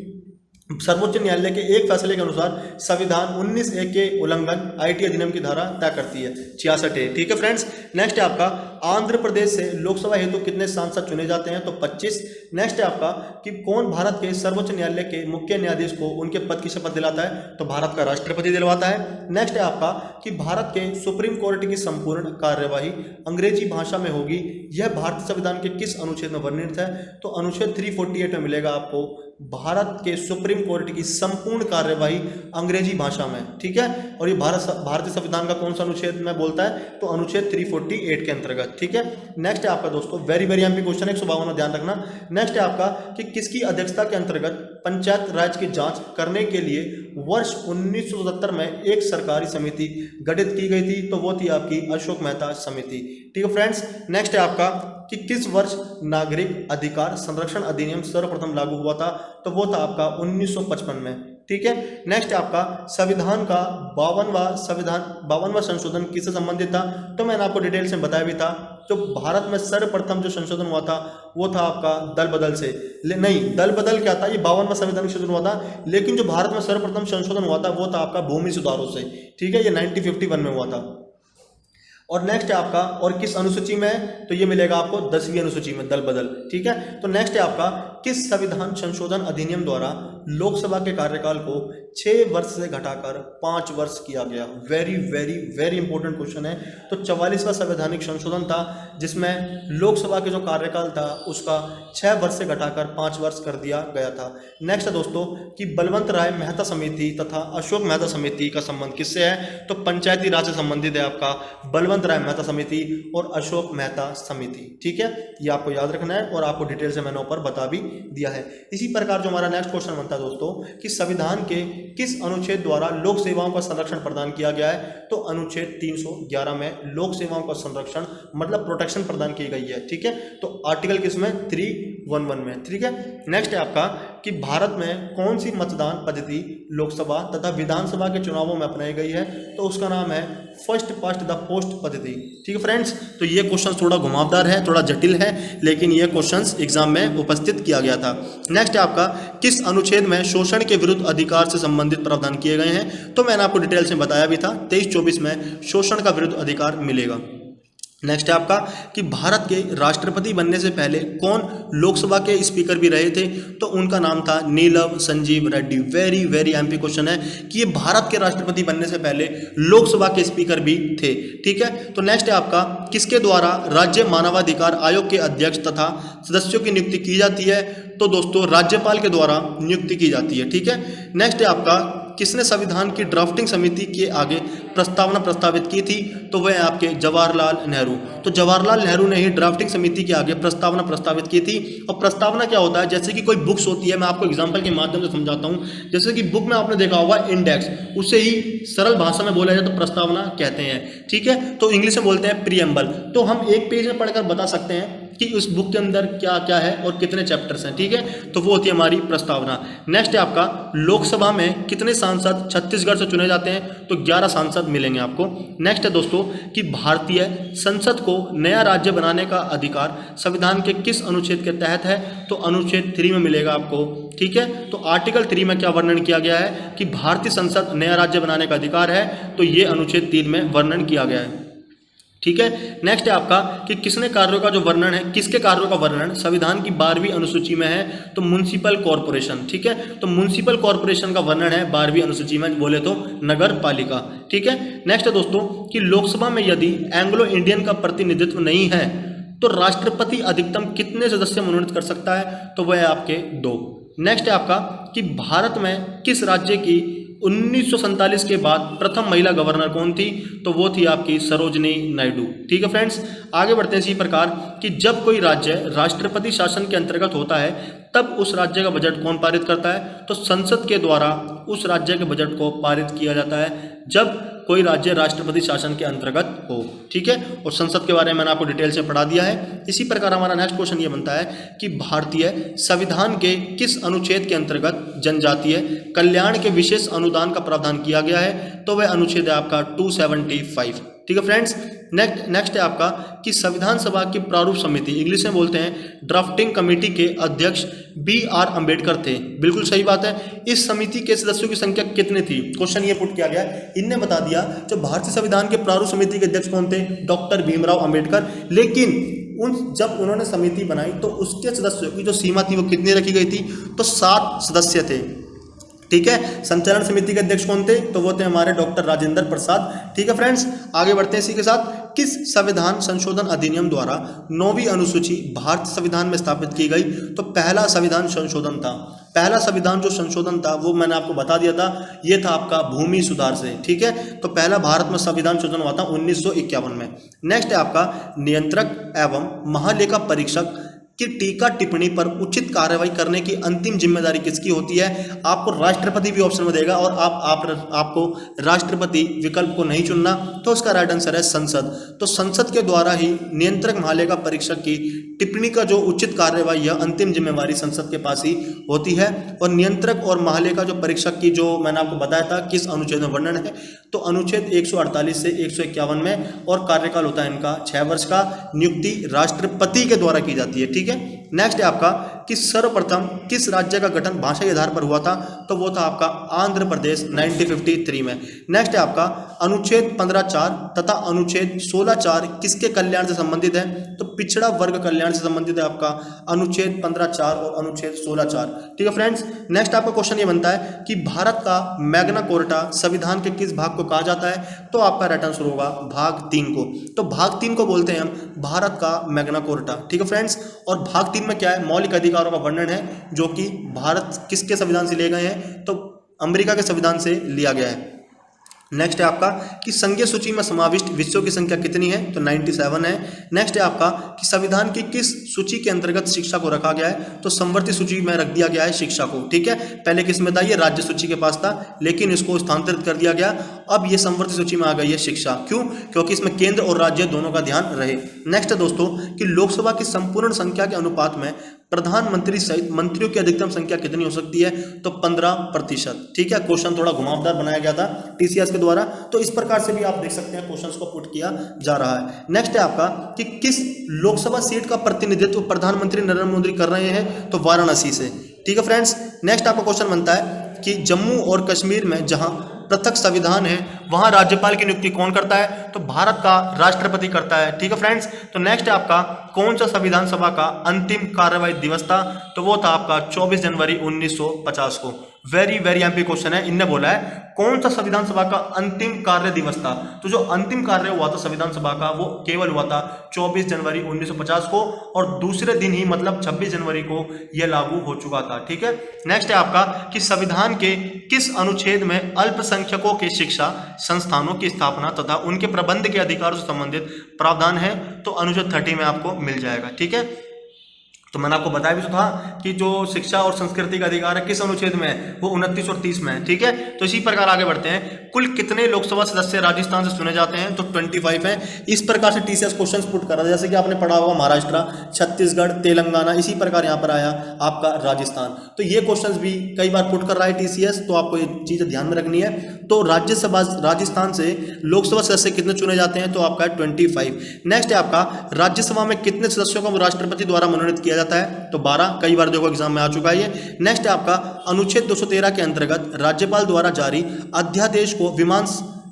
सर्वोच्च न्यायालय के एक फैसले के अनुसार संविधान 19(1) के उल्लंघन आईटी अधिनियम की धारा तय करती है 66A। ठीक है फ्रेंड्स, नेक्स्ट है आपका आंध्र प्रदेश से लोकसभा हेतु कितने सांसद चुने जाते हैं, तो 25। नेक्स्ट है आपका कि कौन भारत के सर्वोच्च न्यायालय के मुख्य न्यायाधीश को उनके पद की शपथ दिलाता है, तो भारत का राष्ट्रपति दिलवाता है। नेक्स्ट है आपका कि भारत के सुप्रीम कोर्ट की संपूर्ण कार्यवाही अंग्रेजी भाषा में होगी, यह भारतीय संविधान के किस अनुच्छेद में वर्णित है, तो अनुच्छेद 348 में मिलेगा आपको भारत के सुप्रीम कोर्ट की संपूर्ण कार्यवाही अंग्रेजी भाषा में, ठीक है। और ये भारतीय संविधान का कौन सा अनुच्छेद में बोलता है, तो अनुच्छेद 348 के अंतर्गत, ठीक है। नेक्स्ट है आपका दोस्तों वेरी वेरी एमपी क्वेश्चन 152 ध्यान रखना। नेक्स्ट है आपका कि किसकी अध्यक्षता के अंतर्गत पंचायत राज की जांच करने के लिए वर्ष 1977 में एक सरकारी समिति गठित की गई थी, तो वो थी आपकी अशोक मेहता समिति, ठीक है फ्रेंड्स। नेक्स्ट है आपका कि किस वर्ष नागरिक अधिकार संरक्षण अधिनियम सर्वप्रथम लागू हुआ था, तो वो था आपका 1955 में, ठीक है। नेक्स्ट है आपका संविधान का 52वां संशोधन किससे संबंधित था, तो मैंने आपको डिटेल से बताया भी था। जो भारत में सर्वप्रथम जो संशोधन हुआ था वो था आपका दल बदल से, नहीं दल बदल क्या था, ये 52वां संविधान संशोधन हुआ था, लेकिन जो भारत में सर्वप्रथम संशोधन हुआ था वो था आपका भूमि सुधारों से, ठीक है, ये 1951 में हुआ था। और नेक्स्ट है आपका और किस अनुसूची में है, तो ये मिलेगा आपको 10वीं अनुसूची में दल बदल, ठीक है। तो नेक्स्ट है आपका किस संविधान संशोधन अधिनियम द्वारा लोकसभा के कार्यकाल को 6 वर्ष से घटाकर 5 वर्ष किया गया। Very very very important question है। तो 44वां संवैधानिक संशोधन था जिसमें लोकसभा के जो कार्यकाल था उसका 6 वर्ष से घटाकर 5 वर्ष कर दिया गया था। नेक्स्ट है दोस्तों कि बलवंत राय मेहता समिति तथा अशोक मेहता समिति का संबंध किससे है, तो पंचायती राज से संबंधित है आपका बलवंत राय मेहता समिति और अशोक मेहता समिति, ठीक है। ये आपको याद रखना है और आपको डिटेल से मैंने ऊपर बता भी दिया है। इसी प्रकार जो हमारा नेक्स्ट क्वेश्चन बनता है दोस्तों कि संविधान के किस अनुच्छेद द्वारा लोक सेवाओं का संरक्षण प्रदान किया गया है, तो अनुच्छेद 311 में लोक सेवाओं का संरक्षण मतलब प्रोटेक्शन प्रदान की गई है, ठीक है। तो आर्टिकल किसमें 311 में, ठीक है। नेक्स्ट है आपका कि भारत में कौन सी मतदान पद्धति लोकसभा तथा विधानसभा के चुनावों में अपनाई गई है, तो उसका नाम है फर्स्ट पास्ट द पोस्ट पद्धति, ठीक है फ्रेंड्स। तो ये क्वेश्चन थोड़ा घुमावदार है, थोड़ा जटिल है, लेकिन ये क्वेश्चंस एग्जाम में उपस्थित किया गया था। नेक्स्ट है आपका किस अनुच्छेद में शोषण के विरुद्ध अधिकार से संबंधित प्रावधान किए गए हैं, तो मैंने आपको डिटेल में बताया भी था 23-24 में शोषण का विरुद्ध अधिकार मिलेगा। नेक्स्ट है आपका कि भारत के राष्ट्रपति बनने से पहले कौन लोकसभा के स्पीकर भी रहे थे, तो उनका नाम था Neelam Sanjiva Reddy. Very very imp question है कि ये भारत के राष्ट्रपति बनने से पहले लोकसभा के स्पीकर भी थे, ठीक है। तो नेक्स्ट है आपका किसके द्वारा राज्य मानवाधिकार आयोग के अध्यक्ष तथा सदस्यों की नियुक्ति की जाती है, तो दोस्तों राज्यपाल के द्वारा नियुक्ति की जाती है, ठीक है। नेक्स्ट है आपका किसने संविधान की ड्राफ्टिंग समिति के आगे प्रस्तावना प्रस्तावित की थी, तो वह आपके जवाहरलाल नेहरू। तो जवाहरलाल नेहरू ने ही ड्राफ्टिंग समिति के आगे प्रस्तावना प्रस्तावित की थी। और प्रस्तावना क्या होता है, जैसे कि कोई बुक्स होती है, मैं आपको एग्जांपल के माध्यम से समझाता हूं। जैसे कि बुक में आपने देखा होगा इंडेक्स, उसे ही सरल भाषा में बोला जाए तो प्रस्तावना कहते हैं, ठीक है। तो इंग्लिश में बोलते हैं प्रीएम्बल। तो हम एक पेज में पढ़कर बता सकते हैं कि उस बुक के अंदर क्या क्या है और कितने चैप्टर्स हैं, ठीक है। तो वो होती है हमारी प्रस्तावना। नेक्स्ट है आपका लोकसभा में कितने सांसद छत्तीसगढ़ से चुने जाते हैं, तो 11 सांसद मिलेंगे आपको। नेक्स्ट है दोस्तों कि भारतीय संसद को नया राज्य बनाने का अधिकार संविधान के किस अनुच्छेद के तहत है, तो अनुच्छेद 3 में मिलेगा आपको, ठीक है। तो आर्टिकल 3 में क्या वर्णन किया गया है कि भारतीय संसद नया राज्य बनाने का अधिकार है, तो ये अनुच्छेद 3 में वर्णन किया गया है, ठीक है। नेक्स्ट है आपका कि किसने कार्यों का जो वर्णन है, किसके कार्यों का वर्णन संविधान की 12वीं अनुसूची में है, तो म्युनिसिपल कॉर्पोरेशन, ठीक है। तो म्युनिसिपल कॉर्पोरेशन का वर्णन है 12वीं अनुसूची में, बोले तो नगर पालिका, ठीक है। नेक्स्ट है दोस्तों कि लोकसभा में यदि एंग्लो इंडियन का प्रतिनिधित्व नहीं है, तो राष्ट्रपति अधिकतम कितने सदस्य मनोनीत कर सकता है, तो वह है आपके 2। नेक्स्ट है आपका कि भारत में किस राज्य की 1947 के बाद प्रथम महिला गवर्नर कौन थी, तो वो थी आपकी सरोजनी नायडू, ठीक है फ्रेंड्स। आगे बढ़ते हैं इसी प्रकार कि जब कोई राज्य राष्ट्रपति शासन के अंतर्गत होता है तब उस राज्य का बजट कौन पारित करता है, तो संसद के द्वारा उस राज्य के बजट को पारित किया जाता है जब कोई राज्य राष्ट्रपति शासन के अंतर्गत हो, ठीक है। और संसद के बारे में मैंने आपको डिटेल से पढ़ा दिया है। इसी प्रकार हमारा नेक्स्ट क्वेश्चन ये बनता है कि भारतीय संविधान के किस अनुच्छेद के अंतर्गत जनजातीय कल्याण के विशेष अनुदान का प्रावधान किया गया है, तो वह अनुच्छेद है आपका 275, ठीक है फ्रेंड्स। नेक्स्ट है आपका कि संविधान सभा की प्रारूप समिति, इंग्लिश में बोलते हैं ड्राफ्टिंग कमेटी, के अध्यक्ष BR अम्बेडकर थे। बिल्कुल सही बात है। इस समिति के सदस्यों की संख्या कितनी थी, क्वेश्चन ये पुट किया गया, इनने बता दिया जो भारतीय संविधान के प्रारूप समिति के अध्यक्ष कौन थे, डॉक्टर भीमराव अम्बेडकर। लेकिन जब उन्होंने समिति बनाई तो उसके सदस्यों की जो सीमा थी वो कितनी रखी गई थी, तो 7 सदस्य थे, ठीक है। संचालन समिति के अध्यक्ष कौन थे, तो वो थे हमारे डॉक्टर राजेंद्र प्रसाद, ठीक है फ्रेंड्स। आगे बढ़ते हैं इसी के साथ। किस संविधान संशोधन अधिनियम द्वारा 9वीं अनुसूची भारतीय संविधान में स्थापित की गई? तो पहला संविधान संशोधन था, पहला संविधान जो संशोधन था वो मैंने आपको बता दिया था, ये था आपका भूमि सुधार से। ठीक है, तो पहला भारत में संविधान संशोधन हुआ था 1951 में। नेक्स्ट है आपका नियंत्रक एवं महालेखा परीक्षक कि टीका टिप्पणी पर उचित कार्रवाई करने की अंतिम जिम्मेदारी किसकी होती है? आपको राष्ट्रपति भी ऑप्शन में देगा और आपको राष्ट्रपति विकल्प को नहीं चुनना, तो उसका राइट आंसर है संसद। तो संसद के द्वारा ही नियंत्रक महालेखा परीक्षक की टिप्पणी का जो उचित कार्रवाई है, अंतिम जिम्मेवारी संसद के पास ही होती है। और नियंत्रक और महालेखा जो परीक्षक की जो मैंने आपको बताया था किस अनुच्छेद में वर्णन है, तो अनुच्छेद 148 से 151 में, और कार्यकाल होता है इनका 6 वर्ष का। नियुक्ति राष्ट्रपति के द्वारा की जाती है। ठीक है, नेक्स्ट है आपका कि सर्वप्रथम किस राज्य का गठन भाषाई आधार पर हुआ था? तो वो था आपका आंध्र प्रदेश 1953 में। नेक्स्ट है आपका अनुच्छेद 15(4) तथा अनुच्छेद 16(4) किसके कल्याण से संबंधित है? तो पिछड़ा वर्ग कल्याण से संबंधित है आपका अनुच्छेद 15(4) और अनुच्छेद 16(4). ठीक है फ्रेंड्स, नेक्स्ट आपका क्वेश्चन ये बनता है कि भारत का मैग्ना कार्टा संविधान के किस भाग को कहा जाता है? तो आपका राइट आंसर होगा भाग 3 को। तो भाग 3 को बोलते हैं हम भारत का मैग्ना कार्टा। ठीक है फ्रेंड्स, और भाग 3 में क्या है? मौलिक अधिकारों का वर्णन है, जो कि भारत किसके संविधान से लिए गए हैं? तो अमेरिका के संविधान से लिया गया है। नेक्स्ट है आपका कि संघीय सूची में समाविष्ट विषयों की संख्या कितनी है? तो 97 है। नेक्स्ट है आपका कि संविधान की किस सूची के अंतर्गत शिक्षा को रखा गया है? तो संवर्ती सूची में रख दिया गया है शिक्षा को। ठीक है, पहले किस में था? ये राज्य सूची के पास था, लेकिन इसको स्थानांतरित कर दिया गया, अब ये संवर्ती सूची में आ गई है शिक्षा। क्यों? क्योंकि इसमें केंद्र और राज्य दोनों का ध्यान रहे। नेक्स्ट है दोस्तों कि लोकसभा की संपूर्ण संख्या के अनुपात में प्रधानमंत्री सहित मंत्रियों की अधिकतम संख्या कितनी हो सकती है? तो 15%। ठीक है, क्वेश्चन थोड़ा घुमावदार बनाया गया था टीसीएस के द्वारा, तो इस प्रकार से भी आप देख सकते हैं क्वेश्चंस को पुट किया जा रहा है। नेक्स्ट है आपका कि किस लोकसभा सीट का प्रतिनिधित्व प्रधानमंत्री नरेंद्र मोदी कर रहे हैं? तो वाराणसी से। ठीक है फ्रेंड्स, नेक्स्ट आपका क्वेश्चन बनता है कि जम्मू और कश्मीर में जहां पृथक संविधान है वहां राज्यपाल की नियुक्ति कौन करता है? तो भारत का राष्ट्रपति करता है। ठीक है फ्रेंड्स, तो नेक्स्ट है आपका कौन सा संविधान सभा का अंतिम कार्यवाही दिवस था? तो वो था आपका 24 जनवरी 1950 को। वेरी वेरी एमपी क्वेश्चन है, इनने बोला है कौन सा संविधान सभा का अंतिम कार्य दिवस था? तो जो अंतिम कार्य हुआ था संविधान सभा का वो केवल हुआ था 24 जनवरी 1950 को, और दूसरे दिन ही मतलब 26 जनवरी को यह लागू हो चुका था। ठीक है, नेक्स्ट है आपका कि संविधान के किस अनुच्छेद में अल्पसंख्यकों के शिक्षा संस्थानों की स्थापना तथा उनके प्रबंध के अधिकारों से संबंधित प्रावधान है? तो अनुच्छेद 30 में आपको मिल जाएगा। ठीक है, तो मैंने आपको बताया भी तो था कि जो शिक्षा और संस्कृति का अधिकार है किस अनुच्छेद में है? वो 29 और 30 में है। ठीक है, तो इसी प्रकार आगे बढ़ते हैं। कुल कितने लोकसभा सदस्य राजस्थान से चुने जाते हैं? तो 25 हैं। इस प्रकार से टीसीएस क्वेश्चंस पुट कर रहा है, जैसे कि आपने पढ़ा होगा महाराष्ट्र, छत्तीसगढ़, तेलंगाना, इसी प्रकार यहाँ पर आया आपका राजस्थान। तो ये क्वेश्चंस भी कई बार पुट कर रहा है टीसीएस, तो आपको ये चीज़ ध्यान में रखनी है। तो राज्यसभा राजस्थान से लोकसभा सदस्य कितने चुने जाते हैं? तो आपका 25। नेक्स्ट है आपका राज्यसभा में कितने सदस्यों को राष्ट्रपति द्वारा मनोनीत किया जाता है? तो 12। कई बार देखो एग्जाम में आ चुका है ये। नेक्स्ट है आपका अनुच्छेद 213 के अंतर्गत राज्यपाल द्वारा जारी अध्यादेश को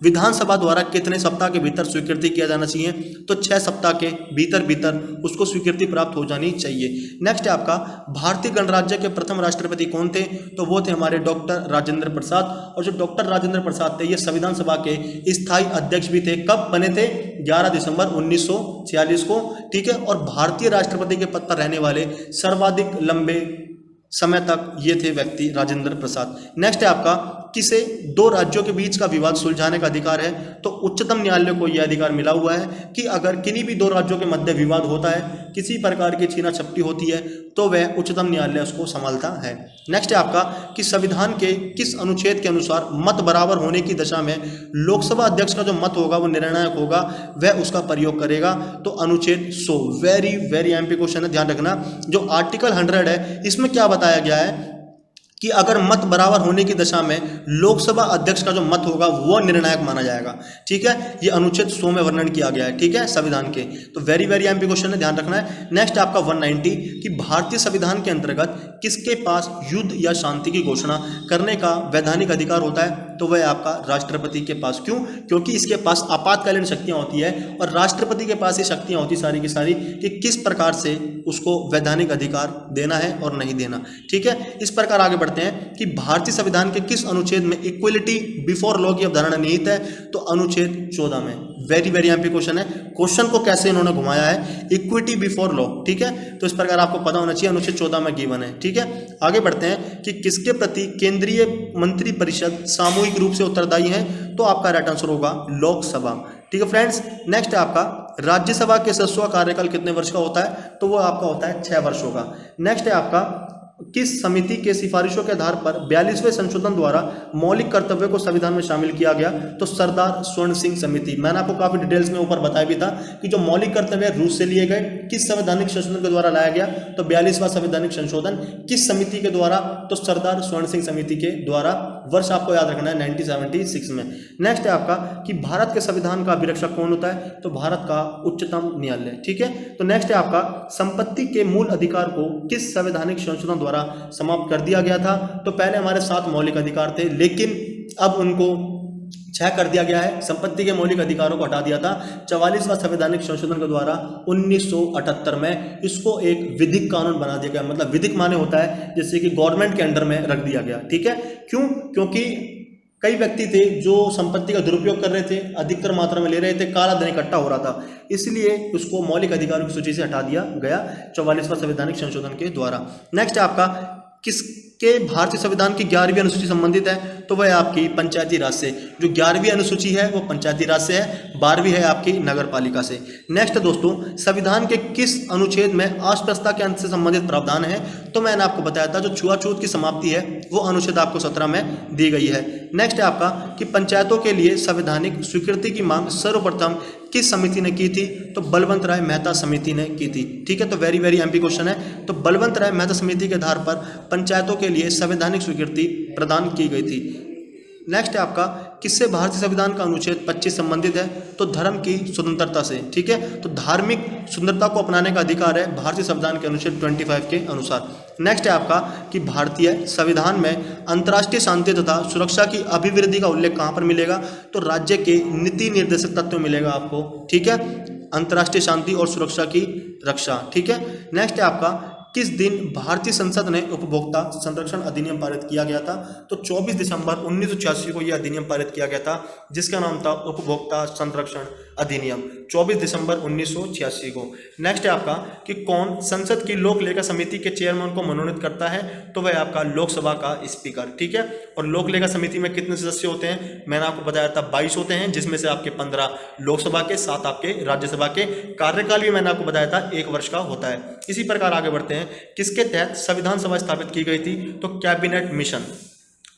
विधानसभा द्वारा कितने सप्ताह के भीतर स्वीकृति किया जाना चाहिए? तो 6 सप्ताह के भीतर उसको स्वीकृति प्राप्त हो जानी चाहिए। नेक्स्ट है आपका भारतीय गणराज्य के प्रथम राष्ट्रपति कौन थे? तो वो थे हमारे डॉक्टर राजेंद्र प्रसाद। और जो डॉक्टर राजेंद्र प्रसाद थे ये संविधान सभा के स्थायी अध्यक्ष भी थे। कब बने थे? 11 दिसंबर 1946 को। ठीक है, और भारतीय राष्ट्रपति के पद पर रहने वाले सर्वाधिक लंबे समय तक ये थे व्यक्ति राजेंद्र प्रसाद। नेक्स्ट है आपका किसे 2 राज्यों के बीच का विवाद सुलझाने का अधिकार है? तो उच्चतम न्यायालय को यह अधिकार मिला हुआ है कि अगर किन्हीं भी 2 राज्यों के मध्य विवाद होता है, किसी प्रकार की छीना झपटी होती है, तो वह उच्चतम न्यायालय उसको संभालता है। नेक्स्ट है आपका कि संविधान के किस अनुच्छेद के अनुसार मत बराबर होने की दशा में लोकसभा अध्यक्ष का जो मत होगा वो निर्णायक होगा, वह उसका प्रयोग करेगा? तो अनुच्छेद 100। वेरी वेरी एमपी क्वेश्चन है, ध्यान रखना। जो आर्टिकल 100 है इसमें क्या बताया गया है कि अगर मत बराबर होने की दशा में लोकसभा अध्यक्ष का जो मत होगा वो निर्णायक माना जाएगा। ठीक है, ये अनुच्छेद 100 में वर्णन किया गया है। ठीक है, संविधान के। तो वेरी वेरी एमपी क्वेश्चन है, ध्यान रखना है। नेक्स्ट आपका 190 कि भारतीय संविधान के अंतर्गत किसके पास युद्ध या शांति की घोषणा करने का वैधानिक अधिकार होता है? तो वह आपका राष्ट्रपति के पास। क्यों? क्योंकि इसके पास आपातकालीन शक्तियां होती है और राष्ट्रपति के पास ये शक्तियां होती सारी की सारी कि किस प्रकार से उसको वैधानिक अधिकार देना है और नहीं देना। ठीक है, इस प्रकार आगे बढ़ते हैं कि भारतीय संविधान के किस अनुच्छेद में इक्वलिटी बिफोर लॉ की अवधारणा निहित है? तो अनुच्छेद 14 में। वेरी वेरी एमपी क्वेश्चन है। क्वेश्चन को कैसे इन्होंने घुमाया है, इक्विटी बिफोर लॉ, ठीक है, तो इस प्रकार आपको पता होना चाहिए, अनुच्छेद 14 में गिवन है, ठीक है। आगे बढ़ते हैं कि किसके प्रति केंद्रीय मंत्री परिषद सामूहिक रूप से उत्तरदायी है, तो आपका राइट आंसर होगा लोकसभा, ठीक है फ्रेंड्स। नेक्स्ट है आपका राज्यसभा के सदस्यों का कार्यकाल कितने वर्ष का होता है, तो वो आपका होता है 6 वर्षों का। नेक्स्ट है आपका किस समिति के सिफारिशों के आधार पर 42वें संशोधन द्वारा मौलिक कर्तव्यों को संविधान में शामिल किया गया, तो सरदार स्वर्ण सिंह समिति। मैंने आपको काफी डिटेल्स में ऊपर बताया भी था कि जो मौलिक कर्तव्य रूस से लिए गए किस संवैधानिक संशोधन के द्वारा लाया गया, तो 42वां संवैधानिक संशोधन किस समिति के द्वारा, तो सरदार स्वर्ण सिंह समिति के द्वारा। वर्ष आपको याद रखना है 1976 में। नेक्स्ट है आपका कि भारत के संविधान का अभिरक्षक कौन होता है, तो भारत का उच्चतम न्यायालय, ठीक है। तो नेक्स्ट है आपका संपत्ति के मूल अधिकार को किस संवैधानिक संशोधन द्वारा समाप्त कर दिया गया था, तो पहले हमारे 7 मौलिक अधिकार थे, लेकिन अब उनको 6 कर दिया गया है। संपत्ति के मौलिक अधिकारों को हटा दिया था 44वां संवैधानिक संशोधन के द्वारा 1978 में। इसको एक विधिक कानून बना दिया गया, मतलब विधिक माने होता है जैसे कि गवर्नमेंट के अंडर में रख दिया गया, ठीक है। क्यों, क्योंकि कई व्यक्ति थे जो संपत्ति का दुरुपयोग कर रहे थे, अधिकतर मात्रा में ले रहे थे, काला धन इकट्ठा हो रहा था, इसलिए उसको मौलिक अधिकारों की सूची से हटा दिया गया 44वां संवैधानिक संशोधन के द्वारा। नेक्स्ट है आपका किसके भारतीय संविधान की 11वीं अनुसूची संबंधित है, तो वह आपकी पंचायती राज से। जो 11वीं अनुसूची है वो पंचायती राज से है, 12वीं है आपकी नगर पालिका से। नेक्स्ट दोस्तों, संविधान के किस अनुच्छेद में अस्पृश्यता के अंत से संबंधित प्रावधान है, तो मैंने आपको बताया था जो छुआछूत की समाप्ति है वो अनुच्छेद आपको 17 में दी गई है। नेक्स्ट है आपका कि पंचायतों के लिए संवैधानिक स्वीकृति की मांग सर्वप्रथम किस समिति ने की थी, तो बलवंत राय मेहता समिति ने की थी, ठीक है। तो वेरी वेरी एमपी क्वेश्चन है। तो बलवंत राय मेहता समिति के आधार पर पंचायतों के लिए संवैधानिक स्वीकृति प्रदान की गई थी। नेक्स्ट है आपका किससे भारतीय संविधान का अनुच्छेद 25 संबंधित है, तो धर्म की स्वतंत्रता से, ठीक है। तो धार्मिक स्वतंत्रता को अपनाने का अधिकार है भारतीय संविधान के अनुच्छेद 25 के अनुसार। नेक्स्ट है आपका कि भारतीय संविधान में अंतर्राष्ट्रीय शांति तथा सुरक्षा की अभिवृद्धि का उल्लेख कहाँ पर मिलेगा, तो राज्य के नीति निर्देशक तत्व मिलेगा आपको, ठीक है, अंतर्राष्ट्रीय शांति और सुरक्षा की रक्षा, ठीक है। नेक्स्ट है आपका किस दिन भारतीय संसद ने उपभोक्ता संरक्षण अधिनियम पारित किया गया था, तो 24 दिसंबर 1986 को यह अधिनियम पारित किया गया था, जिसका नाम था उपभोक्ता संरक्षण अधिनियम, 24 दिसंबर 1986 को। नेक्स्ट है आपका कि कौन संसद की लोक लेखा समिति के चेयरमैन को मनोनीत करता है, तो वह आपका लोकसभा का स्पीकर, ठीक है। और लोक लेखा समिति में कितने सदस्य होते हैं, मैंने आपको बताया था 22 होते हैं, जिसमें से आपके 15 लोकसभा के, 7 आपके राज्यसभा के। कार्यकाल भी मैंने आपको बताया था 1 वर्ष का होता है। इसी प्रकार आगे बढ़ते हैं, किसके तहत संविधान सभा स्थापित की गई थी, तो cabinet mission.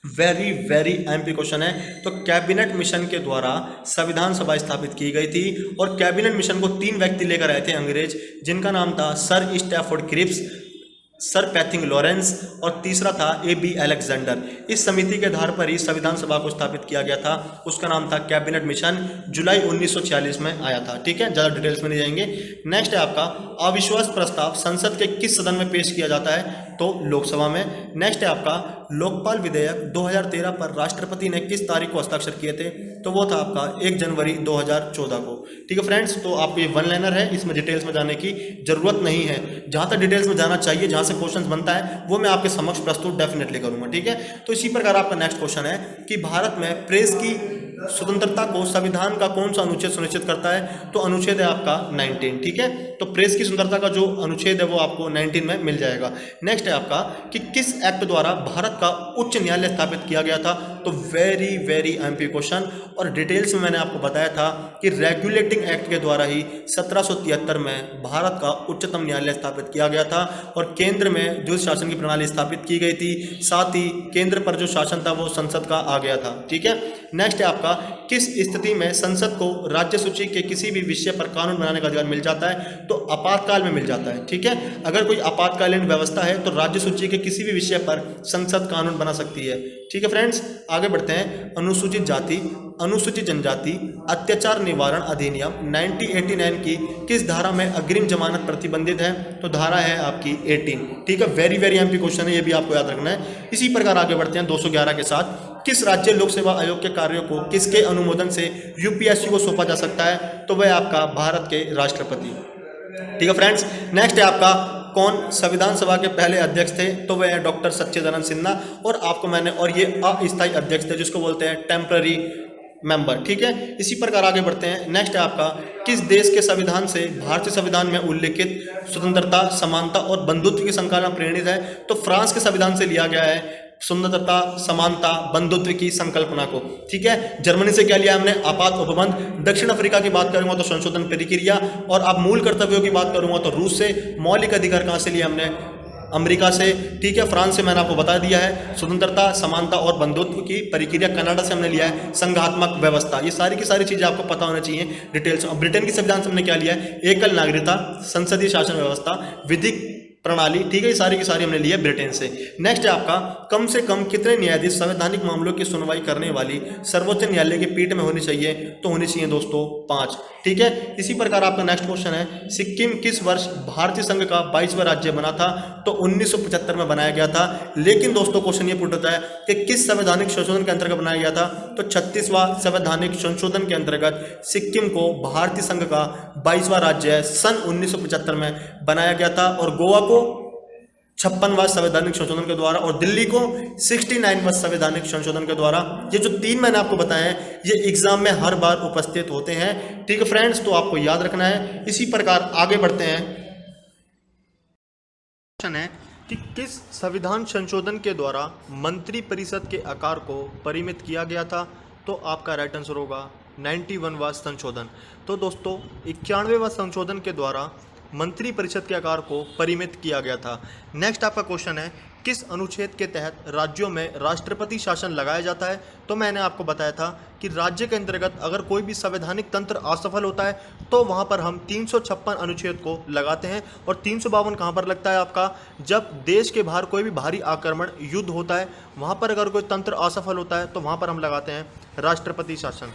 Very very imp question है। तो कैबिनेट मिशन के द्वारा संविधान सभा स्थापित की गई थी, और कैबिनेट मिशन को 3 व्यक्ति लेकर आए थे अंग्रेज, जिनका नाम था sir Stafford Cripps, sir Pethick Lawrence और तीसरा था A.B. अलेक्जेंडर। इस समिति के आधार पर ही संविधान सभा को स्थापित किया गया था, उसका नाम था कैबिनेट मिशन, जुलाई 1946 में आया था, ठीक है, ज़्यादा डिटेल्स में नहीं जाएंगे। नेक्स्ट है आपका अविश्वास प्रस्ताव संसद के किस सदन में पेश किया जाता है, तो लोकसभा में। नेक्स्ट है आपका लोकपाल विधेयक 2013 पर राष्ट्रपति ने किस तारीख को हस्ताक्षर किए थे, तो वो था आपका 1 जनवरी 2014 को, ठीक है फ्रेंड्स। तो आपको ये 1 लाइनर है, इसमें डिटेल्स में जाने की जरूरत नहीं है। जहाँ तक डिटेल्स में जाना चाहिए, जहाँ से क्वेश्चन बनता है, वो मैं आपके समक्ष प्रस्तुत डेफिनेटली करूंगा, ठीक है। तो इसी प्रकार आपका नेक्स्ट क्वेश्चन है कि भारत में प्रेस की स्वतंत्रता को संविधान का कौन सा अनुच्छेद सुनिश्चित करता है, तो अनुच्छेद है आपका 19, ठीक है। तो प्रेस की स्वतंत्रता का जो अनुच्छेद है वो आपको 19 में मिल जाएगा। नेक्स्ट है आपका कि किस एक्ट द्वारा भारत का उच्च न्यायालय स्थापित किया गया था, तो वेरी वेरी एमपी क्वेश्चन, और डिटेल्स में मैंने आपको बताया था कि रेगुलेटिंग एक्ट के द्वारा ही 1773 में भारत का उच्चतम न्यायालय स्थापित किया गया था, और केंद्र में जो शासन की प्रणाली स्थापित की गई थी, साथ ही केंद्र पर जो शासन था वो संसद का आ गया था, ठीक है। नेक्स्ट है आपका किस स्थिति में संसद को राज्य सूची के किसी भी विषय पर कानून बनाने का अधिकार मिल जाता है, तो आपातकाल में मिल जाता है, ठीक है। अगर कोई आपातकालीन व्यवस्था है तो राज्य सूची के किसी भी विषय पर संसद कानून बना सकती है, ठीक है फ्रेंड्स। आगे बढ़ते हैं, अनुसूचित जाति अनुसूचित जनजाति अत्याचार निवारण अधिनियम 1989 की किस धारा में अग्रिम जमानत प्रतिबंधित है, तो धारा है आपकी 18, ठीक है। वेरी वेरी एमपी क्वेश्चन है, ये भी आपको याद रखना है। इसी प्रकार आगे बढ़ते हैं 211 के साथ, किस राज्य लोक सेवा आयोग के कार्यों को किसके अनुमोदन से यूपीएससी को सौंपा जा सकता है, तो वह आपका भारत के राष्ट्रपति, ठीक है फ्रेंड्स। नेक्स्ट है आपका कौन संविधान सभा के पहले अध्यक्ष थे, तो वह है डॉक्टर सच्चिदानंद सिन्हा, और आपको मैंने और ये अस्थायी अध्यक्ष थे जिसको बोलते हैं टेम्पररी मेंबर। ठीक है, इसी प्रकार आगे बढ़ते हैं। नेक्स्ट है आपका, किस देश के संविधान से भारतीय संविधान में उल्लेखित स्वतंत्रता, समानता और बंधुत्व की संकल्पना प्रेरित है? तो फ्रांस के संविधान से लिया गया है स्वतंत्रता, समानता, बंधुत्व की संकल्पना को। ठीक है, जर्मनी से क्या लिया हमने? आपात उपबंध। दक्षिण अफ्रीका की बात करूंगा तो संशोधन प्रक्रिया, और आप मूल कर्तव्यों की बात करूंगा तो रूस से। मौलिक अधिकार कहां से लिया हमने? अमेरिका से। ठीक है, फ्रांस से मैंने आपको बता दिया है स्वतंत्रता, समानता और बंधुत्व की प्रक्रिया। कनाडा से हमने लिया है संघात्मक व्यवस्था। ये सारी की सारी चीजें आपको पता होना चाहिए डिटेल्स। और ब्रिटेन की संविधान से हमने क्या लिया है? एकल नागरिकता, संसदीय शासन व्यवस्था, विधिक प्रणाली। ठीक है, ये सारी की सारी हमने ली है ब्रिटेन से। नेक्स्ट है आपका, कम से कम कितने न्यायाधीश संवैधानिक मामलों की सुनवाई करने वाली सर्वोच्च न्यायालय की पीठ में होनी चाहिए? तो होनी चाहिए दोस्तों 5। ठीक है, इसी प्रकार आपका नेक्स्ट क्वेश्चन है, सिक्किम किस वर्ष भारतीय संघ का 22वां राज्य बना था? तो 1975 में बनाया गया था। लेकिन दोस्तों क्वेश्चन ये पूछ होता है कि किस संवैधानिक संशोधन के अंतर्गत बनाया गया था? तो 36वां संवैधानिक संशोधन के अंतर्गत सिक्किम को भारतीय संघ का 22वां राज्य सन 1975 में बनाया गया था, और गोवा को 56वां संवैधानिक संशोधन के द्वारा, और दिल्ली को 69वां संवैधानिक संशोधन के द्वारा। ये जो 3 मैंने आपको बताए हैं ये एग्जाम में हर बार उपस्थित होते हैं। ठीक है फ्रेंड्स, तो आपको याद रखना है। इसी प्रकार आगे बढ़ते हैं। क्वेश्चन है कि किस संविधान संशोधन के द्वारा मंत्री परिषद के आकार को परिमित किया गया था? तो आपका राइट आंसर होगा 91वां संशोधन। तो दोस्तों 91वां संशोधन के द्वारा मंत्री परिषद के आकार को परिमित किया गया था। नेक्स्ट आपका क्वेश्चन है, किस अनुच्छेद के तहत राज्यों में राष्ट्रपति शासन लगाया जाता है? तो मैंने आपको बताया था कि राज्य के अंतर्गत अगर कोई भी संवैधानिक तंत्र असफल होता है तो वहां पर हम 356 अनुच्छेद को लगाते हैं। और 352 कहां पर लगता है आपका? जब देश के बाहर कोई भी भारी आक्रमण, युद्ध होता है, वहां पर अगर कोई तंत्र असफल होता है तो वहां पर हम लगाते हैं राष्ट्रपति शासन।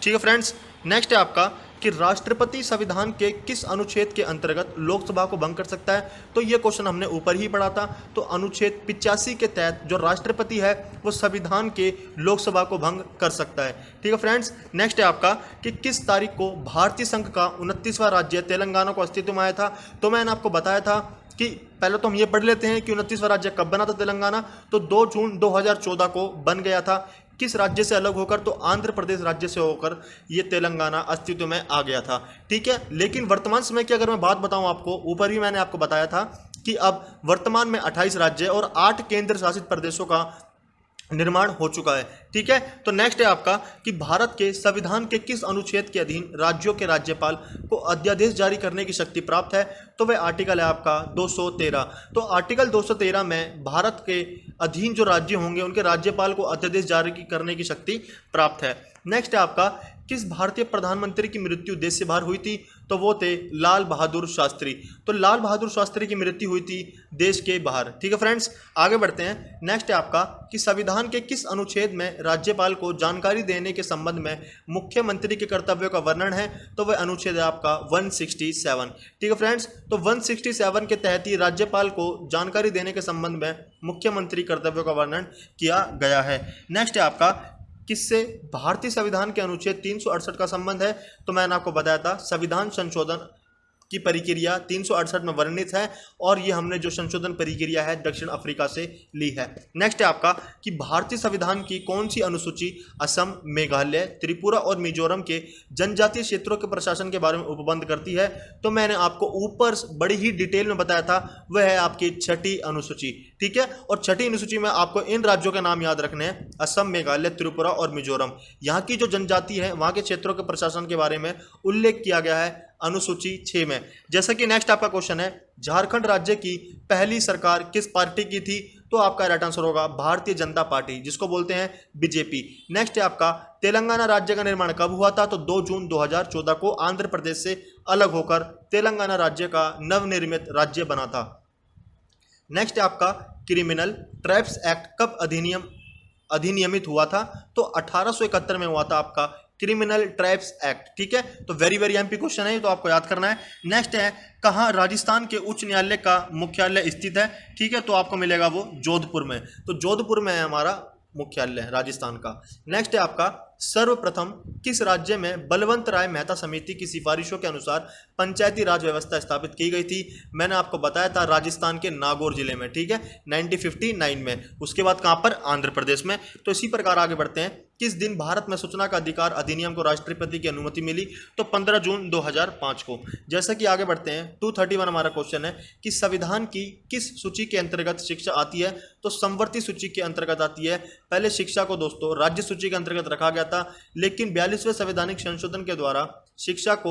ठीक है फ्रेंड्स, नेक्स्ट है आपका कि राष्ट्रपति संविधान के किस अनुच्छेद के अंतर्गत लोकसभा को भंग कर सकता है? तो ये क्वेश्चन हमने ऊपर ही पढ़ा था। तो अनुच्छेद 85 के तहत जो राष्ट्रपति है वो संविधान के लोकसभा को भंग कर सकता है। ठीक है फ्रेंड्स, नेक्स्ट है आपका कि किस तारीख को भारतीय संघ का 29वां राज्य तेलंगाना को अस्तित्व में आया था? तो मैंने आपको बताया था कि पहले तो हम ये पढ़ लेते हैं कि 29वां राज्य कब बना था तेलंगाना। तो 2 जून 2014 को बन गया था। किस राज्य से अलग होकर? तो आंध्र प्रदेश राज्य से होकर ये तेलंगाना अस्तित्व में आ गया था। ठीक है, लेकिन वर्तमान समय की अगर मैं बात बताऊं आपको, ऊपर भी मैंने आपको बताया था कि अब वर्तमान में 28 राज्य और 8 केंद्र शासित प्रदेशों का निर्माण हो चुका है। ठीक है, तो नेक्स्ट है आपका कि भारत के संविधान के किस अनुच्छेद के अधीन राज्यों के राज्यपाल को अध्यादेश जारी करने की शक्ति प्राप्त है? तो वह आर्टिकल है आपका 213। तो आर्टिकल 213 में भारत के अधीन जो राज्य होंगे उनके राज्यपाल को अध्यादेश जारी करने की शक्ति प्राप्त है। नेक्स्ट है आपका, किस भारतीय प्रधानमंत्री की मृत्यु देश से बाहर हुई थी? तो वो थे लाल बहादुर शास्त्री। तो लाल बहादुर शास्त्री की मृत्यु हुई थी देश के बाहर। ठीक है फ्रेंड्स, आगे बढ़ते हैं। नेक्स्ट है आपका कि संविधान के किस अनुच्छेद में राज्यपाल को जानकारी देने के संबंध में मुख्यमंत्री के कर्तव्यों का वर्णन है? तो वह अनुच्छेद है आपका 167। ठीक है फ्रेंड्स, तो 167 के तहत ही राज्यपाल को जानकारी देने के संबंध में मुख्यमंत्री कर्तव्यों का वर्णन किया गया है। नेक्स्ट है आपका, किससे भारतीय संविधान के अनुच्छेद 368 का संबंध है? तो मैंने आपको बताया था संविधान संशोधन की प्रक्रिया 368 में वर्णित है, और ये हमने जो संशोधन प्रक्रिया है दक्षिण अफ्रीका से ली है। नेक्स्ट है आपका कि भारतीय संविधान की कौन सी अनुसूची असम, मेघालय, त्रिपुरा और मिजोरम के जनजातीय क्षेत्रों के प्रशासन के बारे में उपबंध करती है? तो मैंने आपको ऊपर बड़ी ही डिटेल में बताया था, वह है आपकी 6ठी अनुसूची। ठीक है, और 6ठी अनुसूची में आपको इन राज्यों के नाम याद रखने हैं, असम, मेघालय, त्रिपुरा और मिजोरम। यहाँ की जो जनजाति है वहाँ के क्षेत्रों के प्रशासन के बारे में उल्लेख किया गया है अनुसूची 6 में। जैसा कि नेक्स्ट आपका क्वेश्चन है, झारखंड राज्य की पहली सरकार किस पार्टी की थी? तो आपका राइट आंसर होगा भारतीय जनता पार्टी, जिसको बोलते हैं बीजेपी। नेक्स्ट है आपका, तेलंगाना राज्य का निर्माण कब हुआ था? तो 2 जून 2014 को आंध्र प्रदेश से अलग होकर तेलंगाना राज्य का नवनिर्मित राज्य बना था। नेक्स्ट है आपका, क्रिमिनल ट्राइब्स एक्ट कब अधिनियमित हुआ था? तो 1871 में हुआ था आपका क्रिमिनल ट्राइब्स एक्ट। ठीक है, तो वेरी वेरी एमपी क्वेश्चन है, तो आपको याद करना है। नेक्स्ट है, कहाँ राजस्थान के उच्च न्यायालय का मुख्यालय स्थित है? ठीक है, तो आपको मिलेगा वो जोधपुर में। तो जोधपुर में है हमारा मुख्यालय राजस्थान का। नेक्स्ट है आपका, सर्वप्रथम किस राज्य में बलवंत राय मेहता समिति की सिफारिशों के अनुसार पंचायती राज व्यवस्था स्थापित की गई थी? मैंने आपको बताया था राजस्थान के नागौर जिले में। ठीक है, 1959 में। उसके बाद कहाँ पर? आंध्र प्रदेश में। तो इसी प्रकार आगे बढ़ते हैं। किस दिन भारत में सूचना का अधिकार अधिनियम को राष्ट्रपति की अनुमति मिली? तो 15 जून 2005 को। जैसा कि आगे बढ़ते हैं, 231 हमारा क्वेश्चन है कि संविधान की किस सूची के अंतर्गत शिक्षा आती है? तो समवर्ती सूची के अंतर्गत आती है। पहले शिक्षा को दोस्तों राज्य सूची के अंतर्गत रखा गया था, लेकिन 42वें संवैधानिक संशोधन के द्वारा शिक्षा को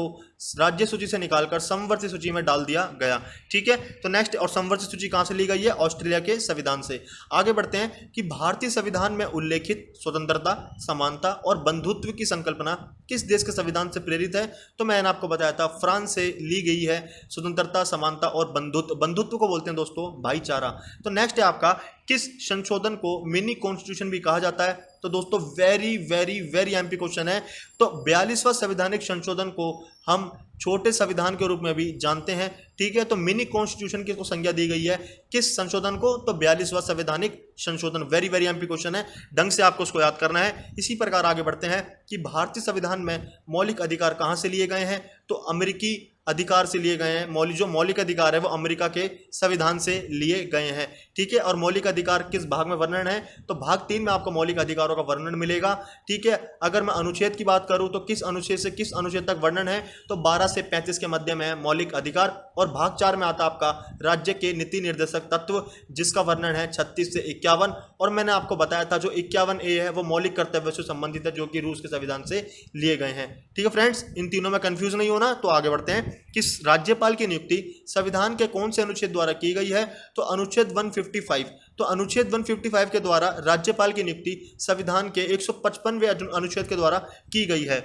राज्य सूची से निकालकर समवर्ती सूची में डाल दिया गया। ठीक है, तो नेक्स्ट, और समवर्ती सूची कहां से ली गई है? ऑस्ट्रेलिया के संविधान से। आगे बढ़ते हैं कि भारतीय संविधान में उल्लेखित स्वतंत्रता, समानता और बंधुत्व की संकल्पना किस देश के संविधान से प्रेरित है? तो मैंने आपको बताया था फ्रांस से ली गई है स्वतंत्रता, समानता और बंधुत्व। बंधुत्व को बोलते हैं दोस्तों भाईचारा। तो नेक्स्ट है आपका, किस संशोधन को मिनी कॉन्स्टिट्यूशन भी कहा जाता है? तो दोस्तों very very very imp question है। तो 42वां संवैधानिक संशोधन को हम छोटे संविधान के रूप में भी जानते हैं। ठीक है, तो मिनी कॉन्स्टिट्यूशन की तो संज्ञा दी गई है किस संशोधन को? तो 42वां संवैधानिक संशोधन। वेरी वेरी एमपी क्वेश्चन है, ढंग से आपको उसको याद करना है। इसी प्रकार आगे बढ़ते हैं कि भारतीय संविधान में मौलिक अधिकार कहां से लिए गए हैं? तो अमेरिकी अधिकार से लिए गए हैं। जो मौलिक अधिकार है वो अमेरिका के संविधान से लिए गए हैं। ठीक है, और मौलिक अधिकार किस भाग में वर्णन है? तो भाग 3 में आपको मौलिक अधिकारों का वर्णन मिलेगा। ठीक है, अगर मैं अनुच्छेद की बात करूं तो किस अनुच्छेद से किस अनुच्छेद तक वर्णन है? तो 12 से 35 के मध्य में है मौलिक अधिकार। और भाग 4 में आता आपका राज्य के नीति निर्देशक तत्व, जिसका वर्णन है 36 से 51। और मैंने आपको बताया था जो 51A है वो मौलिक कर्तव्य से संबंधित है, जो कि रूस के संविधान से लिए गए हैं। ठीक है फ्रेंड्स, इन तीनों में कंफ्यूज नहीं होना। तो आगे बढ़ते हैं कि राज्यपाल की नियुक्ति संविधान के कौन से अनुच्छेद द्वारा की गई है? तो अनुच्छेद 155। तो अनुच्छेद 155 के द्वारा राज्यपाल की नियुक्ति संविधान के 155वें अनुच्छेद के द्वारा की गई है।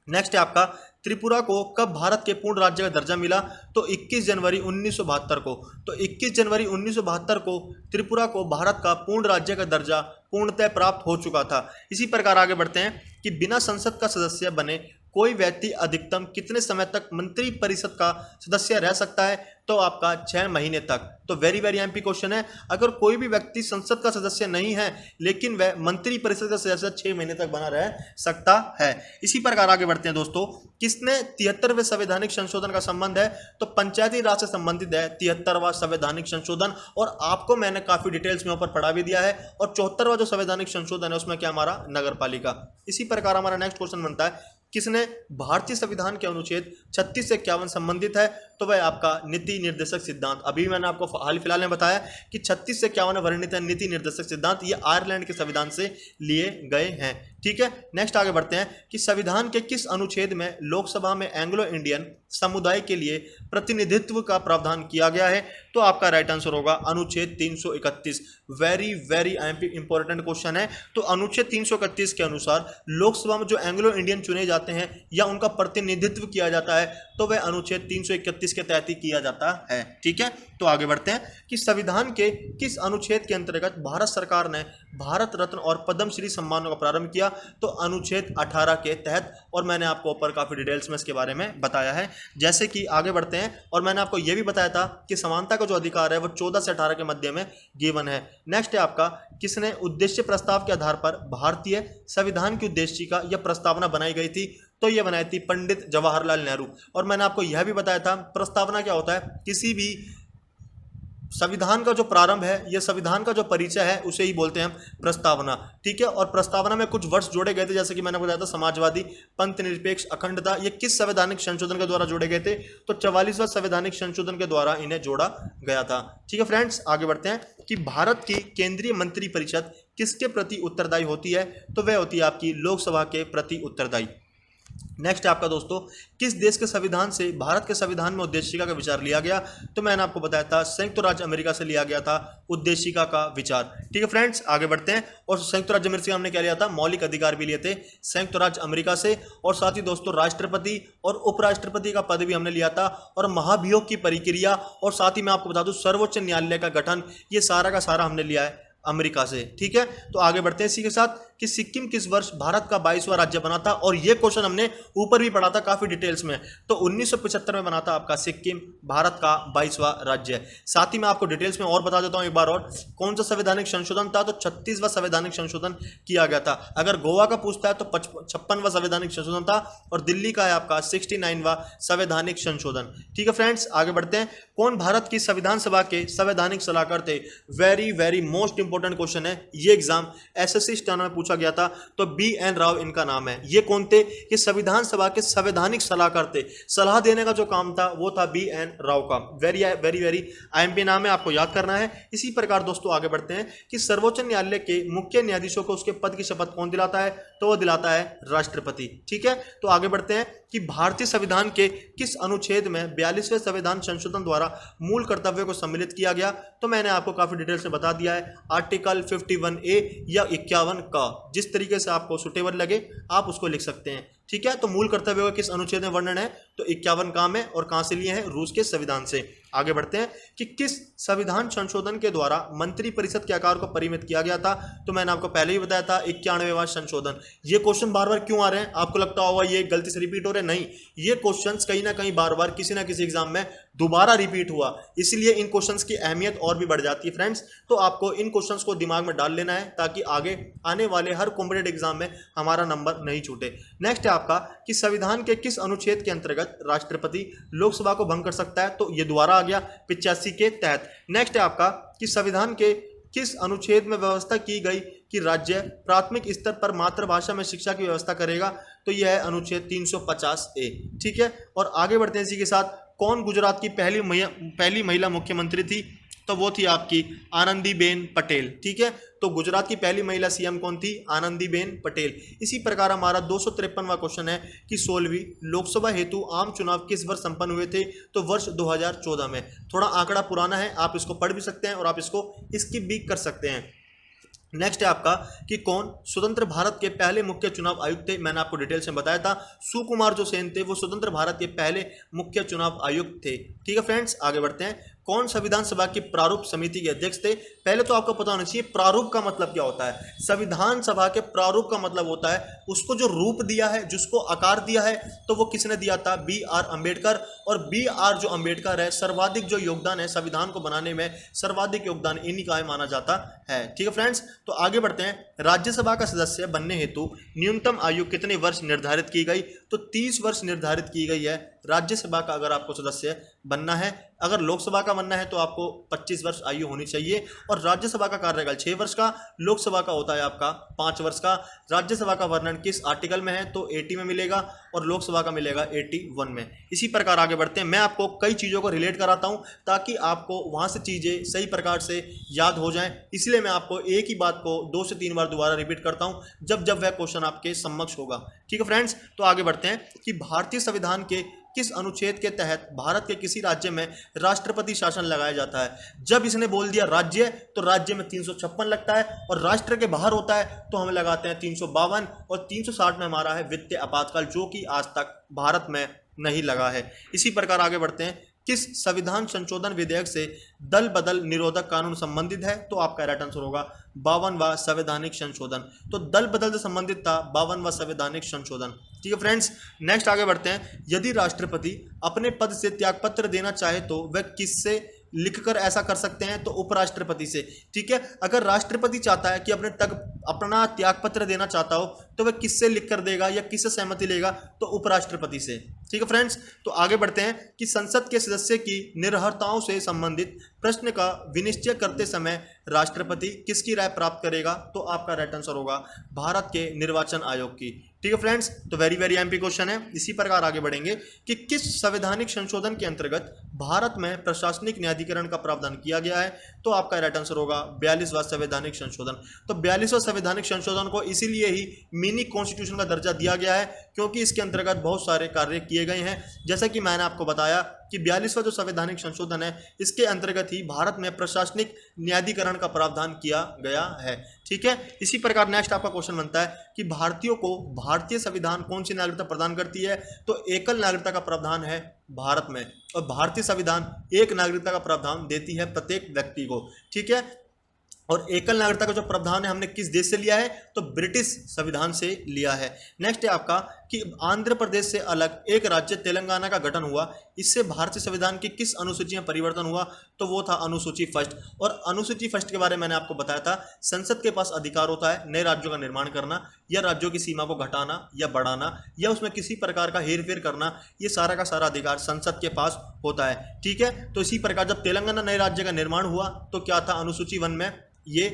नेक्स्ट है आपका, त्रिपुरा को कब भारत के पूर्ण राज्य का दर्जा मिला? तो 21 जनवरी 1972 को। तो 21 जनवरी 1972 को त्रिपुरा को भारत का पूर्ण राज्य का दर्जा पूर्णतः प्राप्त हो चुका था। इसी प्रकार आगे बढ़ते हैं कि बिना संसद का सदस्य बने कोई व्यक्ति अधिकतम कितने समय तक मंत्री परिषद का सदस्य रह सकता है? तो आपका 6 महीने तक। तो वेरी वेरी एमपी क्वेश्चन है। अगर कोई भी व्यक्ति संसद का सदस्य नहीं है लेकिन वह मंत्री परिषद का सदस्य 6 महीने तक बना रह सकता है। इसी प्रकार आगे बढ़ते हैं दोस्तों, किसने 73वें संवैधानिक संशोधन का संबंध है? तो पंचायती राज से संबंधित है 73वां संवैधानिक संशोधन। और आपको मैंने काफी डिटेल्स में ऊपर पढ़ा भी दिया है। और 74वां जो संवैधानिक संशोधन है उसमें क्या हमारा नगर पालिका। इसी प्रकार हमारा नेक्स्ट क्वेश्चन बनता है, किसने भारतीय संविधान के अनुच्छेद 36 से 51 संबंधित है? तो वह आपका नीति निर्देशक सिद्धांत। अभी मैंने आपको हाल फिलहाल में बताया कि 36 से 51 वर्णित है नीति निर्देशक सिद्धांत, ये आयरलैंड के संविधान से लिए गए हैं। ठीक है, नेक्स्ट आगे बढ़ते हैं कि संविधान के किस अनुच्छेद में लोकसभा में एंग्लो इंडियन समुदाय के लिए प्रतिनिधित्व का प्रावधान किया गया है? तो आपका राइट आंसर होगा अनुच्छेद 331। वेरी वेरी इंपॉर्टेंट क्वेश्चन है। तो अनुच्छेद 331 के अनुसार लोकसभा में जो एंग्लो इंडियन चुने जाते हैं या उनका प्रतिनिधित्व किया जाता है तो वह अनुच्छेद 331 के तहत ही किया जाता है। ठीक है, तो आगे बढ़ते हैं कि संविधान के किस अनुच्छेद के अंतर्गत भारत सरकार ने भारत रत्न और पद्मश्री सम्मानों का प्रारंभ किया? तो अनुच्छेद 18 के तहत। और मैंने आपको ऊपर काफी डिटेल्स में इसके बारे में बताया है। जैसे कि आगे बढ़ते हैं, और मैंने आपको यह भी बताया था कि समानता का जो अधिकार है वो 14 से 18 के मध्य में गिवन है। नेक्स्ट है आपका, किसने उद्देश्य प्रस्ताव के आधार पर भारतीय संविधान की उद्देशिका या प्रस्तावना बनाई गई थी? तो यह बनाई थी पंडित जवाहरलाल नेहरू। और मैंने आपको यह भी बताया था प्रस्तावना क्या होता है? किसी भी संविधान का जो प्रारंभ है या संविधान का जो परिचय है उसे ही बोलते हैं हम प्रस्तावना। ठीक है, और प्रस्तावना में कुछ वर्ष जोड़े गए थे, जैसे कि मैंने बताया था समाजवादी, पंथ निरपेक्ष, अखंडता। ये किस संवैधानिक संशोधन के द्वारा जोड़े गए थे? तो 44वां संवैधानिक संशोधन के द्वारा इन्हें जोड़ा गया था। ठीक है फ्रेंड्स, आगे बढ़ते हैं कि भारत की केंद्रीय मंत्री परिषद किसके प्रति उत्तरदायी होती है? तो वह होती है आपकी लोकसभा के प्रति उत्तरदायी। नेक्स्ट है आपका दोस्तों, किस देश के संविधान से भारत के संविधान में उद्देशिका का विचार लिया गया? तो मैंने आपको बताया था संयुक्त राज्य अमेरिका से लिया गया था उद्देशिका का विचार। ठीक है फ्रेंड्स, आगे बढ़ते हैं। और संयुक्त राज्य अमेरिका हमने क्या लिया था? मौलिक अधिकार भी लिए थे संयुक्त राज्य अमेरिका से। और साथ ही दोस्तों राष्ट्रपति और उपराष्ट्रपति का पद भी हमने लिया था। और महाभियोग की प्रक्रिया, और साथ ही मैं आपको बता दूं सर्वोच्च न्यायालय का गठन, ये सारा का सारा हमने लिया है अमेरिका से। ठीक है, तो आगे बढ़ते हैं इसी के साथ कि सिक्किम किस वर्ष भारत का 22वां राज्य बना था? और यह क्वेश्चन हमने ऊपर भी पढ़ा था काफी डिटेल्स में। तो 1975 में बना था आपका सिक्किम भारत का 22वां राज्य। साथ ही मैं आपको डिटेल्स में और बता देता हूं एक बार और, कौन सा संवैधानिक संशोधन था? तो 36वां संवैधानिक संशोधन किया गया था। अगर गोवा का पूछता है तो 56वां संवैधानिक संशोधन था। और दिल्ली का है आपका 69वां संवैधानिक संशोधन। ठीक है फ्रेंड्स, आगे बढ़ते हैं। कौन भारत की संविधान सभा के संवैधानिक सलाहकार थे? Very very most important question है। ये एग्जाम एसएससी स्टेनो में पूछा गया था, तो BN राव इनका नाम है। ये कौन थे? ये संविधान सभा के संवैधानिक सलाहकार थे। सलाह देने का जो काम था वो था BN राव का। वेरी वेरी वेरी IMP नाम है, आपको याद करना है। इसी प्रकार दोस्तों आगे बढ़ते हैं कि सर्वोच्च न्यायालय के मुख्य न्यायाधीशों को उसके पद की शपथ कौन दिलाता है? तो वो दिलाता है राष्ट्रपति। ठीक है, तो आगे बढ़ते हैं कि भारतीय संविधान के किस अनुच्छेद में 42वें संविधान संशोधन द्वारा मूल कर्तव्य को सम्मिलित किया गया? तो मैंने आपको काफी डिटेल से बता दिया है, आर्टिकल 51A या 51 का, जिस तरीके से आपको सुटेबल लगे आप उसको लिख सकते हैं। ठीक है, तो मूल कर्तव्य का किस अनुच्छेद में वर्णन है? तो 51 का में, और कहां से लिए हैं? रूस के संविधान से। आगे बढ़ते हैं कि किस संविधान संशोधन के द्वारा मंत्रिपरिषद के आकार को परिमित किया गया था? तो मैंने आपको पहले ही बताया था, 91वां संशोधन। ये क्वेश्चन बार बार क्यों आ रहे हैं? आपको लगता होगा ये गलती से रिपीट हो रहे हैं, नहीं, ये क्वेश्चंस कहीं ना कहीं बार बार किसी ना किसी एग्जाम में दोबारा रिपीट हुआ, इसलिए इन क्वेश्चंस की अहमियत और भी बढ़ जाती है फ्रेंड्स। तो आपको इन क्वेश्चंस को दिमाग में डाल लेना है ताकि आगे आने वाले हर कॉम्पिटेटिव एग्जाम में हमारा नंबर नहीं छूटे। नेक्स्ट है आपका कि संविधान के किस अनुच्छेद के अंतर्गत राष्ट्रपति लोकसभा को भंग कर सकता है? तो ये दोबारा आ गया 85 के तहत। नेक्स्ट है आपका कि संविधान के किस अनुच्छेद में व्यवस्था की गई कि राज्य प्राथमिक स्तर पर मातृभाषा में शिक्षा की व्यवस्था करेगा? तो यह है अनुच्छेद 350A। ठीक है, और आगे बढ़ते हैं इसी के साथ। कौन गुजरात की पहली महिला मुख्यमंत्री थी? तो वो थी आपकी आनंदीबेन पटेल। ठीक है, तो गुजरात की पहली महिला CM कौन थी? आनंदीबेन पटेल। इसी प्रकार हमारा 253वां क्वेश्चन है कि 16वीं लोकसभा हेतु आम चुनाव किस वर्ष संपन्न हुए थे? तो वर्ष 2014 में। थोड़ा आंकड़ा पुराना है, आप इसको पढ़ भी सकते हैं और आप इसको स्किप भी कर सकते हैं। नेक्स्ट है आपका कि कौन स्वतंत्र भारत के पहले मुख्य चुनाव आयुक्त थे? मैंने आपको डिटेल से बताया था, सुकुमार जो सेन थे वो स्वतंत्र भारत के पहले मुख्य चुनाव आयुक्त थे। ठीक है फ्रेंड्स, आगे बढ़ते हैं। कौन संविधान सभा की प्रारूप समिति के अध्यक्ष थे? पहले तो आपको पता होना चाहिए प्रारूप का मतलब क्या होता है। संविधान सभा के प्रारूप का मतलब होता है उसको जो रूप दिया है, जिसको आकार दिया है, तो वो किसने दिया था? BR अम्बेडकर। और BR जो अम्बेडकर है, सर्वाधिक जो योगदान है संविधान को बनाने में, सर्वाधिक योगदान इन्हीं का माना जाता है। ठीक है फ्रेंड्स, तो आगे बढ़ते हैं। राज्यसभा का सदस्य बनने हेतु न्यूनतम आयु कितने वर्ष निर्धारित की गई? तो 30 वर्ष निर्धारित की गई है राज्यसभा का अगर आपको सदस्य बनना है। अगर लोकसभा का बनना है तो आपको 25 वर्ष आयु होनी चाहिए। और राज्यसभा का कार्यकाल 6 वर्ष का, लोकसभा का होता है आपका 5 वर्ष का। राज्यसभा का वर्णन किस आर्टिकल में है? तो 80 में मिलेगा, और लोकसभा का मिलेगा 81 में। इसी प्रकार आगे बढ़ते हैं। मैं आपको कई चीज़ों को रिलेट कराता हूं ताकि आपको वहां से चीज़ें सही प्रकार से याद हो जाएं, इसलिए मैं आपको एक ही बात को 2 से 3 बार दोबारा रिपीट करता हूं जब जब वह क्वेश्चन आपके समक्ष होगा। ठीक है फ्रेंड्स, तो आगे बढ़ते हैं कि भारतीय संविधान के किस अनुच्छेद के तहत भारत के किसी राज्य में राष्ट्रपति शासन लगाया जाता है? जब इसने बोल दिया राज्य, तो राज्य में 356 लगता है, और राष्ट्र के बाहर होता है तो हम लगाते हैं 352, और 360 में हमारा है वित्तीय आपातकाल, जो कि आज तक भारत में नहीं लगा है। इसी प्रकार आगे बढ़ते हैं। किस संविधान संशोधन विधेयक से दल बदल निरोधक कानून संबंधित है? तो आपका राइट आंसर होगा 52वां संवैधानिक संशोधन। तो दल बदल से संबंधित था 52वां संवैधानिक संशोधन। ठीक है फ्रेंड्स, नेक्स्ट आगे बढ़ते हैं। यदि राष्ट्रपति अपने पद से त्यागपत्र देना चाहे तो वह किससे लिखकर ऐसा कर सकते हैं? तो उपराष्ट्रपति से। ठीक है, अगर राष्ट्रपति चाहता है कि अपना त्यागपत्र देना चाहता हो तो वह किससे लिख कर देगा या किससे सहमति लेगा? तो उपराष्ट्रपति से। ठीक है फ्रेंड्स, तो आगे बढ़ते हैं कि संसद के सदस्य की निर्भरताओं से संबंधित प्रश्न का विनिश्चय करते समय राष्ट्रपति किसकी राय प्राप्त करेगा? तो आपका राइट आंसर होगा भारत के निर्वाचन आयोग की। ठीक है फ्रेंड्स, तो वेरी वेरी एमपी क्वेश्चन है। इसी प्रकार आगे बढ़ेंगे कि किस संवैधानिक संशोधन के अंतर्गत भारत में प्रशासनिक न्यायाधिकरण का प्रावधान किया गया है? तो आपका राइट आंसर होगा 42वां संवैधानिक संशोधन। तो 42वां संवैधानिक संशोधन को इसीलिए ही मिनी कॉन्स्टिट्यूशन का दर्जा दिया गया है क्योंकि इसके अंतर्गत बहुत सारे कार्य किए गए हैं। जैसा कि मैंने आपको बताया कि 42वां जो संवैधानिक संशोधन है इसके अंतर्गत ही भारत में प्रशासनिक न्यायाधिकरण का प्रावधान किया गया है। ठीक है, इसी प्रकार नेक्स्ट आपका क्वेश्चन बनता है कि भारतीयों को भारतीय संविधान कौन सी नागरिकता प्रदान करती है? तो एकल नागरिकता का प्रावधान है भारत में, और भारतीय संविधान एक नागरिकता का प्रावधान देती है प्रत्येक व्यक्ति को। ठीक है, और एकल नागरिकता का जो प्रावधान है हमने किस देश से लिया है? तो ब्रिटिश संविधान से लिया है। नेक्स्ट है आपका कि आंध्र प्रदेश से अलग एक राज्य तेलंगाना का गठन हुआ, इससे भारतीय संविधान की किस अनुसूची में परिवर्तन हुआ? तो वो था अनुसूची फर्स्ट। और अनुसूची फर्स्ट के बारे में मैंने आपको बताया था, संसद के पास अधिकार होता है नए राज्यों का निर्माण करना या राज्यों की सीमा को घटाना या बढ़ाना या उसमें किसी प्रकार का हेरफेर करना, ये सारा का सारा अधिकार संसद के पास होता है। ठीक है, तो इसी प्रकार जब तेलंगाना नए राज्य का निर्माण हुआ तो क्या था? अनुसूची 1 में ये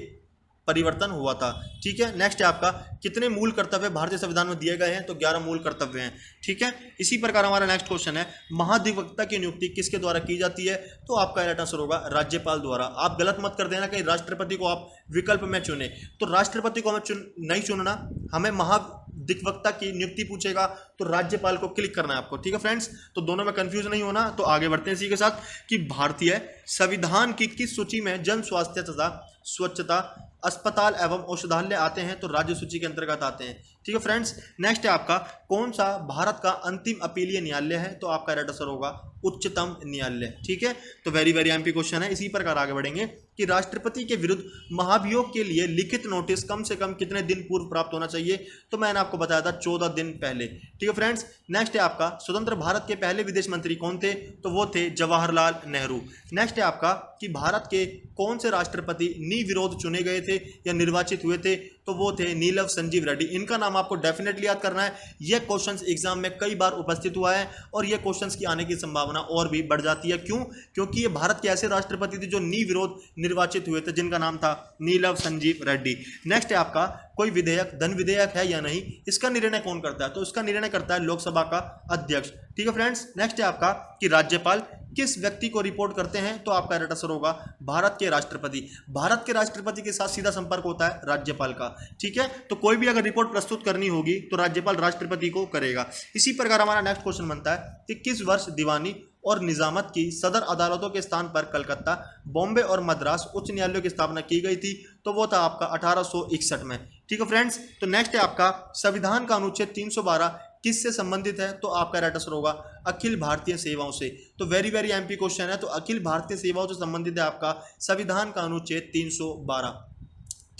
परिवर्तन हुआ था। ठीक है, नेक्स्ट है आपका कितने मूल कर्तव्य भारतीय संविधान में दिए गए हैं, तो 11 मूल कर्तव्य हैं। ठीक है, इसी प्रकार हमारा नेक्स्ट क्वेश्चन है महाधिवक्ता की नियुक्ति किसके द्वारा की जाती है, तो आपका राइट आंसर होगा राज्यपाल द्वारा। आप गलत मत कर देना कहीं राष्ट्रपति को आप विकल्प में चुने, तो राष्ट्रपति को हमें नहीं चुनना, हमें महाधिवक्ता की नियुक्ति पूछेगा तो राज्यपाल को क्लिक करना है आपको। ठीक है फ्रेंड्स, तो दोनों में कंफ्यूज नहीं होना। तो आगे बढ़ते हैं इसी के साथ कि भारतीय संविधान की किस सूची में जन स्वास्थ्य तथा स्वच्छता, अस्पताल एवं औषधालय आते हैं, तो राज्य सूची के अंतर्गत आते हैं। ठीक है फ्रेंड्स, नेक्स्ट है आपका कौन सा भारत का अंतिम अपीलीय न्यायालय है, तो आपका राइट आंसर होगा उच्चतम न्यायालय। ठीक है, तो वेरी वेरी एमपी क्वेश्चन है। इसी प्रकार आगे बढ़ेंगे कि राष्ट्रपति के विरुद्ध महाभियोग के लिए लिखित नोटिस कम से कम कितने दिन पूर्व प्राप्त होना चाहिए, तो मैंने आपको बताया था 14 दिन पहले। ठीक है फ्रेंड्स, नेक्स्ट है आपका स्वतंत्र भारत के पहले विदेश मंत्री कौन थे, तो वो थे जवाहरलाल नेहरू। नेक्स्ट है आपका कि भारत के कौन से राष्ट्रपति निर्विरोध चुने गए थे या निर्वाचित हुए थे, तो वो थे नीलम संजीव रेड्डी। इनका नाम आपको डेफिनेटली याद करना है, यह क्वेश्चन एग्जाम में कई बार उपस्थित हुआ है और यह क्वेश्चन की आने की संभावना और भी बढ़ जाती है। क्यों? क्योंकि ये भारत के ऐसे राष्ट्रपति थे जो निर्विरोध निर्वाचित हुए थे, जिनका नाम था नीलम संजीव रेड्डी। नेक्स्ट है आपका कोई विधेयक धन विधेयक है या नहीं, इसका निर्णय कौन करता है, तो इसका निर्णय करता है लोकसभा का अध्यक्ष। ठीक है फ्रेंड्स, नेक्स्ट है आपका कि राज्यपाल किस व्यक्ति को रिपोर्ट करते हैं, तो आपका राइट आंसर होगा भारत के राष्ट्रपति। भारत के राष्ट्रपति के साथ सीधा संपर्क होता है राज्यपाल का। ठीक है, तो कोई भी अगर रिपोर्ट प्रस्तुत करनी होगी तो राज्यपाल राष्ट्रपति को करेगा। इसी प्रकार हमारा नेक्स्ट क्वेश्चन बनता है कि किस वर्ष दीवानी और निजामत की सदर अदालतों के स्थान पर कलकत्ता, बॉम्बे और मद्रास उच्च न्यायालयों की स्थापना की गई थी, तो वो था आपका 1861 में। ठीक है फ्रेंड्स, तो नेक्स्ट है आपका संविधान का अनुच्छेद 312 किससे संबंधित है, तो आपका राइट आंसर होगा अखिल भारतीय सेवाओं से। तो वेरी वेरी एमपी क्वेश्चन है, तो अखिल भारतीय सेवाओं से संबंधित है आपका संविधान का अनुच्छेद 312।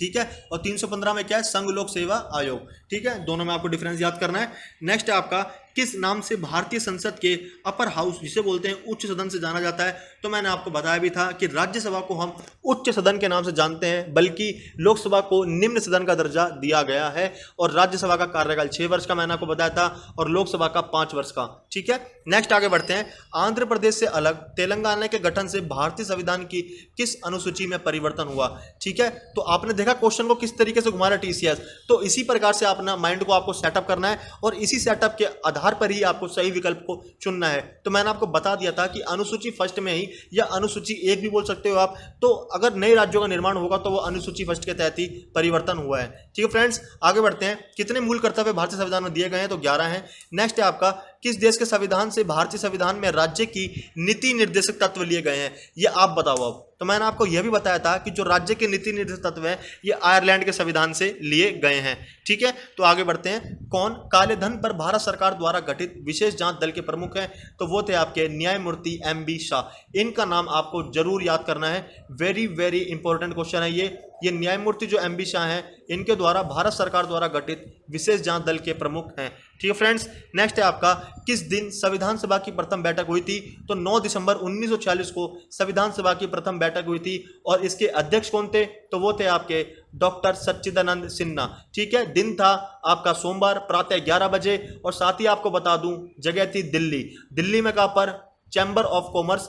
ठीक है, और 315 में क्या है, संघ लोक सेवा आयोग। ठीक है, दोनों में आपको डिफरेंस याद करना है। नेक्स्ट है आपका किस नाम से भारतीय संसद के अपर हाउस जिसे बोलते हैं उच्च सदन से जाना जाता है, तो मैंने आपको बताया भी था कि राज्यसभा को हम उच्च सदन के नाम से जानते हैं, बल्कि लोकसभा को निम्न सदन का दर्जा दिया गया है। और राज्यसभा का कार्यकाल 6 वर्ष का मैंने आपको बताया था और लोकसभा का 5 वर्ष का। ठीक है, नेक्स्ट आगे बढ़ते हैं। आंध्र प्रदेश से अलग तेलंगाना के गठन से भारतीय संविधान की किस अनुसूची में परिवर्तन हुआ। ठीक है, तो आपने देखा क्वेश्चन को किस तरीके से घुमाना टीसीएस, तो इसी प्रकार से अपना माइंड को आपको सेटअप करना है और इसी सेटअप के आधार पर ही आपको सही विकल्प को चुनना है। तो मैंने आपको बता दिया था कि अनुसूची फर्स्ट में ही या अनुसूची 1 भी बोल सकते हो आप, तो अगर नए राज्यों का निर्माण होगा तो वो अनुसूची फर्स्ट के तहत ही परिवर्तन हुआ है। ठीक है फ्रेंड्स, आगे बढ़ते हैं। कितने मूल कर्तव्य भारतीय संविधान में दिए गए हैं, तो 11 हैं। नेक्स्ट है आपका किस देश के संविधान से भारतीय संविधान में राज्य की नीति निर्देशक तत्व लिए गए हैं, ये आप बताओ अब। तो मैंने आपको यह भी बताया था कि जो राज्य के नीति निर्देशक तत्व है ये आयरलैंड के संविधान से लिए गए हैं। ठीक है, तो आगे बढ़ते हैं। कौन काले धन पर भारत सरकार द्वारा गठित विशेष जांच दल के प्रमुख हैं, तो वो थे आपके न्यायमूर्ति MB शाह। इनका नाम आपको जरूर याद करना है, वेरी वेरी इंपॉर्टेंट क्वेश्चन है ये न्यायमूर्ति जो MB शाह हैं, इनके द्वारा भारत सरकार द्वारा गठित विशेष जांच दल के प्रमुख हैं। ठीक है फ्रेंड्स, नेक्स्ट है आपका किस दिन संविधान सभा की प्रथम बैठक हुई थी, तो 9 दिसंबर 1946 को संविधान सभा की प्रथम बैठक हुई थी और इसके अध्यक्ष कौन थे, तो वो थे आपके डॉक्टर सच्चिदानंद सिन्हा। ठीक है, दिन था आपका सोमवार, प्रातः 11 बजे और साथ ही आपको बता दूं जगह थी दिल्ली में कहां पर, चैम्बर ऑफ कॉमर्स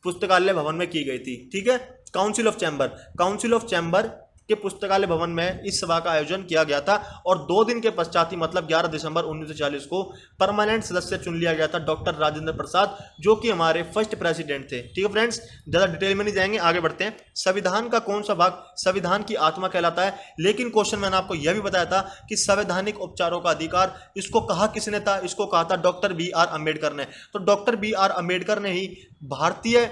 पुस्तकालय भवन में की गई थी। ठीक है, काउंसिल ऑफ चैम्बर के पुस्तकालय भवन में इस सभा का आयोजन किया गया था और 2 दिन के पश्चात ही मतलब 11 दिसंबर 1940 को परमानेंट सदस्य चुन लिया गया था डॉक्टर राजेंद्र प्रसाद, जो कि हमारे फर्स्ट प्रेसिडेंट थे। ठीक है फ्रेंड्स, ज़्यादा डिटेल में नहीं जाएंगे, आगे बढ़ते हैं। संविधान का कौन सा भाग संविधान की आत्मा कहलाता है, लेकिन क्वेश्चन मैंने आपको यह भी बताया था कि संवैधानिक उपचारों का अधिकार इसको कहा किसने था, इसको कहा था डॉक्टर BR अम्बेडकर ने। तो डॉक्टर BR अम्बेडकर ने ही भारतीय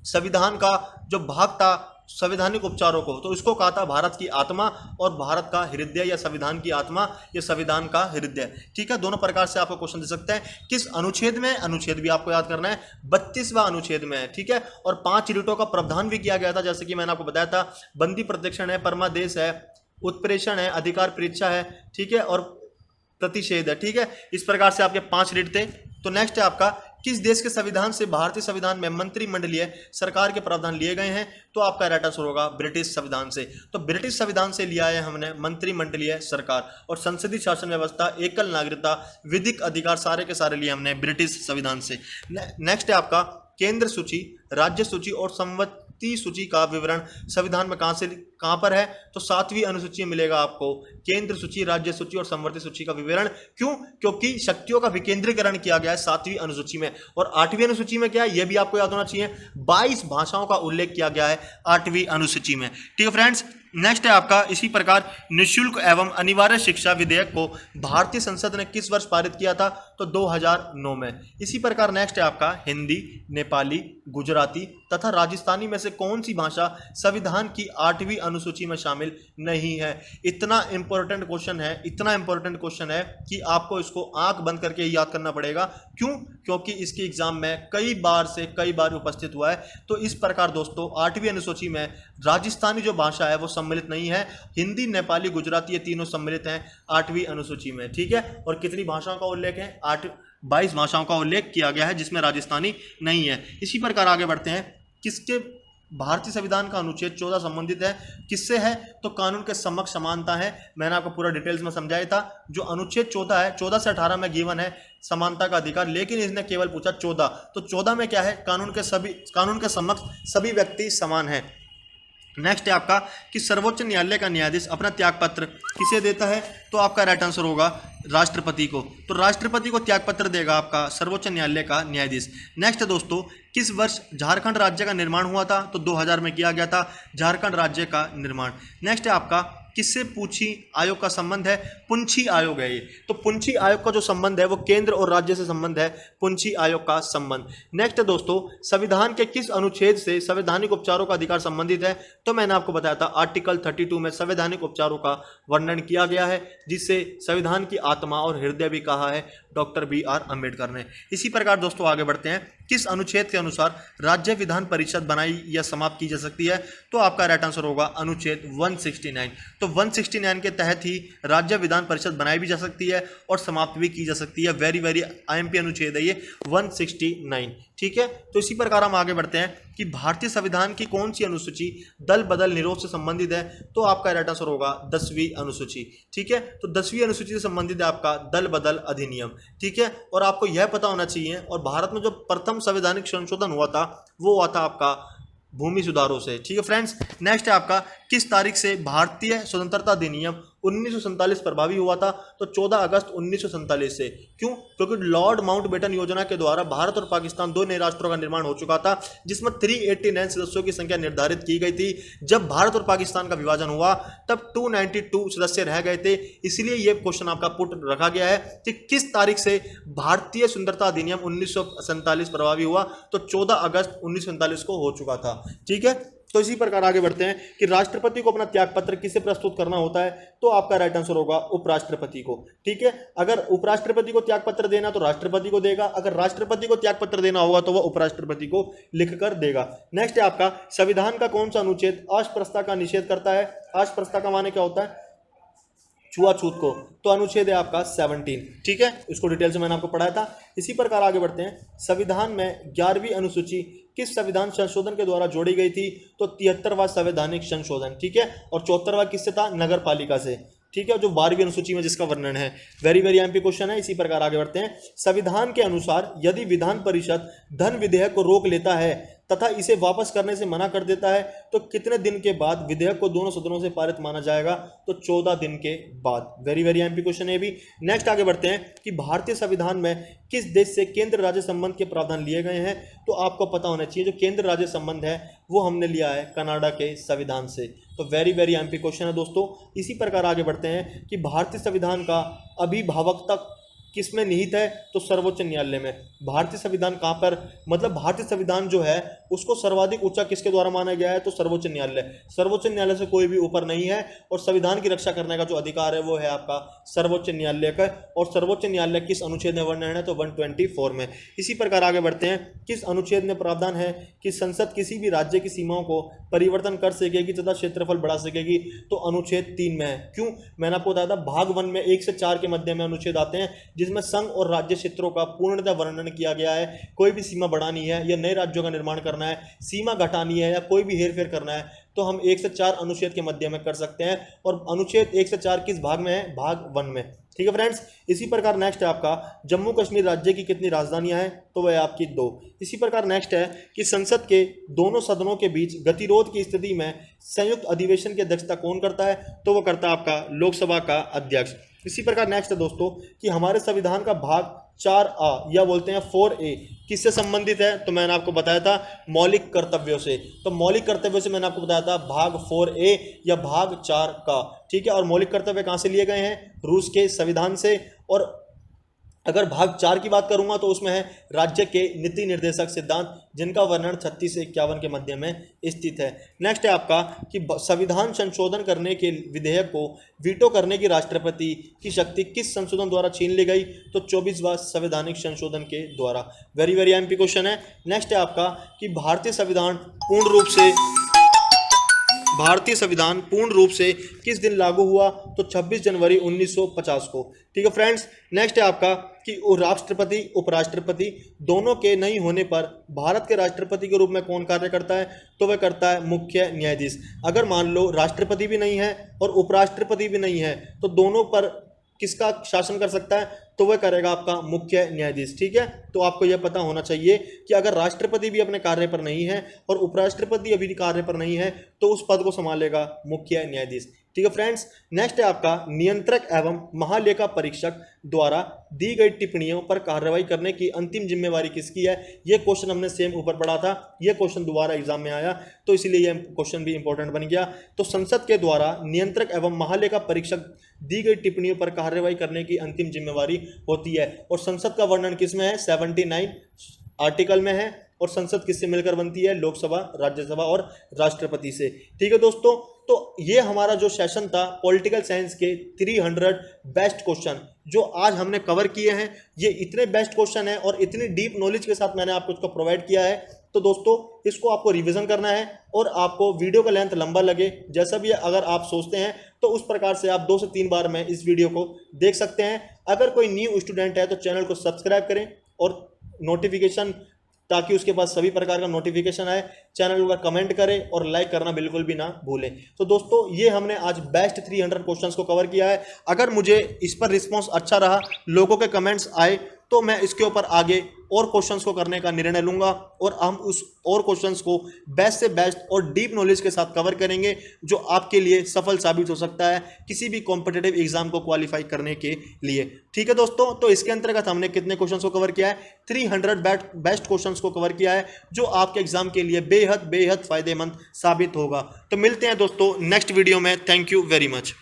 संविधान का जो भाग था संवैधानिक उपचारों को, तो इसको कहा था भारत की आत्मा और भारत का हृदय, या संविधान की आत्मा या संविधान का हृदय। ठीक है, दोनों प्रकार से आपको क्वेश्चन दे सकते हैं। किस अनुच्छेद में, अनुच्छेद भी आपको याद करना है, 32वां अनुच्छेद में है। ठीक है, और 5 रिटों का प्रावधान भी किया गया था, जैसे कि मैंने आपको बताया था, बंदी प्रत्यक्षण है, परमादेश है, उत्प्रेषण है, अधिकार परीक्षा है, ठीक है, और प्रतिषेध है। ठीक है, इस प्रकार से आपके 5 रिट थे। तो नेक्स्ट है आपका किस देश के संविधान से भारतीय संविधान में मंत्रिमंडलीय सरकार के प्रावधान लिए गए हैं, तो आपका राइट आंसर होगा ब्रिटिश संविधान से। तो ब्रिटिश संविधान से लिया है हमने मंत्रिमंडलीय सरकार, और संसदीय शासन व्यवस्था, एकल नागरिकता, विधिक अधिकार सारे के सारे लिए हमने ब्रिटिश संविधान से। नेक्स्ट है आपका केंद्र सूची, राज्य सूची और वित्तीय सूची का विवरण संविधान में कहां पर है? तो 7वीं अनुसूची में मिलेगा आपको। केंद्र सूची, राज्य सूची और समवर्ती सूची का विवरण। क्यों? क्योंकि शक्तियों का विकेंद्रीकरण किया गया है 7वीं अनुसूची में। और 8वीं अनुसूची में क्या है, यह भी आपको याद होना चाहिए, 22 भाषाओं का उल्लेख किया गया है 8वीं अनुसूची में। ठीक है फ्रेंड्स, नेक्स्ट है आपका इसी प्रकार निःशुल्क एवं अनिवार्य शिक्षा विधेयक को भारतीय संसद ने किस वर्ष पारित किया था? तो 2009 में। इसी प्रकार नेक्स्ट है आपका हिंदी, नेपाली, गुजराती तथा राजस्थानी में से कौन सी भाषा संविधान की 8वीं अनुसूची में शामिल नहीं है? इतना इंपॉर्टेंट क्वेश्चन है, इतना इंपॉर्टेंट क्वेश्चन है कि आपको इसको आंख बंद करके याद करना पड़ेगा। क्यों? क्योंकि इसके एग्जाम में कई बार उपस्थित हुआ है। तो इस प्रकार दोस्तों 8वीं अनुसूची में राजस्थानी जो भाषा है वो सम्मिलित नहीं है। हिंदी, नेपाली, गुजराती ये तीनों सम्मिलित हैं 8वीं अनुसूची में। ठीक है, और कितनी भाषाओं का उल्लेख है? 22 भाषाओं का उल्लेख किया गया है जिसमें राजस्थानी नहीं है। इसी प्रकार आगे बढ़ते हैं, किसके भारतीय संविधान का अनुच्छेद 14 संबंधित है? किससे है? तो कानून के समक्ष समानता है। मैंने आपको पूरा डिटेल्स में समझाया था। जो अनुच्छेद 14 है, 14 से 18 में गिवन है समानता का अधिकार, लेकिन इसने केवल पूछा 14। तो 14 में क्या है? कानून के समक्ष सभी व्यक्ति समान है। नेक्स्ट है आपका कि सर्वोच्च न्यायालय का न्यायाधीश अपना त्यागपत्र किसे देता है? तो आपका राइट आंसर होगा राष्ट्रपति को। तो राष्ट्रपति को त्यागपत्र देगा आपका सर्वोच्च न्यायालय का न्यायाधीश। नेक्स्ट है दोस्तों, किस वर्ष झारखंड राज्य का निर्माण हुआ था? तो 2000 में किया गया था झारखंड राज्य का निर्माण। नेक्स्ट है आपका किससे पूंछी आयोग का संबंध है? पुंछी आयोग है ये। तो पुंछी आयोग का जो संबंध है वो केंद्र और राज्य से संबंध है, पुंछी आयोग का संबंध। नेक्स्ट है दोस्तों, संविधान के किस अनुच्छेद से संवैधानिक उपचारों का अधिकार संबंधित है? तो मैंने आपको बताया था आर्टिकल 32 में संवैधानिक उपचारों का वर्णन किया गया है, जिससे संविधान की आत्मा और हृदय भी कहा है डॉक्टर BR अम्बेडकर ने। इसी प्रकार दोस्तों आगे बढ़ते हैं, किस अनुच्छेद के अनुसार राज्य विधान परिषद बनाई या समाप्त की जा सकती है? तो आपका राइट आंसर होगा अनुच्छेद 169। तो 169 के तहत ही राज्य विधान परिषद बनाई भी जा सकती है और समाप्त भी की जा सकती है। वेरी IMP अनुच्छेद है ये 169। ठीक है, तो इसी प्रकार हम आगे बढ़ते हैं कि भारतीय संविधान की कौन सी अनुसूची दल बदल निरोध से संबंधित है? तो आपका राइट आंसर होगा 10वीं अनुसूची। ठीक है, तो 10वीं अनुसूची से संबंधित है आपका दल बदल अधिनियम। ठीक है, और आपको यह पता होना चाहिए, और भारत में जो प्रथम संवैधानिक संशोधन हुआ था वो हुआ था आपका भूमि सुधारों से। ठीक है फ्रेंड्स, नेक्स्ट है आपका किस तारीख से भारतीय स्वतंत्रता अधिनियम 1947 प्रभावी हुआ था? तो 14 अगस्त 1947 से। क्यों? क्योंकि लॉर्ड माउंटबेटन योजना के द्वारा भारत और पाकिस्तान दो नए राष्ट्रों का निर्माण हो चुका था, जिसमें 389 सदस्यों की संख्या निर्धारित की गई थी। जब भारत और पाकिस्तान का विभाजन हुआ तब 292 सदस्य रह गए थे। इसलिए यह क्वेश्चन आपका पुट रखा गया है कि किस तारीख से भारतीय स्वतंत्रता अधिनियम 1947 प्रभावी हुआ? तो 14 अगस्त 1947 को हो चुका था। ठीक है, तो इसी प्रकार आगे बढ़ते हैं कि राष्ट्रपति को अपना त्यागपत्र किसे प्रस्तुत करना होता है? तो आपका राइट आंसर होगा उपराष्ट्रपति को। ठीक है, अगर उपराष्ट्रपति को त्यागपत्र देना तो राष्ट्रपति को देगा, अगर राष्ट्रपति को त्यागपत्र देना होगा तो वह उपराष्ट्रपति को लिखकर देगा। नेक्स्ट है आपका संविधान का कौन सा अनुच्छेद अस्पृश्यता का निषेध करता है? अस्पृश्यता का माने क्या होता है? छुआछूत को। तो अनुच्छेद है आपका 17। ठीक है, इसको डिटेल से मैंने आपको पढ़ाया था। इसी प्रकार आगे बढ़ते हैं, संविधान में 11वीं अनुसूची किस संविधान संशोधन के द्वारा जोड़ी गई थी? तो 73वां संवैधानिक संशोधन। ठीक है, और 74वां किससे था? नगर पालिका से। ठीक है, जो 12वीं अनुसूची में जिसका वर्णन है। वेरी IMP क्वेश्चन है। इसी प्रकार आगे बढ़ते हैं, संविधान के अनुसार यदि विधान परिषद धन विधेयक को रोक लेता है तथा इसे वापस करने से मना कर देता है तो कितने दिन के बाद विधेयक को दोनों सदनों से पारित माना जाएगा? तो 14 दिन के बाद। वेरी IMP क्वेश्चन है भी। नेक्स्ट आगे बढ़ते हैं कि भारतीय संविधान में किस देश से केंद्र राज्य संबंध के प्रावधान लिए गए हैं? तो आपको पता होना चाहिए, जो केंद्र राज्य संबंध है वो हमने लिया है कनाडा के संविधान से। तो वेरी IMP क्वेश्चन है दोस्तों। इसी प्रकार आगे बढ़ते हैं कि भारतीय संविधान का अभिभावकता किसमें निहित है? तो सर्वोच्च न्यायालय में। भारतीय संविधान कहां पर, मतलब भारतीय संविधान जो है उसको सर्वाधिक ऊंचा किसके द्वारा माना गया है? तो सर्वोच्च न्यायालय। सर्वोच्च न्यायालय से कोई भी ऊपर नहीं है, और संविधान की रक्षा करने का जो अधिकार है वो है आपका सर्वोच्च न्यायालय का। और सर्वोच्च न्यायालय किस अनुच्छेद में वर्णन है? तो 124 में। इसी प्रकार आगे बढ़ते हैं, किस अनुच्छेद में प्रावधान है कि संसद किसी भी राज्य की सीमाओं को परिवर्तन कर सकेगी तथा क्षेत्रफल बढ़ा सकेगी? तो अनुच्छेद 3 में है। क्यों? मैंने आपको बताया था भाग 1 में 1 से 4 के मध्य में अनुच्छेद आते हैं, जिसमें संघ और राज्य क्षेत्रों का पूर्णतः वर्णन किया गया है। कोई भी सीमा बढ़ानी है या नए राज्यों का निर्माण करना है, सीमा घटानी है या कोई भी हेरफेर करना है, तो हम 1 से 4 अनुच्छेद के मध्य में कर सकते हैं। और अनुच्छेद 1 से 4 किस भाग में है? भाग 1 में। ठीक है फ्रेंड्स। इसी प्रकार नेक्स्ट है आपका जम्मू कश्मीर राज्य की कितनी राजधानियां हैं? तो वह आपकी 2। इसी प्रकार नेक्स्ट है कि संसद के दोनों सदनों के बीच गतिरोध की स्थिति में संयुक्त अधिवेशन की अध्यक्षता कौन करता है? तो वह करता है आपका लोकसभा का अध्यक्ष। इसी प्रकार नेक्स्ट है दोस्तों कि हमारे संविधान का भाग 4A या बोलते हैं 4A किससे संबंधित है? तो मैंने आपको बताया था मौलिक कर्तव्यों से। तो मौलिक कर्तव्यों से मैंने आपको बताया था भाग 4A या भाग 4 का। ठीक है। और मौलिक कर्तव्य कहाँ से लिए गए हैं? रूस के संविधान से। और अगर भाग 4 की बात करूंगा तो उसमें है राज्य के नीति निर्देशक सिद्धांत, जिनका वर्णन 36 से 51 के मध्य में स्थित है। नेक्स्ट है आपका कि संविधान संशोधन करने के विधेयक को वीटो करने की राष्ट्रपति की शक्ति किस संशोधन द्वारा छीन ली गई? तो 24वां संवैधानिक संशोधन के द्वारा। वेरी वेरी एमपी क्वेश्चन है। नेक्स्ट है आपका कि भारतीय संविधान पूर्ण रूप से किस दिन लागू हुआ? तो 26 जनवरी 1950 को। ठीक है फ्रेंड्स। नेक्स्ट है आपका कि राष्ट्रपति उपराष्ट्रपति दोनों के नहीं होने पर भारत के राष्ट्रपति के रूप में कौन कार्य करता है? तो वह करता है मुख्य न्यायाधीश। अगर मान लो राष्ट्रपति भी नहीं है और उपराष्ट्रपति भी नहीं है तो दोनों पर किसका शासन कर सकता है? तो वह करेगा आपका मुख्य न्यायाधीश। ठीक है। तो आपको यह पता होना चाहिए कि अगर राष्ट्रपति भी अपने कार्य पर नहीं है और उपराष्ट्रपति अभी कार्य पर नहीं है तो उस पद को संभालेगा मुख्य न्यायाधीश। ठीक है फ्रेंड्स। नेक्स्ट है आपका नियंत्रक एवं महालेखा परीक्षक द्वारा दी गई टिप्पणियों पर कार्रवाई करने की अंतिम जिम्मेवारी किसकी है? यह क्वेश्चन हमने सेम ऊपर पढ़ा था, यह क्वेश्चन दोबारा एग्जाम में आया तो इसीलिए यह क्वेश्चन भी इंपॉर्टेंट बन गया। तो संसद के द्वारा नियंत्रक एवं महालेखा परीक्षक दी गई टिप्पणियों पर कार्रवाई करने की अंतिम जिम्मेवारी होती है। और संसद का वर्णन किसमें है? 79 आर्टिकल में है। और संसद किससे मिलकर बनती है? लोकसभा, राज्यसभा और राष्ट्रपति से। ठीक है दोस्तों। तो ये हमारा जो सेशन था पॉलिटिकल साइंस के 300 बेस्ट क्वेश्चन जो आज हमने कवर किए हैं, ये इतने बेस्ट क्वेश्चन है और इतनी डीप नॉलेज के साथ मैंने आपको इसको प्रोवाइड किया है। तो दोस्तों इसको आपको रिवीजन करना है और आपको वीडियो का लेंथ लंबा लगे जैसा भी अगर आप सोचते हैं तो उस प्रकार से आप 2 से 3 बार में इस वीडियो को देख सकते हैं। अगर कोई न्यू स्टूडेंट है तो चैनल को सब्सक्राइब करें और नोटिफिकेशन, ताकि उसके पास सभी प्रकार का नोटिफिकेशन आए। चैनल पर कमेंट करें और लाइक करना बिल्कुल भी ना भूलें। तो दोस्तों ये हमने आज बेस्ट 300 क्वेश्चंस को कवर किया है। अगर मुझे इस पर रिस्पांस अच्छा रहा, लोगों के कमेंट्स आए, तो मैं इसके ऊपर आगे और क्वेश्चंस को करने का निर्णय लूंगा और हम उस और क्वेश्चंस को बेस्ट से बेस्ट और डीप नॉलेज के साथ कवर करेंगे जो आपके लिए सफल साबित हो सकता है किसी भी कॉम्पिटिटिव एग्जाम को क्वालिफाई करने के लिए। ठीक है दोस्तों। तो इसके अंतर्गत हमने कितने क्वेश्चंस को कवर किया है? 300 बेस्ट क्वेश्चंस को कवर किया है जो आपके एग्जाम के लिए बेहद फायदेमंद साबित होगा। तो मिलते हैं दोस्तों नेक्स्ट वीडियो में। Thank you very much.